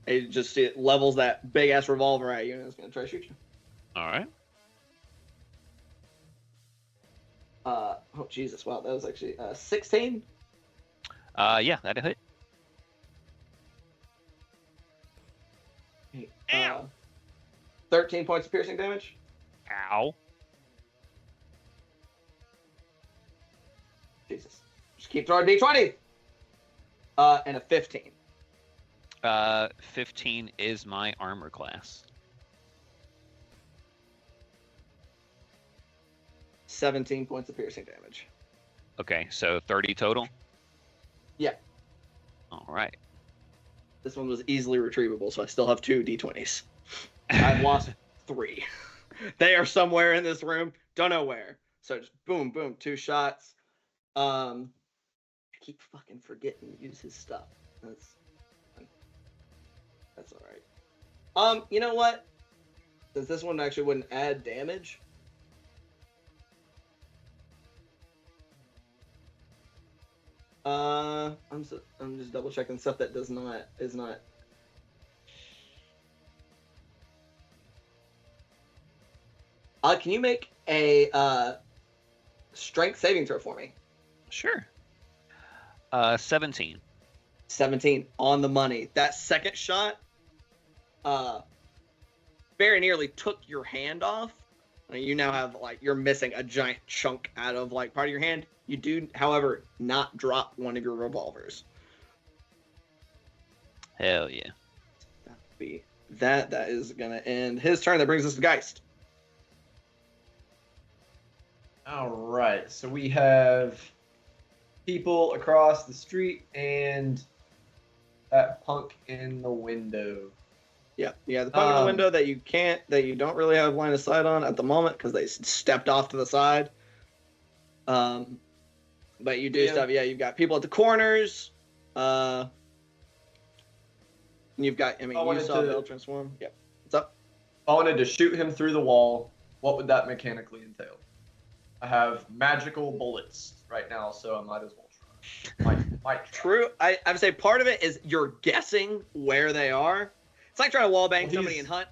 It just levels that big ass revolver at you and it's gonna try to shoot you. All right. Oh Jesus! Wow, that was actually 16. Yeah, that'll hit. 13 points of piercing damage. Ow. Jesus. Just keep throwing D20. And a 15. 15 is my armor class. 17 points of piercing damage. Okay, so 30 total? Yeah. All right. This one was easily retrievable, so I still have 2 D20s. I've lost 3. They are somewhere in this room. Don't know where. So just boom, boom, 2 shots. I keep fucking forgetting to use his stuff. That's all right. You know what? Since this one actually wouldn't add damage. I'm just double checking stuff that is not. Can you make a strength saving throw for me? Sure. 17. 17 on the money. That second shot very nearly took your hand off. You now have, like, you're missing a giant chunk out of, like, part of your hand. You do, however, not drop one of your revolvers. Hell yeah. That is gonna end his turn. That brings us to Geist. All right, so we have people across the street and that punk in the window. Yeah, the punk in the window that you don't really have line of sight on at the moment because they stepped off to the side. But you do stuff. Yeah, you've got people at the corners. You've got. I mean, you saw Bell transform. Yeah. What's up? If I wanted to shoot him through the wall, what would that mechanically entail? I have magical bullets right now, so I might as well try. Might try. True. I would say part of it is you're guessing where they are. It's like trying to wallbang somebody in Hunt.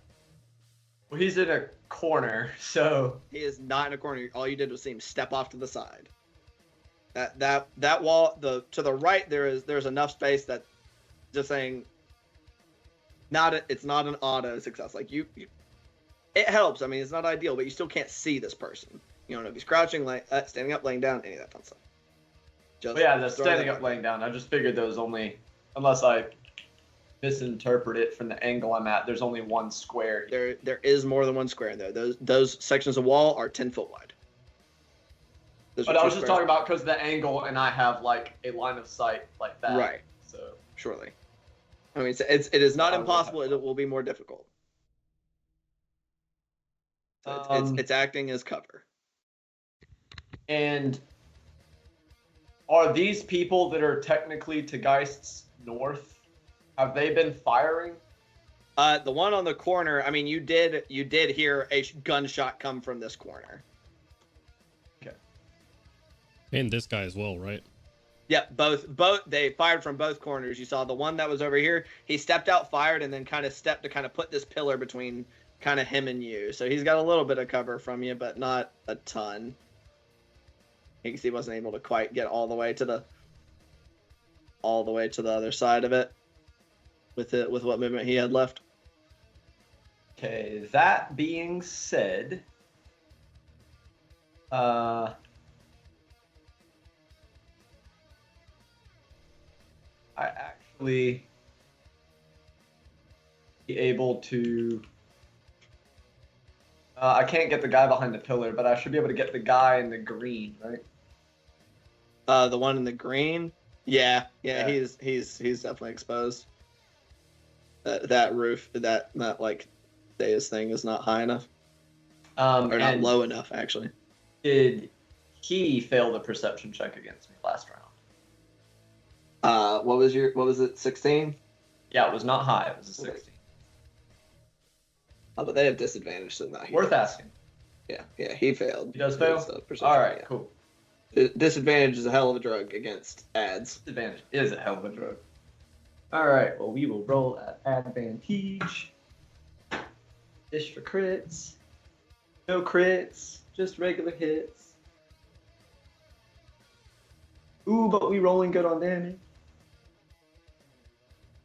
Well, he's in a corner, so he is not in a corner. All you did was see him step off to the side. That wall, to the right, there's enough space that just saying. It's not an auto success. Like you, it helps. I mean, it's not ideal, but you still can't see this person. You don't know if he's crouching, like standing up, laying down, any of that fun stuff. The standing up, laying down. I just figured those only, unless I misinterpret it from the angle I'm at, there's only one square. There is more than one square in there. Those sections of wall are 10 foot wide. But I was just talking about because the angle, and I have like a line of sight like that. Right. So surely. I mean, it is not impossible. It will be more difficult. So it's acting as cover. And are these people that are technically to Geist's north? Have they been firing? The one on the corner. I mean, you did hear a gunshot come from this corner. Okay. And this guy as well, right? Yeah, both they fired from both corners. You saw the one that was over here. He stepped out, fired, and then kind of stepped to kind of put this pillar between kind of him and you. So he's got a little bit of cover from you, but not a ton. You can see he wasn't able to quite get all the way to the other side of it with what movement he had left. Okay, that being said, I actually be able to. I can't get the guy behind the pillar, but I should be able to get the guy in the green, right? The one in the green. Yeah. He's definitely exposed. That roof, that like Deus thing is not high enough, or not low enough actually. Did he fail the perception check against me last round? What was it? 16? Yeah, it was not high. It was a 16. Oh, but they have disadvantage, so not worth asking. Yeah, he failed. He does fail? All right, cool. Disadvantage is a hell of a drug against ads. Disadvantage is a hell of a drug. All right, well, we will roll at advantage. Dish for crits. No crits, just regular hits. Ooh, but we rolling good on damage.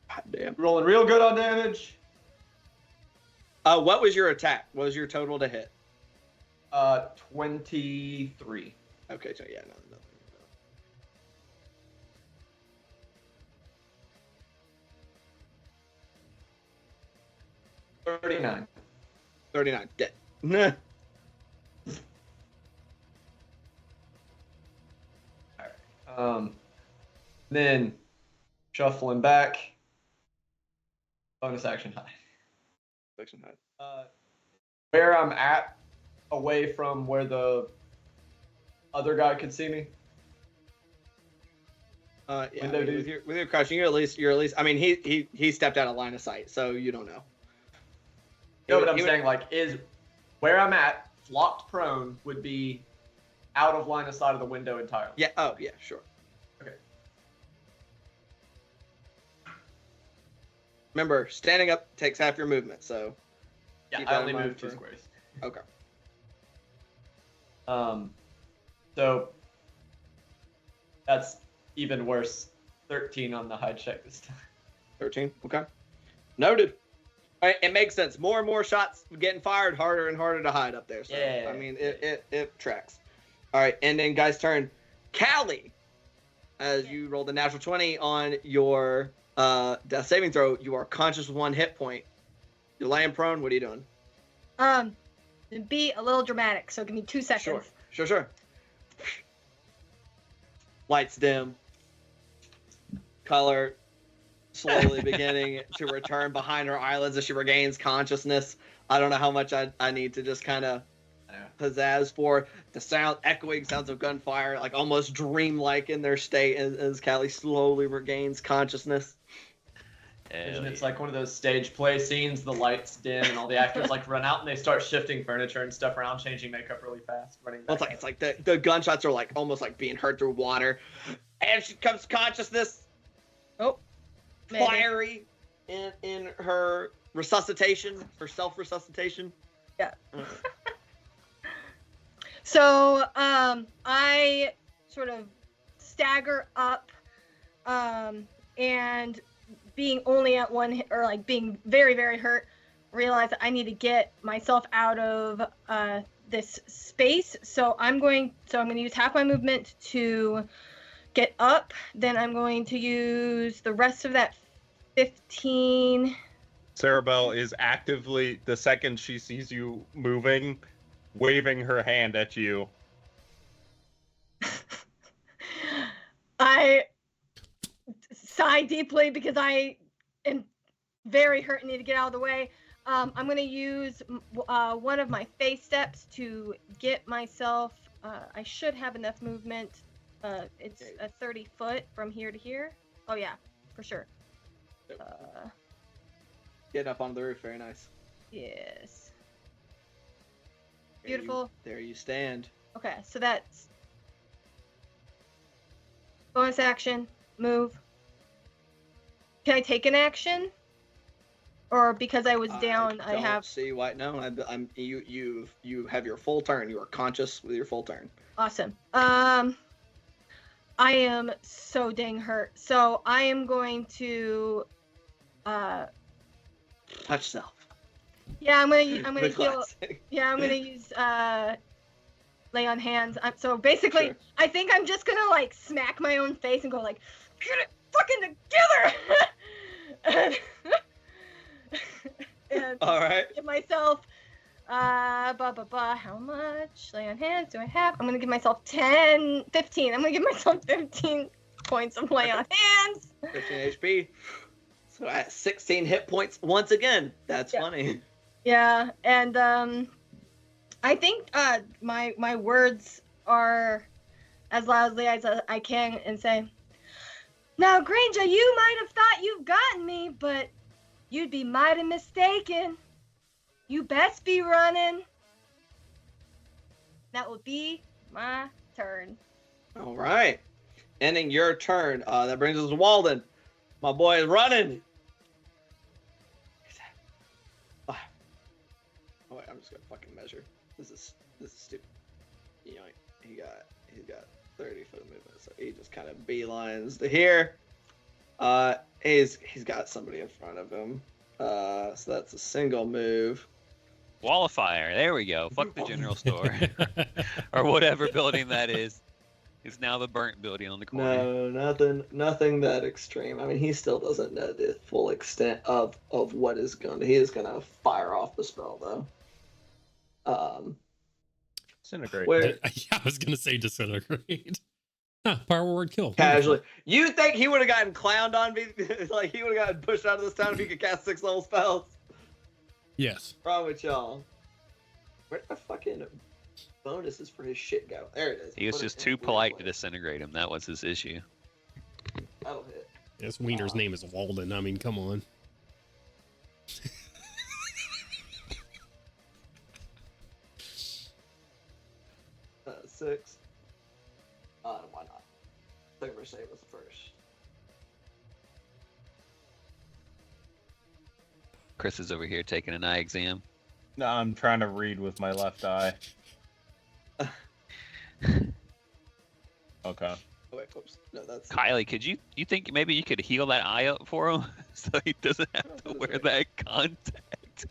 God damn. Rolling real good on damage. What was your attack? What was your total to hit? 23. Okay, so yeah, nothing. 39. 39. Dead. Nah. Alright. Then shuffling back. Bonus action high. Action high. Where I'm at, away from where the other guy could see me. Yeah, with your crouching, you're at least. I mean, he stepped out of line of sight, so you don't know. No, but I'm saying, like, is where I'm at, flopped prone, would be out of line of sight of the window entirely. Yeah. Oh, yeah. Sure. Okay. Remember, standing up takes half your movement, so. Yeah, I only moved 2 squares. Okay. So that's even worse. 13 on the hide check this time. 13. Okay. Noted. All right, it makes sense. More and more shots getting fired, harder and harder to hide up there. So, Yeah. I mean, it tracks. All right, and then guys' turn. Callie, as you rolled a natural 20 on your death saving throw, you are conscious with 1 hit point. You're laying prone. What are you doing? Be a little dramatic, so give me 2 seconds. Sure. Lights dim. Color slowly beginning to return behind her eyelids as she regains consciousness. I don't know how much I need to just kind of pizzazz for the sound, echoing sounds of gunfire, like almost dreamlike in their state as Callie slowly regains consciousness. And it's like one of those stage play scenes, the lights dim and all the actors like run out and they start shifting furniture and stuff around, changing makeup really fast, running back. Well, it's like the gunshots are like almost like being heard through water. And she comes to consciousness. Oh, maybe. Fiery in her resuscitation, her self-resuscitation. Yeah. So I sort of stagger up, and being only at 1 hit, or like being very, very hurt, realize that I need to get myself out of this space. So I'm going to use half my movement to get up. Then I'm going to use the rest of that 15. Sarabelle is actively, the second she sees you moving, waving her hand at you. I sigh deeply because I am very hurt and need to get out of the way. I'm going to use one of my face steps to get myself, I should have enough movement. It's a 30 foot from here to here. Oh yeah, for sure. Getting up on the roof, very nice. Yes. Beautiful. There you stand. Okay, so that's bonus action, move. Can I take an action? Or because I was down, I have. See why? No, I'm. You have your full turn. You are conscious with your full turn. Awesome. I am so dang hurt. So I am going to. Touch self. Yeah, I'm gonna heal. Classic. Yeah, I'm gonna use lay on hands. So basically, Sure. I think I'm just gonna like smack my own face and go like, get it fucking together. and All right. give myself how much lay on hands do I have? I'm gonna give myself 15. I'm gonna give myself 15 points of lay on hands. 15 HP. So at 16 hit points once again. That's funny. Yeah, and I think my words are as loudly as I can and say, now Granger, you might have thought you've gotten me, but you'd be mighty mistaken. You best be running. That will be my turn. All right. Ending your turn. That brings us to Walden. My boy is running. Oh wait, I'm just gonna fucking measure. This is stupid. You know, he's got 30 foot movement, so he just kind of beelines to here. He's got somebody in front of him. So that's a single move. Wall of fire. There we go. Fuck the general store. Or whatever building that is. It's now the burnt building on the corner. No, nothing that extreme. I mean, he still doesn't know the full extent of what is going to. He is going to fire off the spell though. Disintegrate. Where Yeah, I was gonna say disintegrate. Power word kill. casually, you think he would have gotten clowned on? Like he would have gotten pushed out of this town if he could cast 6 level spells? Yes. What's wrong with y'all? Where did my fucking bonuses for his shit go? There it is. He was Put it just in too weird polite to place. disintegrate him. That was his issue. That'll hit. This Wiener's name is Walden. I mean, come on. 6. Why not? Silver save was first. Chris is over here taking an eye exam. No, I'm trying to read with my left eye. Okay. Oh wait, whoops. No, that's Kylie, could you think maybe you could heal that eye up for him so he doesn't have to What is wear it? that contact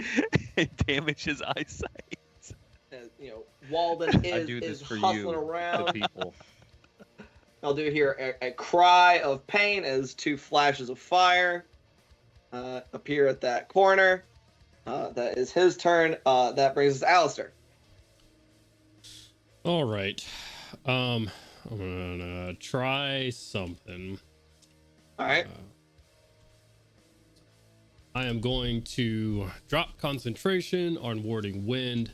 and damage his eyesight? you know, Walden I do is this for hustling you, the around. people. I'll do here a cry of pain as two flashes of fire appear at that corner. That is his turn. That brings us to Alistair. All right. I'm gonna try something. All right. I am going to drop concentration on warding wind.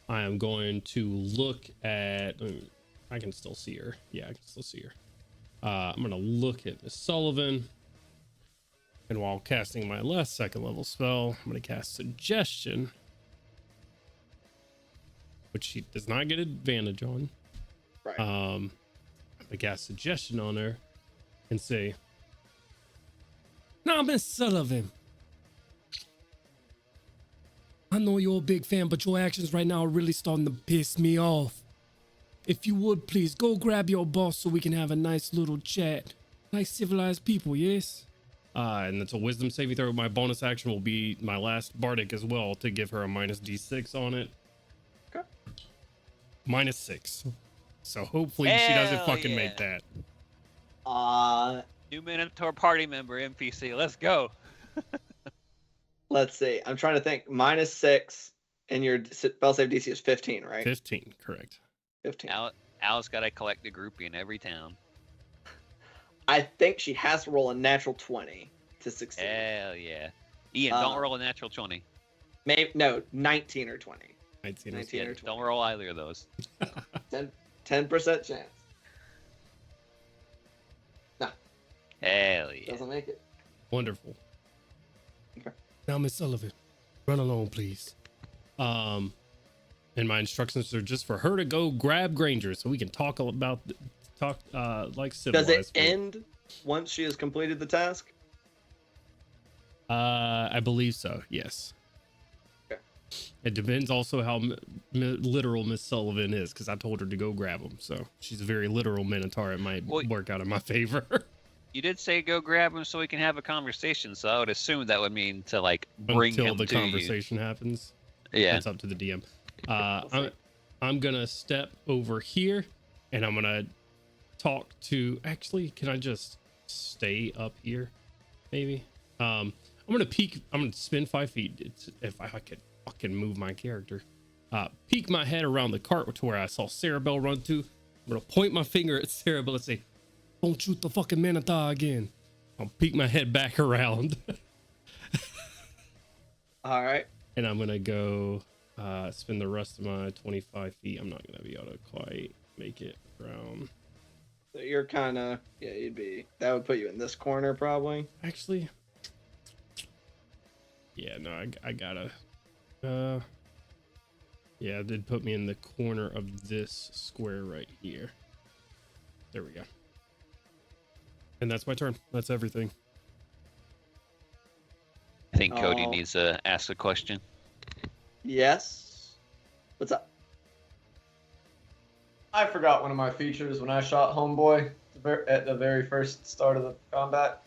I am going to look at. I can still see her. Yeah, I can still see her. I'm gonna look at Miss Sullivan, and while casting my last second level spell, I'm gonna cast Suggestion, which she does not get advantage on. Right. I'm gonna cast Suggestion on her and say, "Now, Miss Sullivan, I know you're a big fan, but your actions right now are really starting to piss me off. If you would, please go grab your boss so we can have a nice little chat. Nice civilized people, yes?" And it's a wisdom saving throw. My bonus action will be my last bardic as well to give her a minus d6 on it. Okay. -6. So hopefully she doesn't Hell fucking yeah. make that. New Minotaur party member NPC. Let's go. Let's see. I'm trying to think. -6, and your spell save DC is 15, right? 15, correct. 15. Al's got to collect a groupie in every town. I think she has to roll a natural 20 to succeed. Hell yeah. Ian, don't roll a natural 20. Maybe no, 19 or 20. 19 19 or 20. Don't roll either of those. 10% chance. Hell yeah. Doesn't make it. Wonderful. Okay. Now, Miss Sullivan, run along, please. And my instructions are just for her to go grab Granger so we can talk like civilized. Does it folk. end once she has completed the task? I believe so, yes. Okay. It depends also how literal Miss Sullivan is, because I told her to go grab them. So she's a very literal Minotaur. It might work out in my favor. You did say go grab him so we can have a conversation, so I would assume that would mean to like bring Until him the to conversation happens. Yeah. That's up to the DM. I'm gonna step over here and I'm gonna talk to. Actually, can I just stay up here? Maybe. I'm gonna peek. I'm gonna spin 5 feet. If I could fucking move my character. Peek my head around the cart to where I saw Cerebel run to. I'm gonna point my finger at Cerebel and say, "Don't shoot the fucking Minotaur again." I'll peek my head back around. All right. And I'm gonna go spend the rest of my 25 feet. I'm not gonna be able to quite make it around. So you're kind of, yeah, you'd be, that would put you in this corner probably. Actually, yeah, no, I gotta. Yeah, it did put me in the corner of this square right here. There we go. And that's my turn. That's everything. I think Cody Oh. needs to ask a question. Yes. What's up? I forgot one of my features when I shot Homeboy at the very first start of the combat.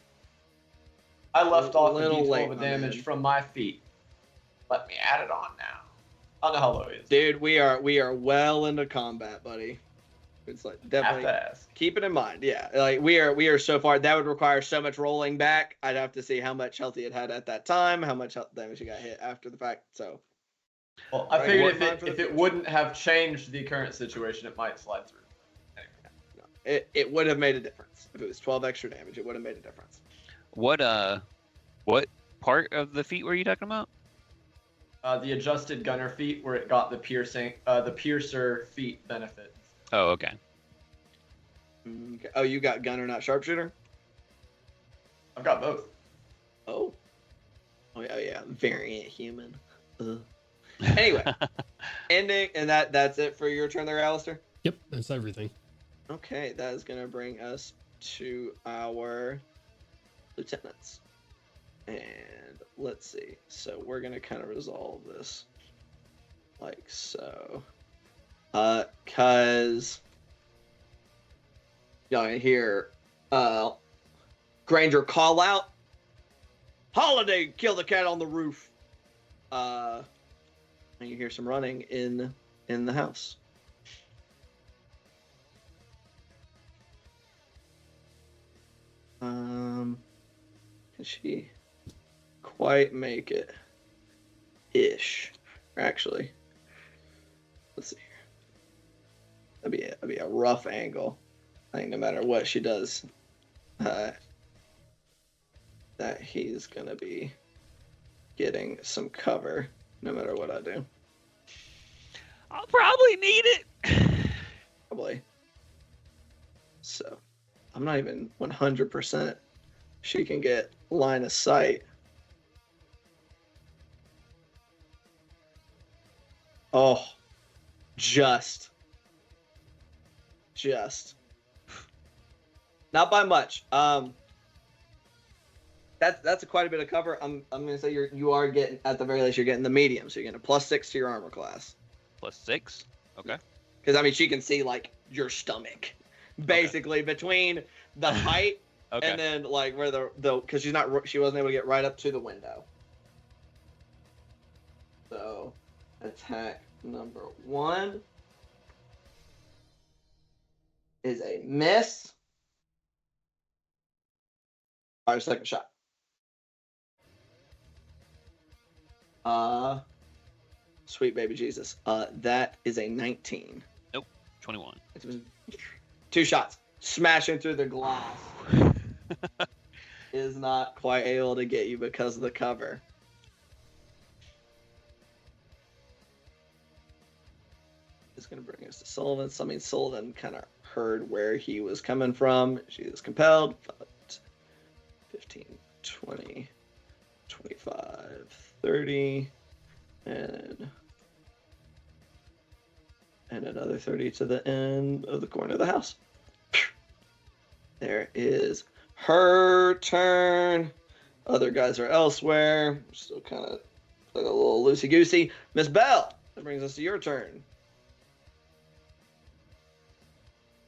I left off the Little late, D12 of my damage man. from my feet. Let me add it on now. I don't know how low it is. Dude, we are well into combat, buddy. It's like Have definitely to ask. keep it in mind. Yeah, like we are so far. That would require so much rolling back. I'd have to see how much health he had at that time, how much health damage he got hit after the fact. So Well, I Right, figured what mind for the if it future? wouldn't have changed the current situation, it might slide through. Anyway. it would have made a difference if it was 12 extra damage. It would have made a difference. What part of the feat were you talking about? The adjusted gunner feat, where it got the piercer feat benefit. Oh, okay. Okay. Oh, you got gunner, not sharpshooter. I've got both. Oh. Oh yeah. Variant human. Anyway, ending, and that's it for your turn there, Alistair. Yep, that's everything. Okay, that is gonna bring us to our lieutenants. And let's see. So we're gonna kind of resolve this like so. Cause Y'all hear Granger call out, "Holiday, kill the cat on the roof." And you hear some running in the house. Can she quite make it? Ish. Or actually, let's see here. That'd be a rough angle. I think no matter what she does, that he's gonna be getting some cover no matter what I do. I'll probably need it. Probably. So I'm not even 100% she can get line of sight. Oh, just. Not by much. That's quite a bit of cover. I'm gonna say you are getting, at the very least, you're getting the medium, so you're getting a +6 to your armor class. +6. Okay. Because I mean, she can see like your stomach, basically between the height and then like where the because she wasn't able to get right up to the window. So, attack number 1 is a miss. All right, second shot. Sweet baby Jesus. That is a 19. Nope. 21. 2 shots. Smashing through the glass. Is not quite able to get you because of the cover. It's going to bring us to Sullivan. So, I mean, Sullivan kind of heard where he was coming from. She is compelled. 15, 20, 25, 30, and another 30 to the end of the corner of the house. There is her turn. Other guys are elsewhere. Still kind of like a little loosey-goosey. Miss Bell, that brings us to your turn.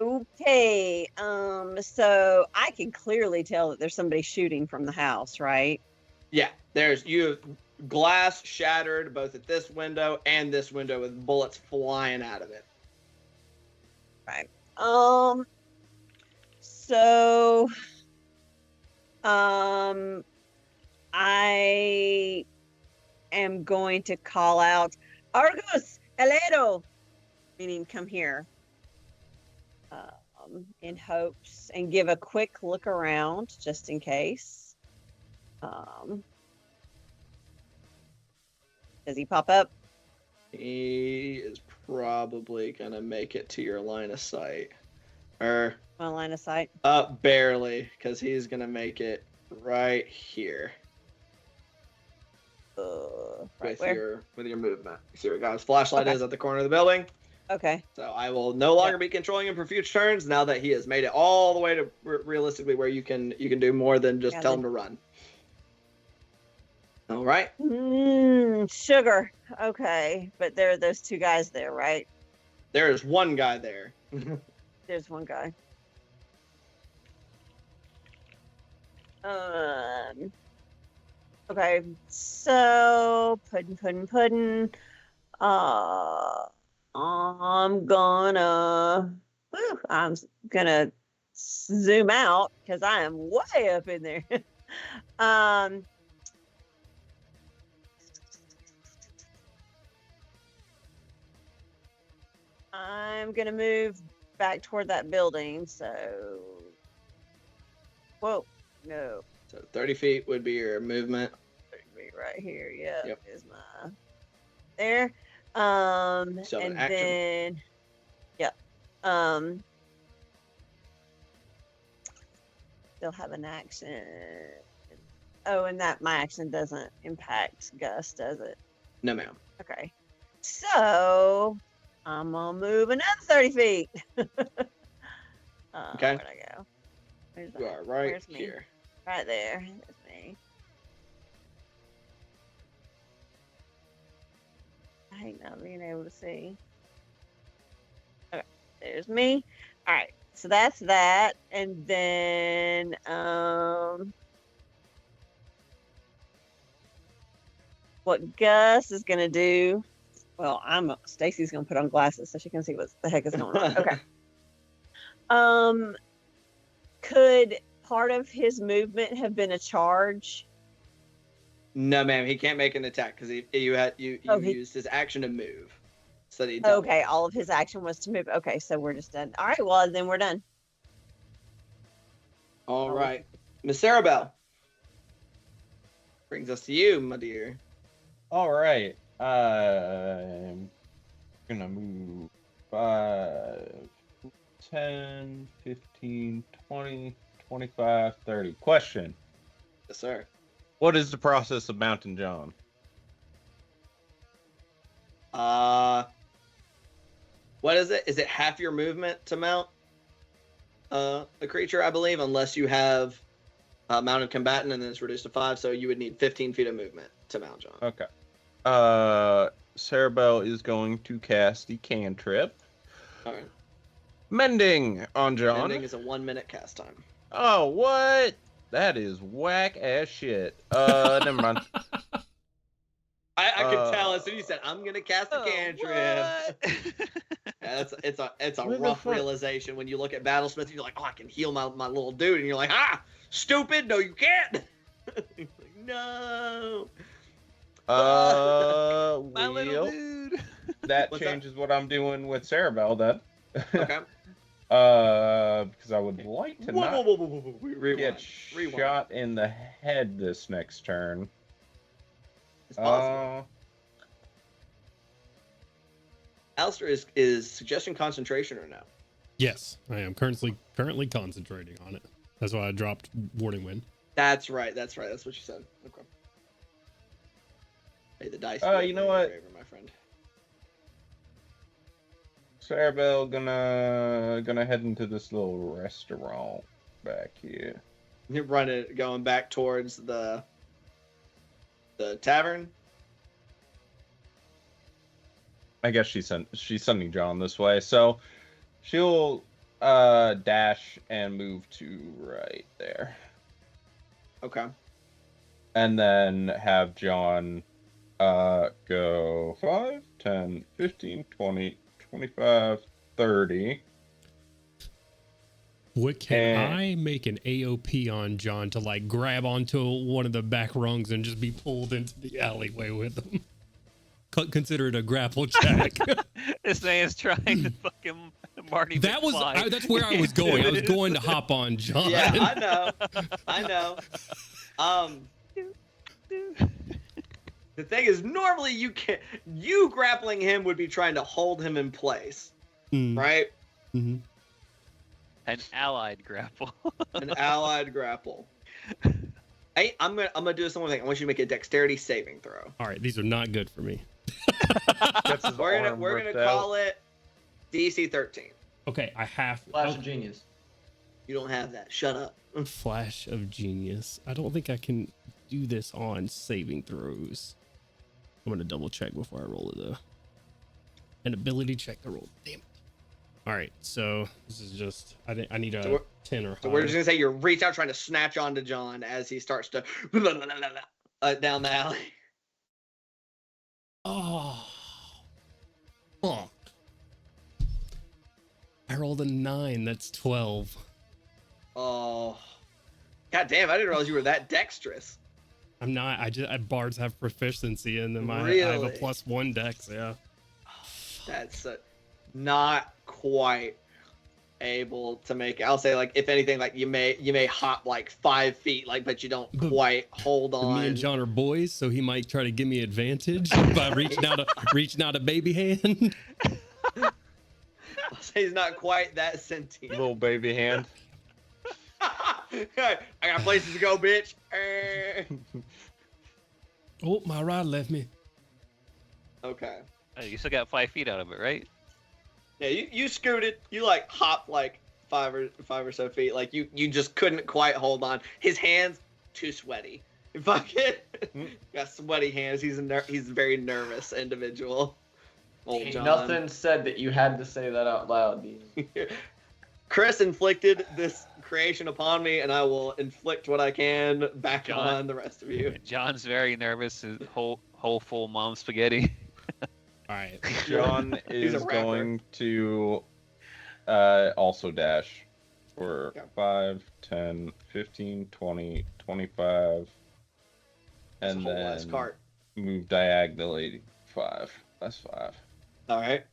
Okay. So I can clearly tell that there's somebody shooting from the house, right? Yeah, you have glass shattered both at this window and this window with bullets flying out of it. Right. So I am going to call out Argus Helero, meaning come here. In hopes, and give a quick look around just in case. Does he pop up? He is probably gonna make it to your line of sight. Or My line of sight. Barely, because he's gonna make it right here. Right with your movement. You see where God's flashlight is at the corner of the building. Okay. So I will no longer be controlling him for future turns now that he has made it all the way to realistically where you can do more than just tell him to run. All right. Sugar. Okay, but there are those 2 guys there, right? There is one guy there. There's one guy. Okay, so puddin'. I'm gonna zoom out because I am way up in there. I'm gonna move back toward that building. So, whoa, no. So 30 feet would be your movement. 30 feet right here. Yeah, Yep. is my there. So and an action. then, yep. They'll have an action. Oh, and that my action doesn't impact Gus, does it? No, ma'am. Okay. So I'm gonna move another 30 feet. Okay. Where'd I go? Where's You that? are right Where's me? here. Right there. That's me. I hate not being able to see. Okay, there's me. All right. So that's that. And then what Gus is gonna do. Well, Stacy's gonna put on glasses so she can see what the heck is going on. Okay. Could part of his movement have been a charge? No, ma'am. He can't make an attack because you used his action to move. So that he doubled. Okay, all of his action was to move. Okay, so we're just done. All right, well then we're done. All right, Miss Sarabelle. Brings us to you, my dear. All right. I'm gonna move 5, 10, 15, 20, 25, 30. Question. Yes, sir. What is the process of mounting John? What is it? Is it half your movement to mount a creature, I believe, unless you have mounted combatant and then it's reduced to 5, so you would need 15 feet of movement to mount John. Okay. Sarabelle is going to cast the cantrip. All right. Mending on John. Mending is a 1-minute cast time. Oh, what? That is whack ass shit. Never mind. I could tell as soon as you said, I'm going to cast a cantrip. Yeah, it's a rough realization when you look at Battlesmith and you're like, oh, I can heal my little dude. And you're like, stupid. No, you can't. You're like, no. My little dude. That What's changes what I'm doing with Sarabelle then. Okay. Because I would like to not Rewind. get shot in the head this next turn. It's possible. Alistair, is suggestion concentration or no? Yes, I am currently concentrating on it. That's why I dropped Warning Wind. That's right. That's what you said. Okay. Hey, the dice. You know what? Favor, my friend. Sarabelle gonna head into this little restaurant back here. You're going back towards the tavern. I guess she's sending John this way, so she'll dash and move to right there. Okay. And then have John go 5, 10, 15, 20, 25, 30. What can I make an AOP on John to like grab onto one of the back rungs and just be pulled into the alleyway with him? Consider it a grapple check. This man's trying to fucking Marty That was McFly. that's where I was going. I was going to hop on John. Yeah, I know. The thing is, normally you grappling him would be trying to hold him in place, right? Mm-hmm. An allied grapple. An allied grapple. Hey, I'm gonna do this one thing. I want you to make a dexterity saving throw. All right, these are not good for me. We're gonna call it DC 13. Okay, I have Flash of genius. You don't have that. Shut up. Flash of genius. I don't think I can do this on saving throws. I'm gonna double check before I roll it though. An ability check to roll. Damn it. All right, so this is just I need a 10 or higher. So we're just gonna say you reach out trying to snatch onto John as he starts to down the alley. Oh, fuck. I rolled a 9. That's 12. Oh, god damn! I didn't realize you were that dexterous. I'm not. Bards have proficiency in them. I have a +1 dex. Yeah. That's not quite able to make it. I'll say, like, if anything, like you may hop like 5 feet, like, but you don't quite hold on. Me and John are boys, so he might try to give me advantage by reaching out a baby hand. I'll say he's not quite that sentient. Little baby hand. I got places to go, bitch. Oh, my rod left me. Okay. Hey, you still got 5 feet out of it, right? Yeah, you scooted. You like hopped like five or so feet. Like you just couldn't quite hold on. His hands too sweaty. Fucking got sweaty hands. He's a very nervous individual. Old Ain't John. nothing said that you had to say that out loud, Dean. Chris inflicted this creation upon me, and I will inflict what I can back John. on the rest of you. John's very nervous. His whole full mom spaghetti. All right. John He's a is rapper. going to also dash for Okay. 5, 10, 15, 20, 25, That's and a whole ass then cart. move diagonally 5. That's 5. All right.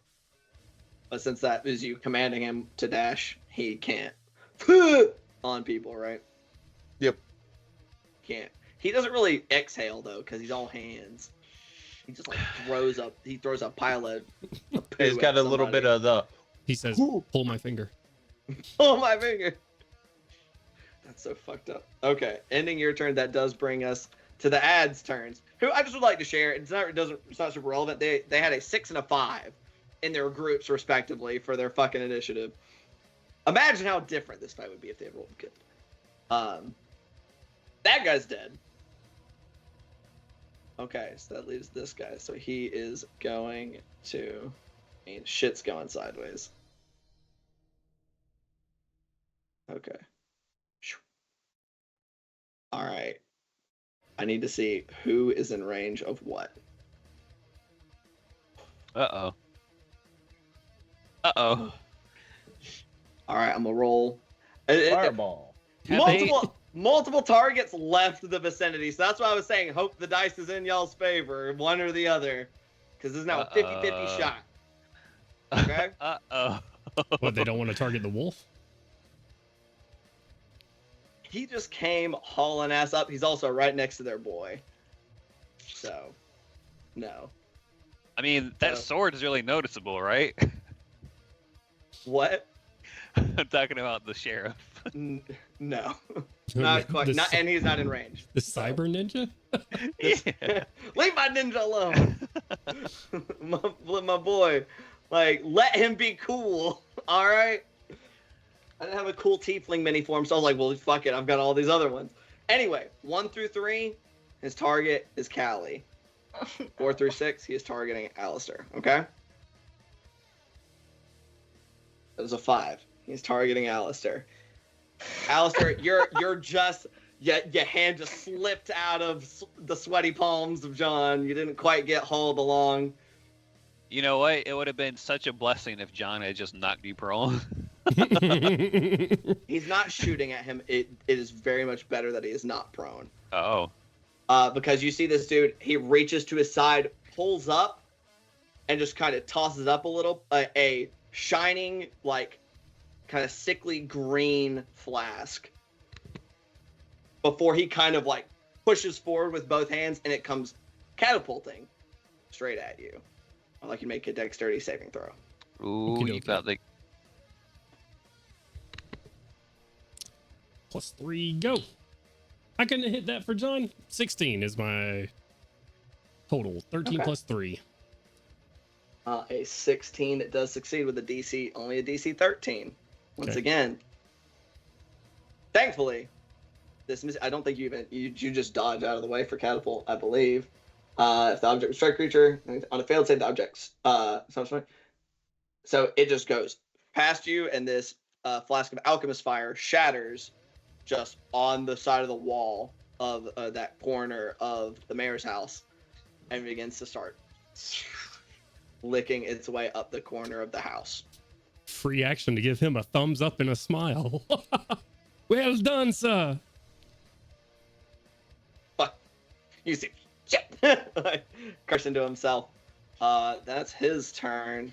But since that is you commanding him to dash, he can't on people, right? Yep. Can't. He doesn't really exhale though, because he's all hands. He just like throws up. He throws a pile of. He's got a little bit of the. He says, "Pull my finger." Oh my finger. That's so fucked up. Okay, ending your turn. That does bring us to the ads' turns. Who I just would like to share. It's not super relevant. They had a 6 and a 5 in their groups respectively for their fucking initiative. Imagine how different this fight would be if they rolled good. That guy's dead. Okay, so that leaves this guy. So he is going to. I mean, shit's going sideways. Okay. All right. I need to see who is in range of what. Uh-oh. Uh-oh. All right, I'm gonna roll. Fireball. Multiple targets left the vicinity, so that's why I was saying hope the dice is in y'all's favor, one or the other, because this is now a 50-50 shot. Okay? Uh-oh. What, they don't want to target the wolf? He just came hauling ass up. He's also right next to their boy. So, no. I mean, that sword is really noticeable, right? What? I'm talking about the sheriff. No. Not quite. And he's not in range. The cyber ninja? Yeah. Leave my ninja alone. my boy. Like, let him be cool. All right? I didn't have a cool tiefling mini form, so I was like, well, fuck it. I've got all these other ones. Anyway, 1 through 3, his target is Callie. 4 through 6, he is targeting Alistair. Okay? That was a 5. He's targeting Alistair. Alistair, you're just your hand just slipped out of the sweaty palms of John. You didn't quite get hauled along. You know what? It would have been such a blessing if John had just knocked you prone. He's not shooting at him. It is very much better that he is not prone. Oh. Because you see this dude, he reaches to his side, pulls up, and just kind of tosses up a little. A shining, like, kind of sickly green flask. Before he kind of, like, pushes forward with both hands, and it comes catapulting straight at you. I'd like you to make a dexterity saving throw. Ooh, Okey you dokey. got the... +3, go. I couldn't hit that for John. 16 is my total. 13 Okay. plus 3. A 16, it does succeed with a DC, only a DC 13. Once Okay. again, thankfully, I don't think you just dodge out of the way for catapult, I believe. If the object was strike creature on a failed save, the object's so it just goes past you, and this flask of alchemist fire shatters just on the side of the wall of that corner of the mayor's house, and begins to start licking its way up the corner of the house. Free action to give him a thumbs up and a smile. Well done, sir. Fuck. You see, shit. Cursing to himself. That's his turn.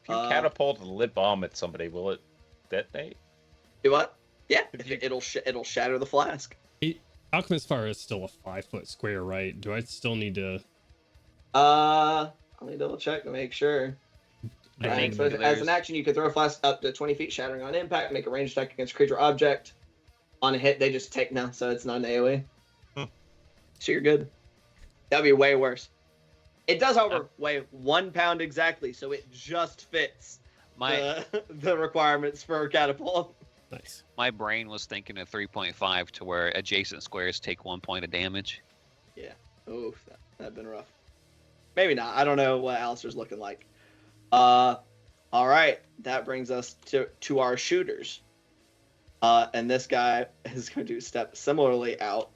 If you catapult a lit bomb at somebody, will it detonate? Do what? Yeah, If you- it'll shatter the flask. Alchemist fire is still a 5-foot square, right? Do I still need to? Let me double check to make sure. I think So as there's- an action, you can throw a flask up to 20 feet, shattering on impact, make a ranged attack against creature or object. On a hit, they just take no, so it's not an AoE. So you're good. That'd be way worse. It does, however, weigh 1 pound exactly, so it just fits the requirements for catapult. Nice. My brain was thinking of 3.5 to where adjacent squares take 1 point of damage. Oof, that'd been rough. Maybe not. I don't know what Alistair's looking like. All All right, that brings us to our shooters. And this guy is going to step similarly out.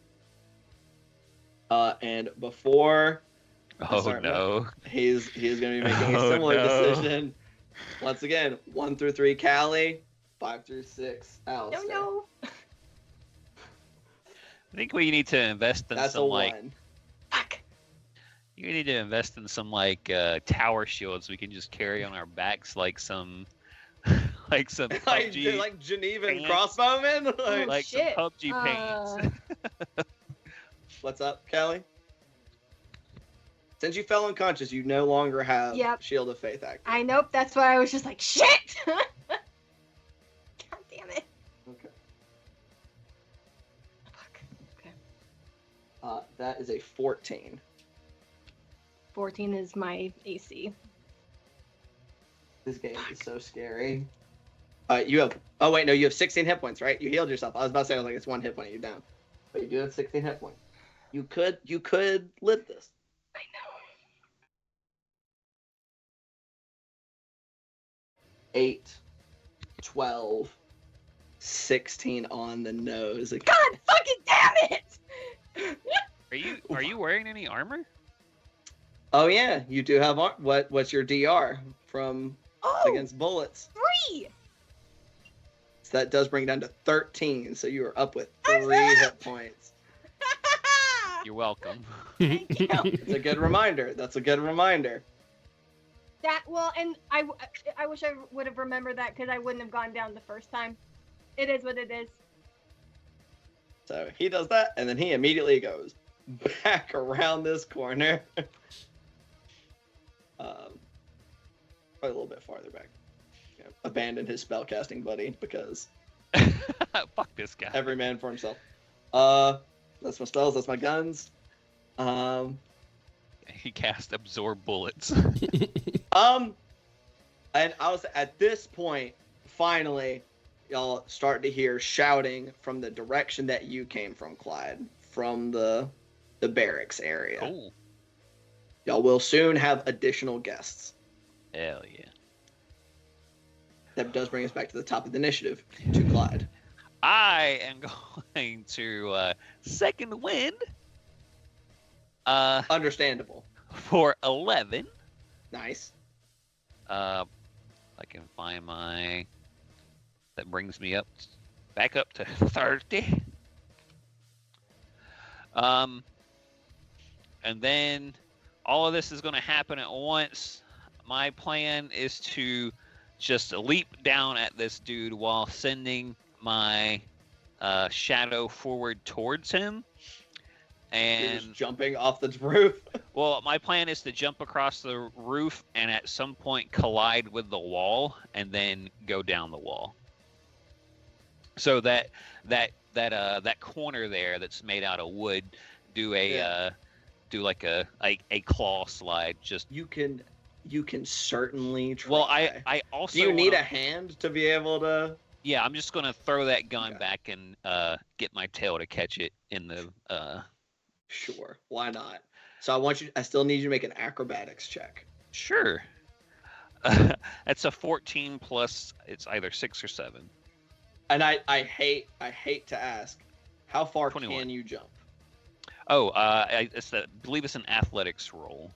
And before Oh no. he is going to be making a Oh, similar no. decision. Once again, 1 through 3, Callie. 5 through 6, Alistair. No. I think we need to invest in That's a some like 1. Fuck. you need to invest in some like tower shields we can just carry on our backs like some like some like, PUBG like Genevan pants. crossbowmen. Oh, like shit. some PUBG pants. What's up, Callie? Since you fell unconscious, you no longer have Yep. Shield of Faith active. I know. That's why I was just like, shit. God damn it. Okay. Fuck. Okay. That is a 14. 14 is my AC. This game is so scary. You have. Oh wait, no, you have 16 hit points, right? You healed yourself. I was about to say, I was like, it's 1 hit point, you're down, but you do have 16 hit points. You could live this. I know. 8, 12, 16 on the nose. God fucking damn it! Are you wearing any armor? Oh yeah, you do have what's your DR from against bullets? 3! So that does bring it down to 13. So you are up with I'm 3 up! hit points. You're welcome. Thank you. It's a good reminder. That's a good reminder. That, well, and I wish I would have remembered that because I wouldn't have gone down the first time. It is what it is. So he does that, and then he immediately goes back around this corner. Probably a little bit farther back. Yeah, abandon his spellcasting buddy because Fuck this guy. every man for himself. That's my spells. That's my guns. He cast absorb bullets. And I was at this point, finally, y'all start to hear shouting from the direction that you came from, Clyde, from the barracks area. Oh, Y'all will soon have additional guests. hell yeah. That does bring us back to the top of the initiative, to Clyde. I am going to second wind Understandable. for 11. Nice. I can find my. That brings me back up to 30. And then all of this is going to happen at once. My plan is to just leap down at this dude while sending my shadow forward towards him. You're And just jumping off the roof. well, my plan is to jump across the roof and at some point collide with the wall and then go down the wall. So that corner there that's made out of wood, do like a claw slide. Just You can certainly try. well, I also Do you need wanna- a hand to be able to? Yeah, I'm just gonna throw that gun Okay. back and get my tail to catch it in the. Sure, why not? So I still need you to make an acrobatics check. Sure. That's a 14 plus. It's either 6 or 7. And I hate to ask, how far 21. can you jump? Oh, I believe it's an athletics roll.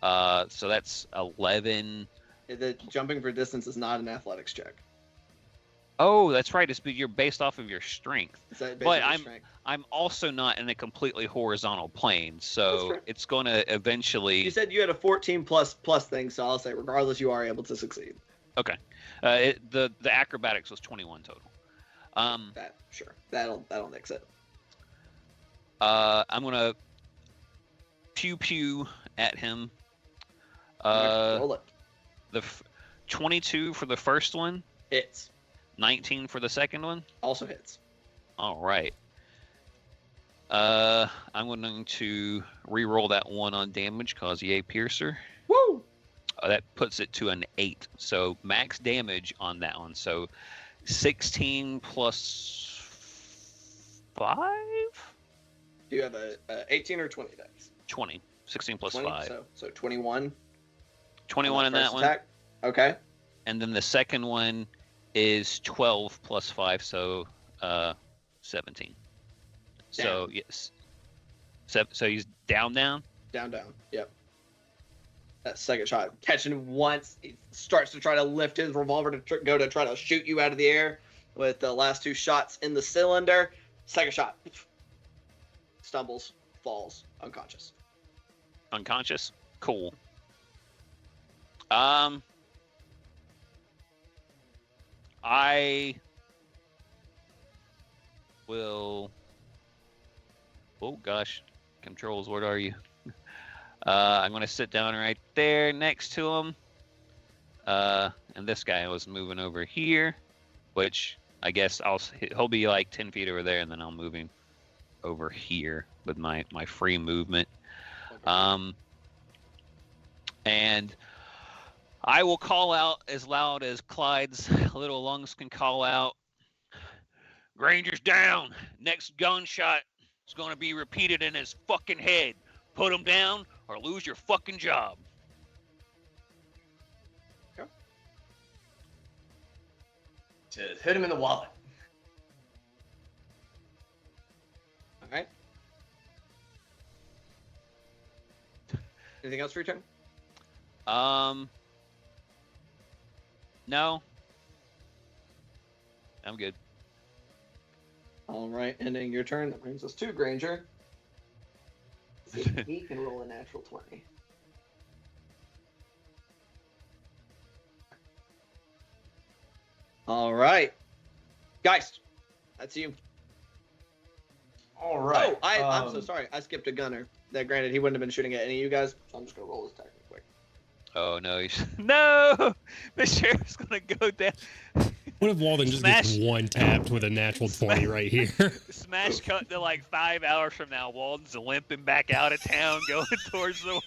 So that's 11. The jumping for distance is not an athletics check. Oh, that's right. You're based off of your strength. Is that But basically strength? I'm also not in a completely horizontal plane, That's so fair. it's going to eventually. You said you had a 14 plus thing, so I'll say regardless, you are able to succeed. The acrobatics was 21 total. Sure, that'll nix it. I'm gonna pew at him. Roll it. 22 for the first one, Hits. 19 for the second one. Also hits. All right. I'm going to re-roll that one on damage cause yay piercer. Woo! That puts it to an 8. So max damage on that one. So 16 plus 5? Do you have a 18 or 20 dice? 20. 16 plus 20, 5. So 21. 21 in that first one. attack. Okay. And then the second one is 12 plus 5, so 17. So yes, so he's down. Down. Yep. That second shot, catching once, he starts to try to lift his revolver to go to try to shoot you out of the air with the last 2 shots in the cylinder. Second shot, stumbles, falls, unconscious. Unconscious. Cool. I will. Oh gosh, controls. What are you? I'm gonna sit down right there next to him. And this guy was moving over here, which I guess he'll be like 10 feet over there, and then I'll move him over here with my free movement. And I will call out as loud as Clyde's little lungs can call out. Granger's down. Next gunshot is going to be repeated in his fucking head. Put him down or lose your fucking job. Okay. Just hit him in the wallet. All right. Anything else for your turn? No. I'm good. All right, ending your turn. That brings us to Granger. See if he can roll a natural 20. All right. Geist, that's you. All right. Oh, I'm so sorry. I skipped a gunner. That granted, he wouldn't have been shooting at any of you guys, so I'm just going to roll his attack real quick. Oh, no. No! The sheriff's going to go down. What if Walden just gets one tapped with a natural 20 right here? Smash cut to like 5 hours from now. Walden's limping back out of town, going towards the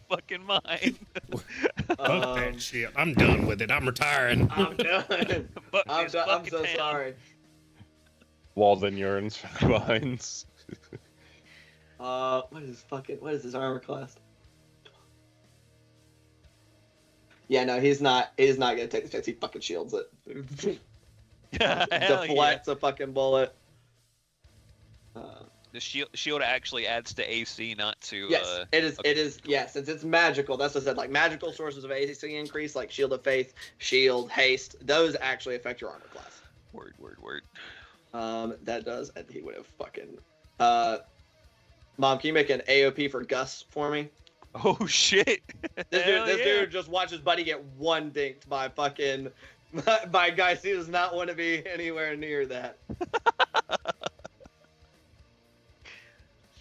fucking mine. Fuck that shit. I'm done with it. I'm retiring. I'm done. I'm so sorry. Walden yearns for the mines. What is his armor class? Yeah, no, he's not gonna take the chance. He fucking shields it. Deflects a fucking bullet. The shield actually adds to AC, not to. Yes, it is. Okay. It is. Yeah, since it's magical. That's what I said. Like magical sources of AC increase, like Shield of Faith, Shield, Haste. Those actually affect your armor class. Word. That does, and he would have fucking. Mom, can you make an AOP for Gus for me? Oh shit! This dude just watched his buddy get one dinked by fucking by guys. He does not want to be anywhere near that.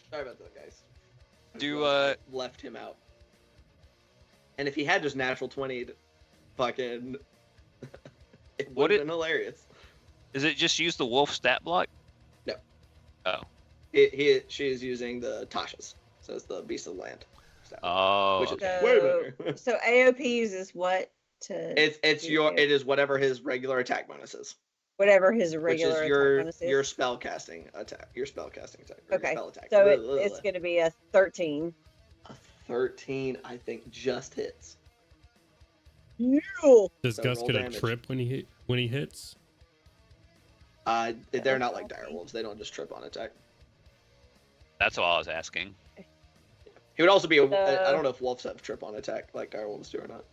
Sorry about that, guys. Left him out. And if he had just natural 20'd, fucking, it would have been hilarious. Is it just use the wolf stat block? No. Oh. She is using the Tasha's. So it's the Beast of the Land. Oh, which is okay. way better. So AOP uses what to? It is whatever his regular attack bonus is. Whatever his regular which is attack bonus is. your spell casting attack. Your spell casting attack. Okay. Spell attack. So it's going to be a 13. A 13, I think, just hits. Yeah. Does So Gus roll get a damage. trip when he hits? They're not like direwolves. They don't just trip on attack. that's all I was asking. He would also be I don't know if wolves have trip on attack like direwolves do or not.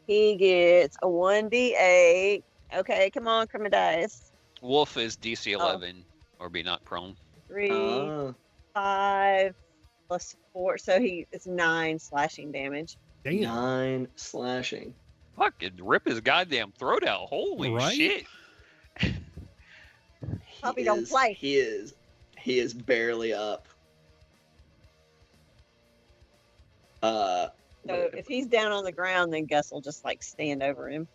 He gets a 1d8. Okay, come on, dice. Wolf is DC 11 or be knocked prone. 3, 5, plus 4. So it's 9 slashing damage. Damn. 9 slashing. Fuck, it rip his goddamn throat out. Holy Right? shit. Puppy don't play. He is barely up. So if he's down on the ground, then Gus will just like stand over him.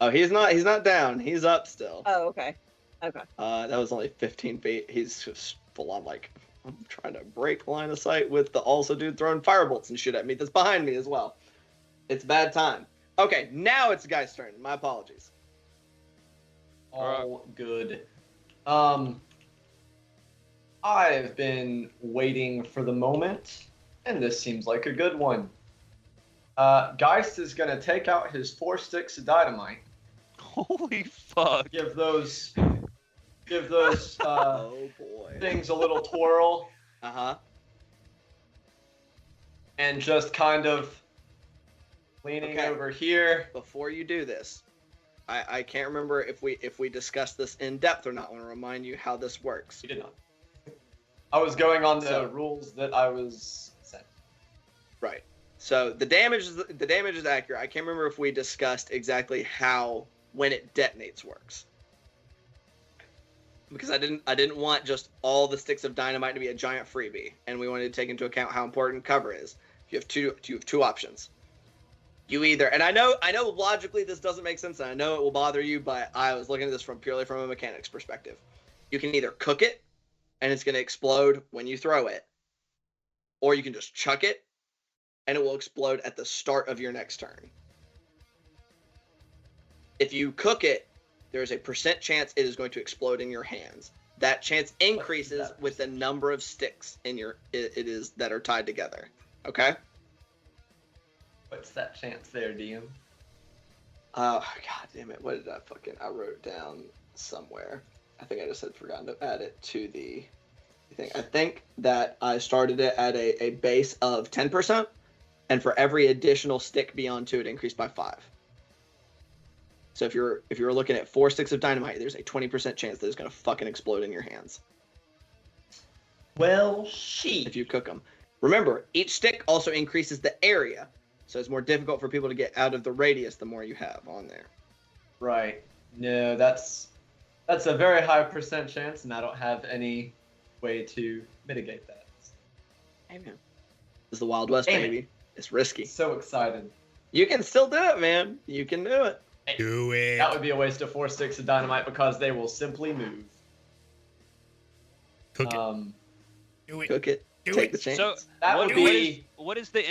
Oh, he's not down. He's up still. Oh, okay. Okay. That was only 15 feet. He's just full on like, I'm trying to break line of sight with the also dude throwing firebolts and shit at me that's behind me as well. It's bad time. Okay, now it's the guy's turn. My apologies. All good. I've been waiting for the moment, and this seems like a good one. Geist is gonna take out his 4 sticks of dynamite. Holy fuck. Give those Oh boy. things a little twirl, Uh-huh. and just kind of leaning Okay. over here. Before you do this, I can't remember if we discussed this in depth or not. I want to remind you how this works. You did not. I was going on the So- rules that I was sent. Right. So the damage is accurate. I can't remember if we discussed exactly how when it detonates works. Because I didn't want just all the sticks of dynamite to be a giant freebie, and we wanted to take into account how important cover is. You have two options. You either, and I know logically this doesn't make sense, and I know it will bother you, but I was looking at this purely from a mechanics perspective. You can either cook it, and it's going to explode when you throw it, or you can just chuck it, and it will explode at the start of your next turn. If you cook it, there is a % chance it is going to explode in your hands. That chance increases with the number of sticks in your it is that are tied together. Okay? What's that chance there, DM? God damn it! What did I wrote it down somewhere. I think I just had forgotten to add it to the thing. I think that I started it at a base of 10%, and for every additional stick beyond 2, it increased by 5. So if you're looking at 4 sticks of dynamite, there's a 20% chance that it's gonna fucking explode in your hands Well, if you cook them. Remember, each stick also increases the area, so it's more difficult for people to get out of the radius the more you have on there. Right. No, that's a very high % chance, and I don't have any way to mitigate that. Hey man, this is the Wild West, Damn it. baby. It's risky. So excited. You can still do it, man. You can do it. Do it. That would be a waste of 4 sticks of dynamite because they will simply move. Cook it. Do it. Cook it. Do Take it. the chance. So That what, would what be. is what is the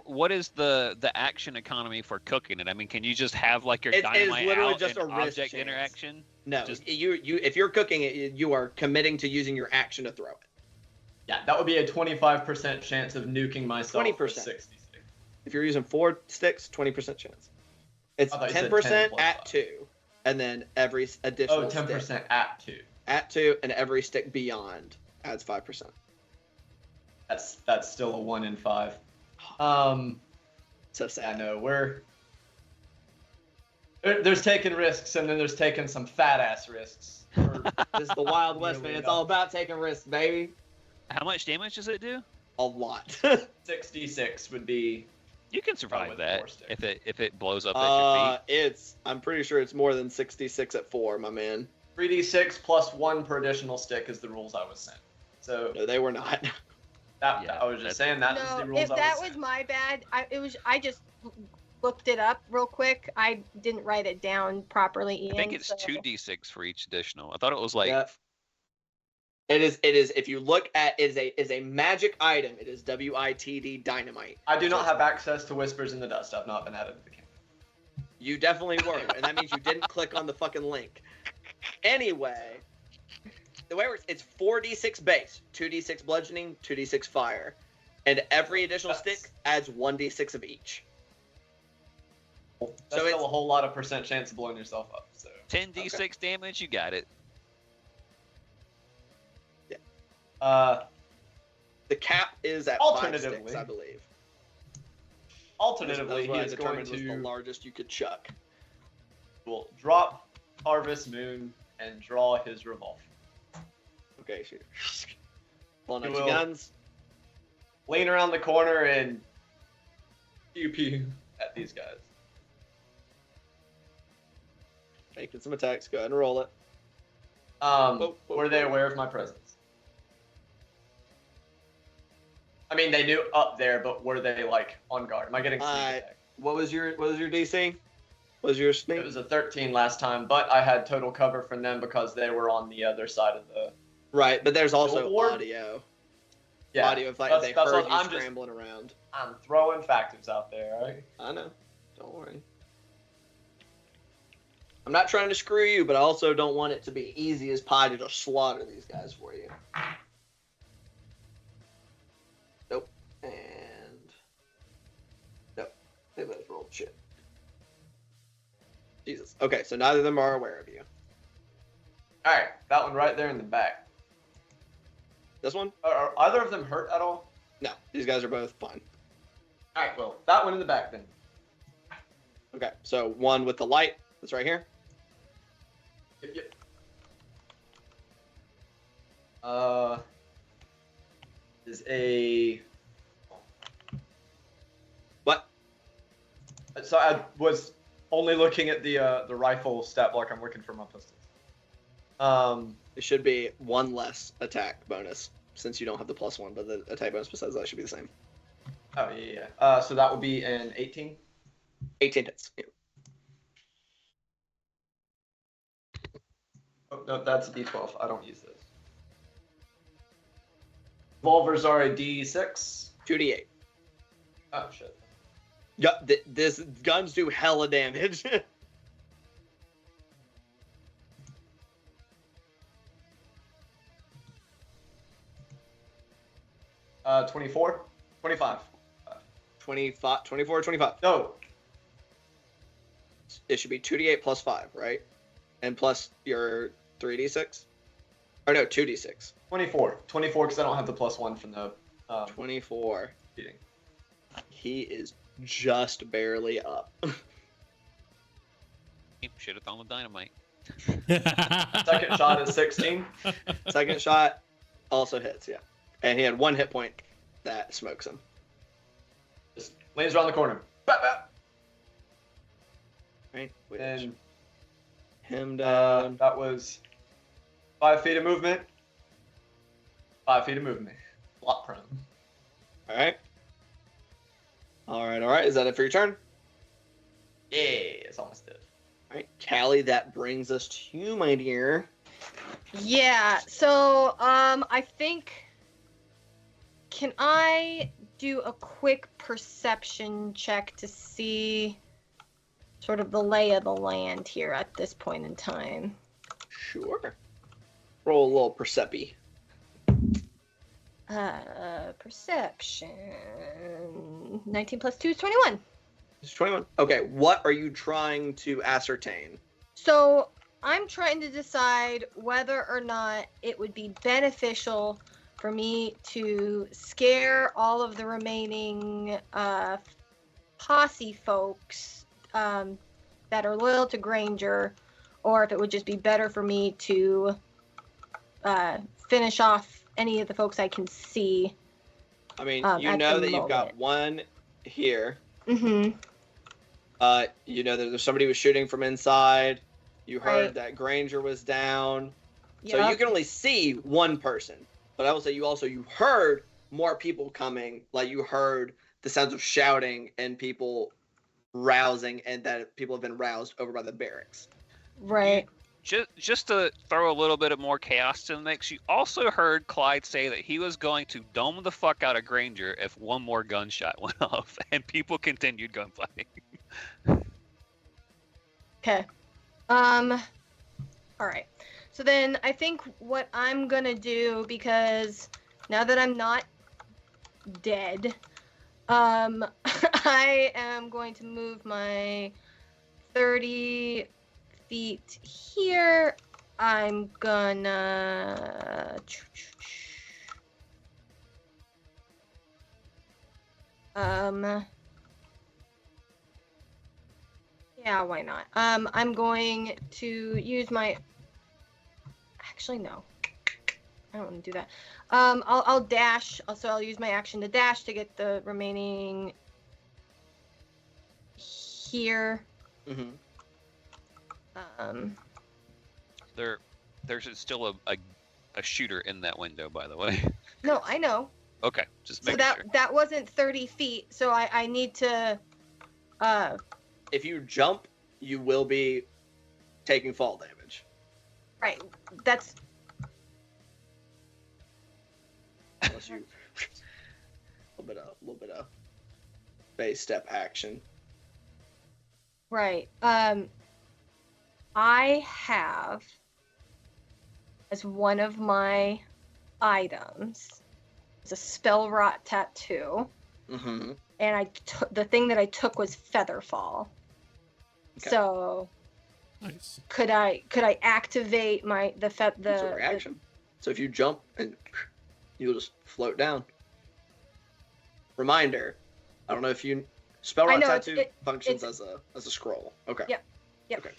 what is the action economy for cooking it? I mean, can you just have like your It is dynamite literally out just and a risk object chance. interaction? No, Just- you if you're cooking it, you are committing to using your action to throw it. Yeah, that would be a 25% chance of nuking myself. 20%. With 60 sticks. If you're using 4 sticks, 20% chance. It's I thought you said 10% 10 plus at 5. 2, and then every additional Oh, 10% stick at 2. at 2, and every stick beyond adds 5%. That's still a 1 in 5. So Yeah, sad. no, there's taking risks, and then there's taking some fat ass risks. This is the Wild West, man. Nearly It's all about taking risks, baby. How much damage does it do? A lot. 66 would be. You can survive with that 4 sticks. if it blows up at your feet. I'm pretty sure it's more than 66 at 4, my man. 3d6 plus 1 per additional stick is the rules I was sent. So No, they were not. that Yeah, I was just that's- saying that was No, the rules if I that was was sent. my bad, I just looked it up real quick. I didn't write it down properly, Ian. I think it's so- 2d6 for each additional. I thought it was like Yeah. It is. If you look at it is a magic item. It is WITD dynamite. I do not have access to Whispers in the Dust. I've not been added to the camp. You definitely were, and that means you didn't click on the fucking link. Anyway, the way it works, it's 4d6 base, 2d6 bludgeoning, 2d6 fire, and every additional That's- stick adds 1d6 of each. That's So still it's- a whole lot of % chance of blowing yourself up. So 10d6 damage. You got it. The cap is at 5 sticks, Alternatively- I believe. alternatively, That's he what I is going determined was the to largest you could chuck. will drop Harvest Moon and draw his revolver. Okay, shoot. Pulling out You your will- guns. Lean around the corner and pew pew at these guys. Making some attacks. Go ahead and roll it. Whoa, Were they whoa. aware of my presence? I mean, they knew up there, but were they like on guard? Am I getting sneak attack? What was your DC? Was your sneak? It was a 13 last time, but I had total cover from them because they were on the other side of the. Right, but there's also Billboard? audio. Yeah, Audio if like that's- they that's heard what you I'm just- scrambling around. I'm throwing factors out there, right? I know. Don't worry. I'm not trying to screw you, but I also don't want it to be easy as pie to just slaughter these guys for you. Nope. And nope. They both rolled shit. Jesus. Okay, so neither of them are aware of you. All right, that one right there in the back. This one? Are either of them hurt at all? No. These guys are both fine. All right, well, that one in the back then. Okay, so one with the light that's right here. Yep. Is a. What? So I was only looking at the rifle stat block. I'm looking for my pistols. It should be one less attack bonus since you don't have the +1, but the attack bonus besides that should be the same. Oh yeah. So that would be an 18. 18 hits. Yeah. Oh no, that's a D12. I don't use those. Revolvers are a D6. 2d8. Oh shit. Yeah, this guns do hella damage. 24, 25. 25, 24, 25. No, It should be 2d8 plus 5, right? And plus your 3d6? Or no, 2d6. 24 because I don't have the +1 from the 24. beating. He is just barely up. Should have thrown with dynamite. Second shot is 16. Second shot also hits, yeah. And he had 1 hit point that smokes him. Just lands around the corner. Bap, bap. Right? Which, And him down. that was 5 feet of movement. 5 feet of movement. Lot prone. Alright. Alright. Is that it for your turn? Yeah, it's almost dead. Alright, Callie, that brings us to you, my dear. Yeah, so I think, can I do a quick perception check to see sort of the lay of the land here at this point in time? Sure. Roll a little Percepi. Perception. 19 plus 2 is 21. It's 21. Okay, what are you trying to ascertain? So I'm trying to decide whether or not it would be beneficial for me to scare all of the remaining posse folks that are loyal to Granger, or if it would just be better for me to finish off any of the folks I can see. I mean, you at know the that you've got moment. one here. Mm-hmm. You know that there's somebody was shooting from inside. You heard Right. that Granger was down. So Yep. you can only see one person. But I will say you heard more people coming. Like you heard the sounds of shouting and people rousing, and that people have been roused over by the barracks. Right. Just to throw a little bit of more chaos to the mix, you also heard Clyde say that he was going to dome the fuck out of Granger if one more gunshot went off, and people continued gunfighting. Okay. All right. So then I think what I'm gonna do, because now that I'm not dead, I am going to move my 30 feet here. I'm gonna yeah, why not? I'm going to use my, actually no, I don't want to do that. I'll dash. Also, I'll use my action to dash to get the remaining here. Mm-hmm. There's still a shooter in that window, by the way. No, I know. Okay, just So making sure. that wasn't 30 feet. So I need to. If you jump, you will be taking fall damage. Right. That's Unless you a little bit of base step action. right. I have as one of my items, it's a spell rot tattoo. Mm-hmm. and the thing that I took was Featherfall. Okay. So Nice. could I activate It's a reaction. So if you jump, and you'll just float down. Reminder, I don't know if you spell rock tattoo functions as a scroll. Okay. Yep. Okay. Cool.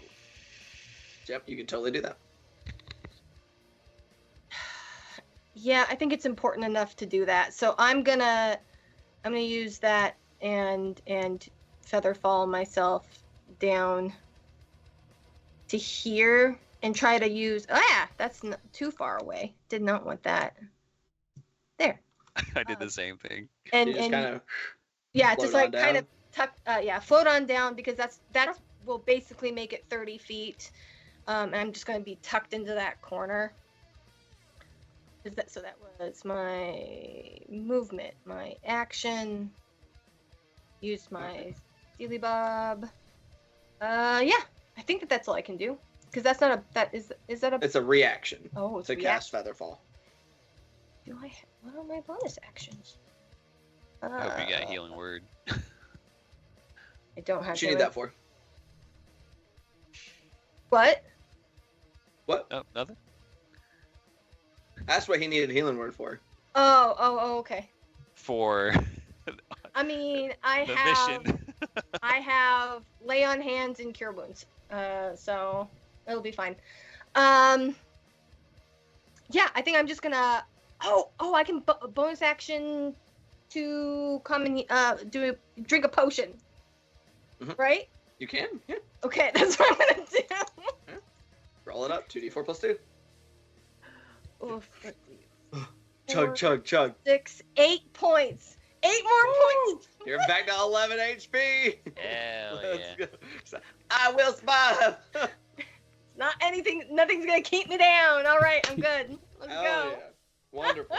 Yep, you can totally do that. Yeah, I think it's important enough to do that. So I'm gonna use that and Featherfall myself down to here and try to use. That's not too far away. Did not want that. There. I did the same thing. And You just kind of just like kind of tuck. Float on down because that will basically make it 30 feet. And I'm just gonna be tucked into that corner. So that was my movement, my action. Used my Steely Bob. Yeah, I think that's all I can do. Because that's not is that a? It's a reaction. Oh, it's to cast Featherfall. What are my bonus actions? I hope you got healing word. I don't have. What you need that for? What? What? Oh, nothing. That's what he needed healing word for. Oh, okay. For. I mean, I the have. mission. I have lay on hands and cure wounds. So it'll be fine. Yeah, I think I'm just gonna. I can bonus action to come and drink a potion. Mm-hmm. Right? You can. Yeah. Okay, that's what I'm gonna do. Yeah. Roll it up. 2d4 plus 2. Oof. Chug. 6, 8 points. 8 more points. You're back to 11 HP. Hell Let's yeah. go. I will survive. Nothing's gonna keep me down. All right, I'm good. Let's Hell go. yeah. Wonderful.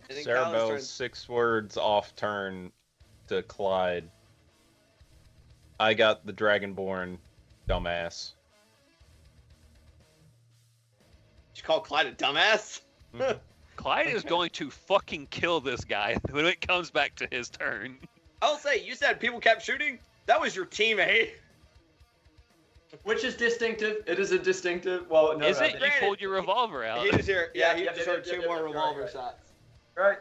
I think Sarah Kyle's Bell's turn. 6 words off turn to Clyde. I got the Dragonborn, dumbass. Did you call Clyde a dumbass? Clyde is going to fucking kill this guy when it comes back to his turn. I'll say, you said people kept shooting? That was your teammate. Which is distinctive. It is a distinctive. Well, no. Is no, it? You Granted, pulled your revolver out. He just heard, Yeah, he yeah, just yeah, heard yeah, two yeah, more yeah, revolver right. shots. Right.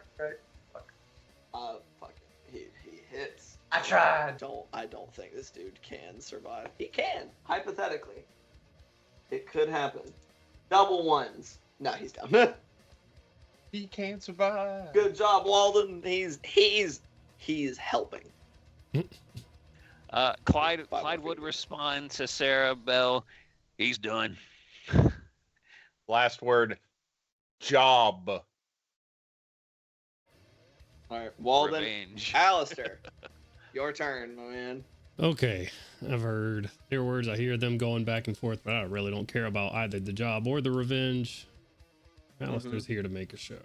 Fuck it. He hits. I tried. I don't think this dude can survive. He can, hypothetically. It could happen. Double ones. No, he's done. He can't survive. Good job, Walden. He's helping. Clyde Five would feet. respond to Sarah Bell. He's done. Last word. Job. All right, Walden. Revenge. Alistair, your turn, my man. Okay, I've heard their words. I hear them going back and forth, but I really don't care about either the job or the revenge. Alistair's here to make a show.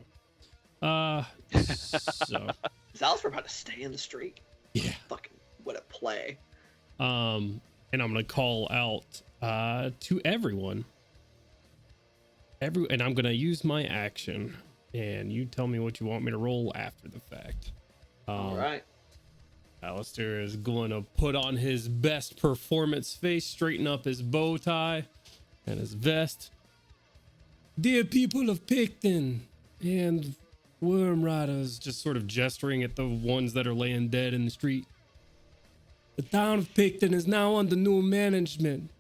So Is Alistair about to stay in the streak? yeah. Fucking what a play. And I'm gonna call out to everyone. And I'm gonna use my action, and you tell me what you want me to roll after the fact. All right. Alistair is going to put on his best performance face, straighten up his bow tie and his vest. Dear people of Picton and Worm Riders, just sort of gesturing at the ones that are laying dead in the street. The town of Picton is now under new management.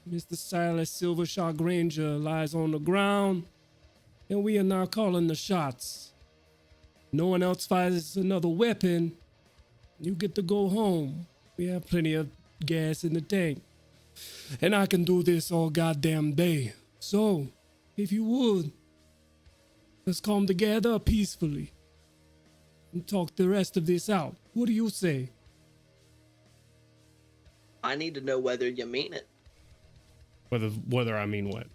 Mr. Silas Silvershaw Granger lies on the ground, and we are now calling the shots. No one else fires another weapon. You get to go home. We have plenty of gas in the tank. And I can do this all goddamn day. So, if you would, let's come together peacefully and talk the rest of this out. What do you say? I need to know whether you mean it. Whether I mean what?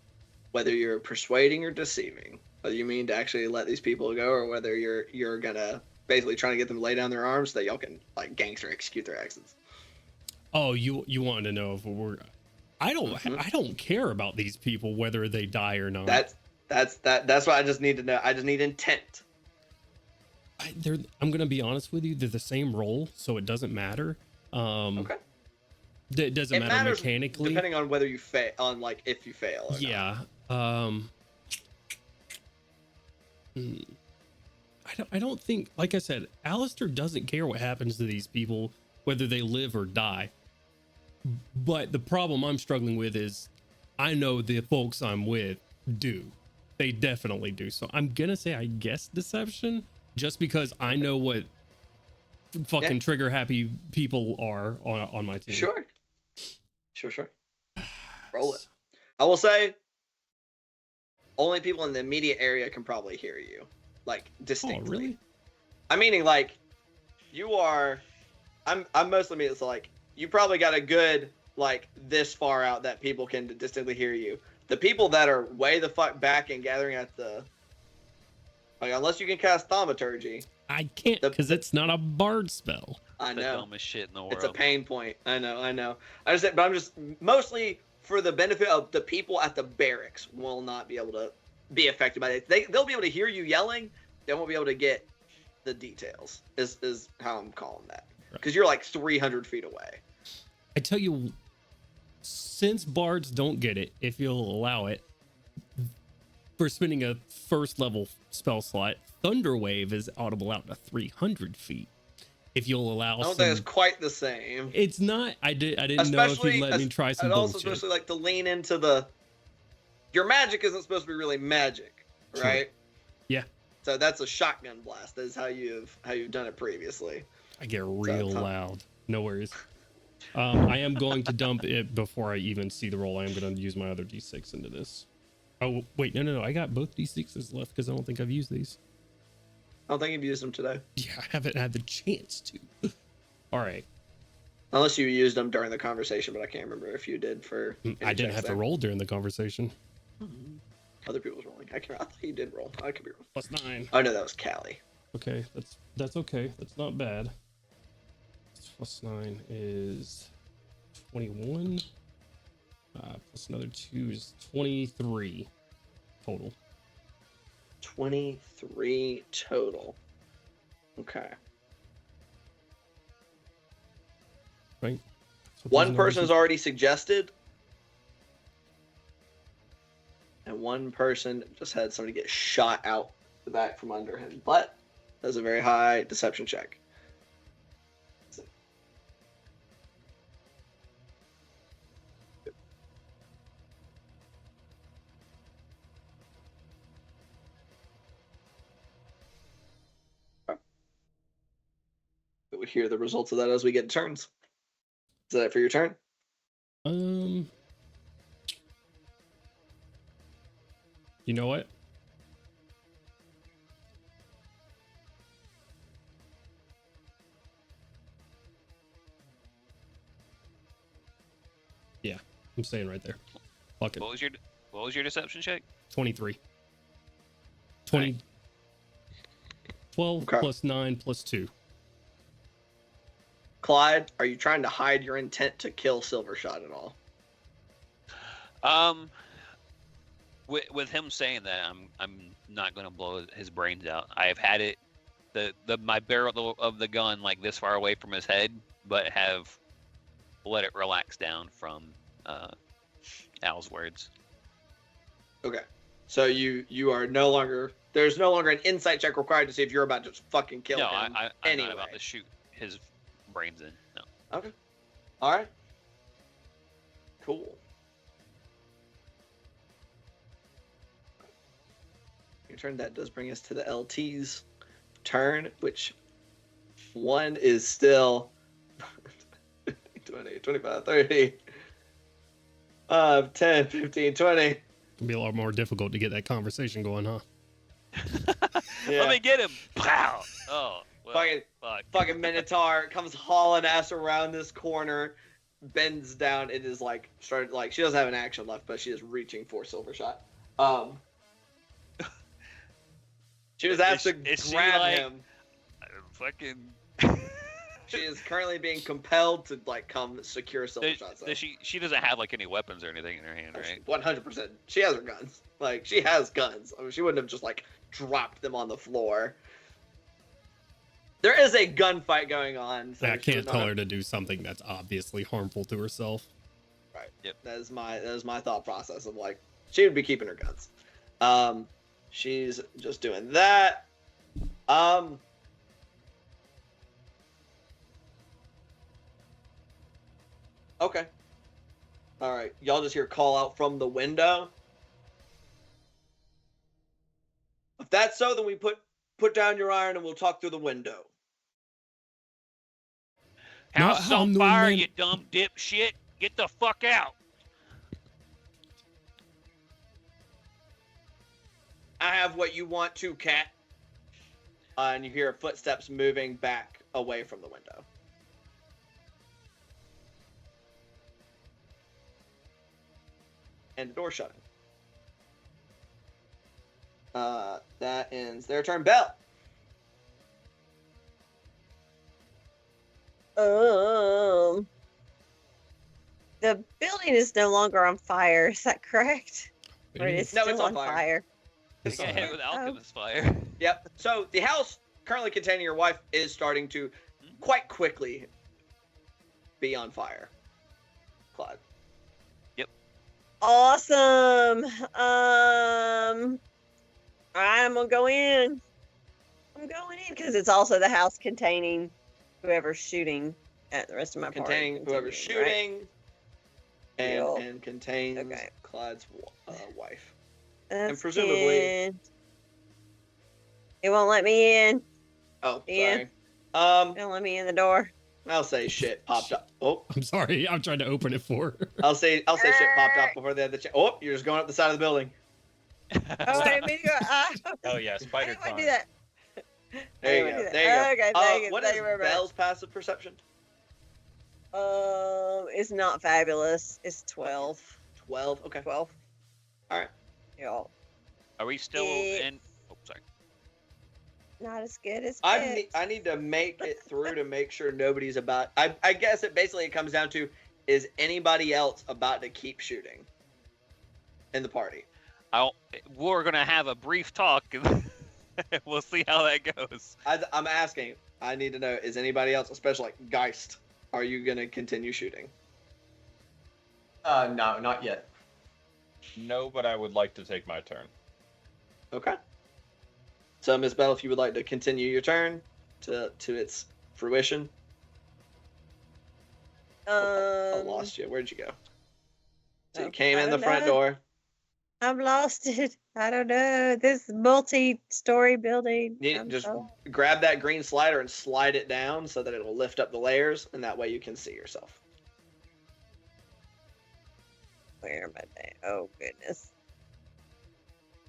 Whether you're persuading or deceiving. Whether you mean to actually let these people go, or whether you're gonna basically trying to get them to lay down their arms so that y'all can like gangster execute their exes. Oh, you wanted to know if we're... I don't care about these people whether they die or not. That's what I just need to know. I just need intent. I'm gonna be honest with you. They're the same role, so it doesn't matter. Okay. It doesn't It matter matters mechanically. depending on whether you fail, on like if you fail. Or Yeah. I don't think, like I said, Alistair doesn't care what happens to these people, whether they live or die. But the problem I'm struggling with is I know the folks I'm with do. They definitely do. So I'm gonna say, I guess, deception, just because I know what fucking trigger happy people are on my team. Sure. Roll it. I will say, only people in the immediate area can probably hear you, like distinctly. Oh, really? I'm meaning like you are. I'm mostly meaning it's like you probably got a good like this far out that people can distinctly hear you. The people that are way the fuck back and gathering at the like, unless you can cast thaumaturgy. I can't because it's not a bard spell. I know. The dumbest shit in the world. It's a pain point. I know. But I'm just mostly for the benefit of the people at the barracks will not be able to be affected by it. They'll be able to hear you yelling. They won't be able to get the details. Is how I'm calling that. Because you're like 300 feet away. I tell you, since bards don't get it, if you'll allow it, for spending a first level spell slot, Thunderwave is audible out to 300 feet. If you'll allow, I don't think it's quite the same. It's not. I didn't know if you'd let me try some bullshit. Also, especially like to lean into the. Your magic isn't supposed to be really magic, right? Yeah. So that's a shotgun blast. That's how you've done it previously. I get real loud. No worries. I am going to dump it before I even see the roll. I am going to use my other d6 into this. Oh wait, no. I got both d6s left because I don't think I've used these. I don't think you've used them today. Yeah, I haven't had the chance to. All right. Unless you used them during the conversation, but I can't remember if you did for. I didn't have to roll during the conversation. Other people's rolling. I thought you did roll. I could be wrong. +9. Oh no, that was Callie. Okay, that's okay. That's not bad. +9 is 21. Plus another 2 is 23 total. 23 total. Okay. Right. One person's already suggested, and one person just had somebody get shot out the back from under him. But that's a very high deception check. We hear the results of that as we get turns. Is that it for your turn? You know what? Yeah, I'm staying right there. Fuck it. What was your deception check? 23. 20. Right. 12 Okay. plus 9 plus 2. Clyde, are you trying to hide your intent to kill Silvershot at all? With him saying that, I'm not gonna blow his brains out. I have had it, my barrel of the gun like this far away from his head, but have let it relax down from Al's words. Okay. So you are no longer, there's no longer an insight check required to see if you're about to just fucking kill No, him. I'm anyway. not about to shoot his brains in. No. Okay. All right. Cool. Your turn. That does bring us to the LT's turn, which one is still 20, 25, 30, 10, 15, 20. It'll be a lot more difficult to get that conversation going, huh? Let me get him. Pow. Oh. Well, Fucking Minotaur comes hauling ass around this corner, bends down, and is like started like she doesn't have an action left, but she is reaching for Silvershot. She was asked to grab him. Fucking. She is currently being compelled to like come secure Silvershot. She doesn't have like any weapons or anything in her hand, right? 100%. She has her guns. Like she has guns. I mean, she wouldn't have just like dropped them on the floor. There is a gunfight going on. So I she can't would not tell have- her to do something that's obviously harmful to herself. Right. Yep. That is my thought process of like she would be keeping her guns. She's just doing that. Okay. All right. Y'all just hear call out from the window. If that's so, then we put down your iron and we'll talk through the window. Not House is how on no fire, man- you dumb dipshit. Get the fuck out. I have what you want to, cat. And you hear footsteps moving back away from the window. And the door shutting. That ends their turn. Bell. The building is no longer on fire. Is that correct? Or it is No, still it's on on fire. fire? They It's, got uh, hit with Oh. alchemist fire. Yep. So the house currently containing your wife is starting to quite quickly be on fire. Claude. Awesome. All right, I'm gonna go in. I'm going in because it's also the house containing whoever's shooting at the rest of my party. Containing whoever's continuing, right? shooting. And, Yep. and contains Okay. Claude's wife. That's presumably- 10. It won't let me in. Oh, Yeah. sorry. It won't let me in the door. I'll say shit popped up. Oh, I'm sorry. I'm trying to open it for her. I'll say shit popped up before they had the check. Oh, you're just going up the side of the building. Oh, I didn't mean to go. Oh yeah, I spider didn't want con. to do that. There you I didn't go. want to do that. There you go. Okay, thank you. What Thank is you very much. Bell's passive perception? It's not fabulous. It's 12. 12. Okay. 12. All right. Yeah. Are we still Yeah. in? Oh, sorry. Not as good as I need to make it through to make sure nobody's about. I guess it comes down to, is anybody else about to keep shooting in the party? We're gonna have a brief talk, and we'll see how that goes. I'm asking. I need to know, is anybody else, especially like Geist, are you gonna continue shooting? No, not yet. No, but I would like to take my turn. Okay. So, Miss Bell, if you would like to continue your turn to its fruition. I lost you. Where'd you go? So you oh, came I in the don't front know. door. I'm lost it. I don't know. This multi-story building. You I'm just so- grab that green slider and slide it down so that it'll lift up the layers, and that way you can see yourself. Where am I? Oh goodness.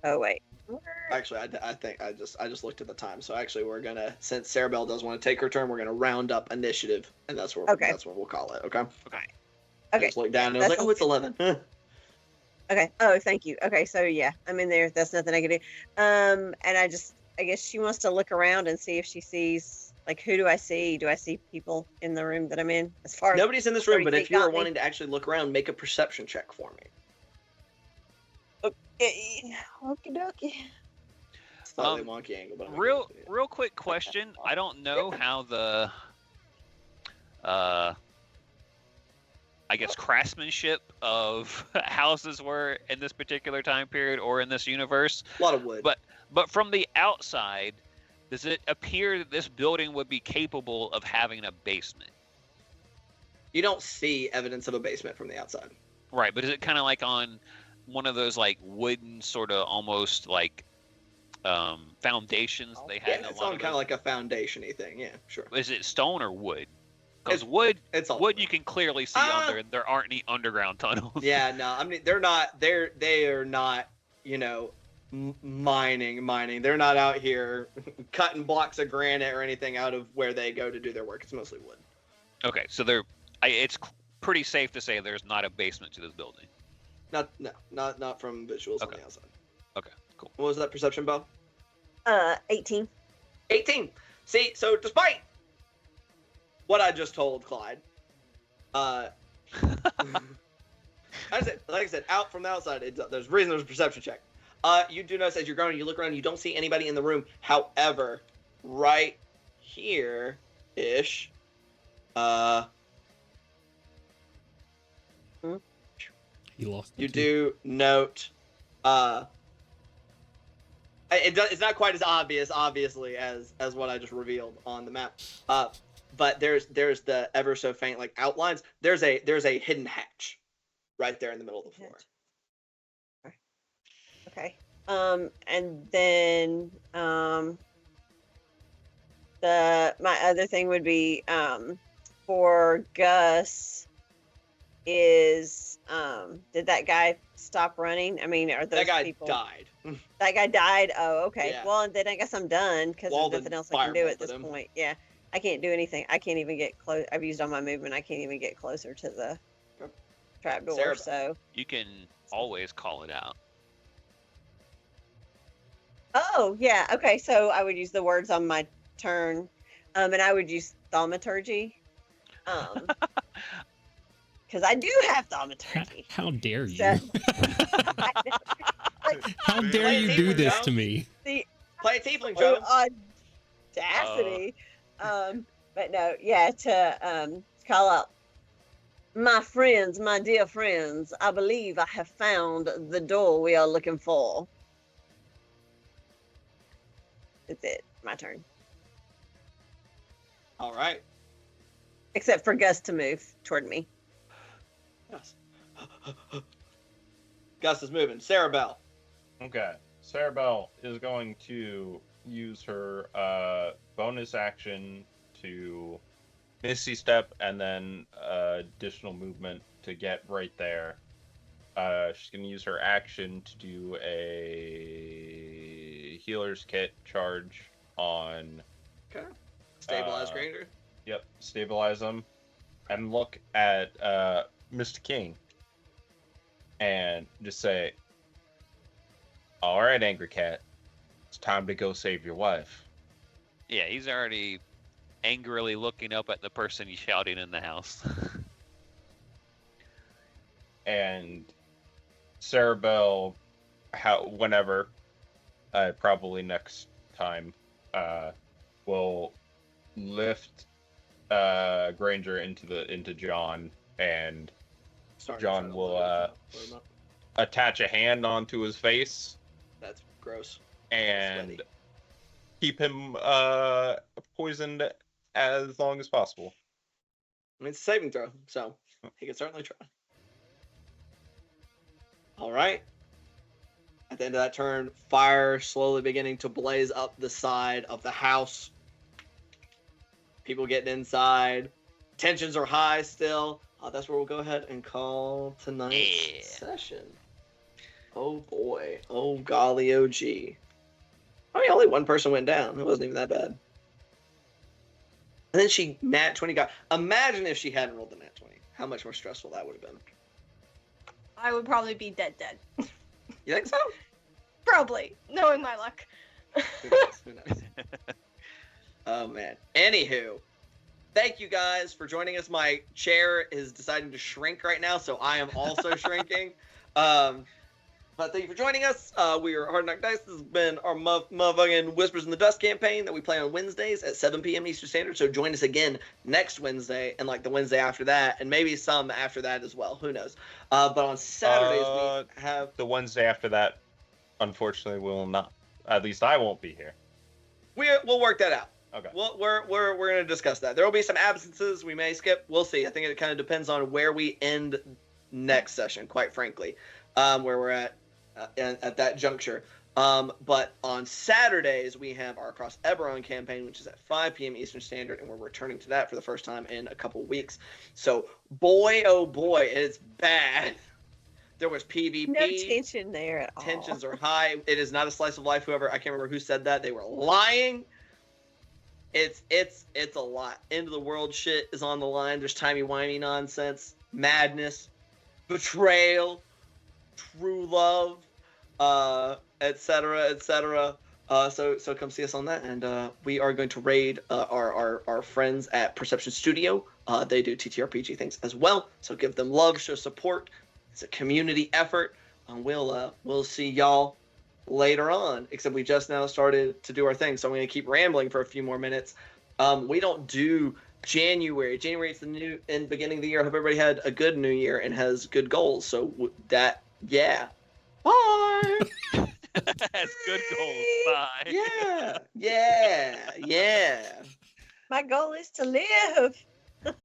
Oh wait. Where- Actually, I think I just looked at the time. So actually, we're gonna, since Sarah Bell does want to take her turn, we're gonna round up initiative, and that's what we'll call it. Okay. I Okay. just looked down and I was That like, oh, it's sounds 11. Okay. Oh, thank you. Okay, so yeah, I'm in there. That's nothing I can do. And I guess she wants to look around and see if she sees, like, who do I see? Do I see people in the room that I'm in? As far as Nobody's in this room, but Already if you are got me. wanting to actually look around, make a perception check for me. okie dokie. Slightly wonky angle, but I'm gonna Real, give it to you. real quick question. I don't know how the, I guess craftsmanship of houses were in this particular time period or in this universe. A lot of wood. But from the outside, does it appear that this building would be capable of having a basement? You don't see evidence of a basement from the outside. Right, but is it kind of like on one of those like wooden sort of almost like foundations they had? Yeah, in a it's lot on of kind of those- like a foundation-y thing. Yeah, sure. Is it stone or wood? Because It's- wood, It's all wood you can clearly see under, and there aren't any underground tunnels. Yeah, no, I mean they are not, you know, mining. They're not out here cutting blocks of granite or anything out of where they go to do their work. It's mostly wood. Okay, so it's pretty safe to say there's not a basement to this building. Not from visuals on Okay. the outside. Okay, cool. What was that perception, Bo? 18. 18. See, so despite what I just told Clyde, like I said, out from the outside, there's a perception check. You do notice as you're going, you look around, you don't see anybody in the room. However, right here ish. He lost. You it too. do note. It's not quite as obvious, obviously, as what I just revealed on the map. But there's the ever so faint like outlines. There's a hidden hatch right there in the middle of the floor. Okay. And then my other thing would be for Gus is did that guy stop running? I mean, are those That guy people died. That guy died? Oh, okay. Yeah. Well, then I guess I'm done because there's Walden nothing else I can do at firebolted this him. point. Yeah. I can't do anything. I can't even get close. I've used all my movement. I can't even get closer to the Yep. trapdoor. Sarah- So. You can always call it out. Oh, yeah. Okay. So I would use the words on my turn. And I would use thaumaturgy. Because I do have thaumaturgy. How dare you? So- How dare Play you a do tiefling, this Joe. to me? Play a tiefling, Oh, Joe. audacity. But no, yeah, to call out my friends, my dear friends, I believe I have found the door we are looking for. That's it. My turn. All right. Except for Gus to move toward me. Yes. Gus is moving. Sarah Bell. Okay. Sarah Bell is going to use her bonus action to Misty Step and then additional movement to get right there. She's going to use her action to do a healer's kit charge on... Okay. Stabilize Granger. Yep, stabilize him. And look at Mr. King. And just say, all right, Angry Cat, it's time to go save your wife. Yeah, he's already angrily looking up at the person he's shouting in the house. And Sarah Bell, whenever, probably next time, will lift Granger into John, and Sorry, John I'm trying to will, load him up. attach a hand onto his face That's gross. and Sweaty. keep him poisoned as long as possible. I mean, it's a saving throw, so he can certainly try. All right. At the end of that turn, fire slowly beginning to blaze up the side of the house. People getting inside. Tensions are high still. That's where we'll go ahead and call tonight's session. Oh boy. Oh golly, OG. I mean, only one person went down. It wasn't even that bad. And then she nat 20 got. Imagine if she hadn't rolled the nat 20. How much more stressful that would have been. I would probably be dead. You think so? Probably, knowing my luck. Who knows? Who knows? Oh man. Anywho, thank you guys for joining us. My chair is deciding to shrink right now, so I am also shrinking. But thank you for joining us. We are Hard Knock Dice. This has been our motherfucking Whispers in the Dust campaign that we play on Wednesdays at 7 p.m. Eastern Standard. So join us again next Wednesday and like the Wednesday after that, and maybe some after that as well. Who knows? But on Saturdays we have The Wednesday after that, unfortunately, will not. At least I won't be here. we'll work that out. Okay. Well, we're going to discuss that. There will be some absences. We may skip. We'll see. I think it kind of depends on where we end next session, quite frankly, where we're at that juncture. But on Saturdays, we have our Across Eberron campaign, which is at 5 p.m. Eastern Standard, and we're returning to that for the first time in a couple weeks. So, boy, oh boy, it's bad. There was PvP. No tension there at all. Tensions are high. It is not a slice of life. Whoever, I can't remember who said that. They were lying. It's a lot. End of the world shit is on the line. There's timey-wimey nonsense, madness, betrayal, true love, etc., etc. So come see us on that, and we are going to raid our friends at Perception Studio. They do TTRPG things as well, so give them love, show support. It's a community effort, and we'll see y'all later on. Except we just now started to do our thing, so I'm going to keep rambling for a few more minutes. We don't do January. January is the new and beginning of the year. I hope everybody had a good new year and has good goals. So yeah. Bye. That's good goals. Bye. Yeah. My goal is to live.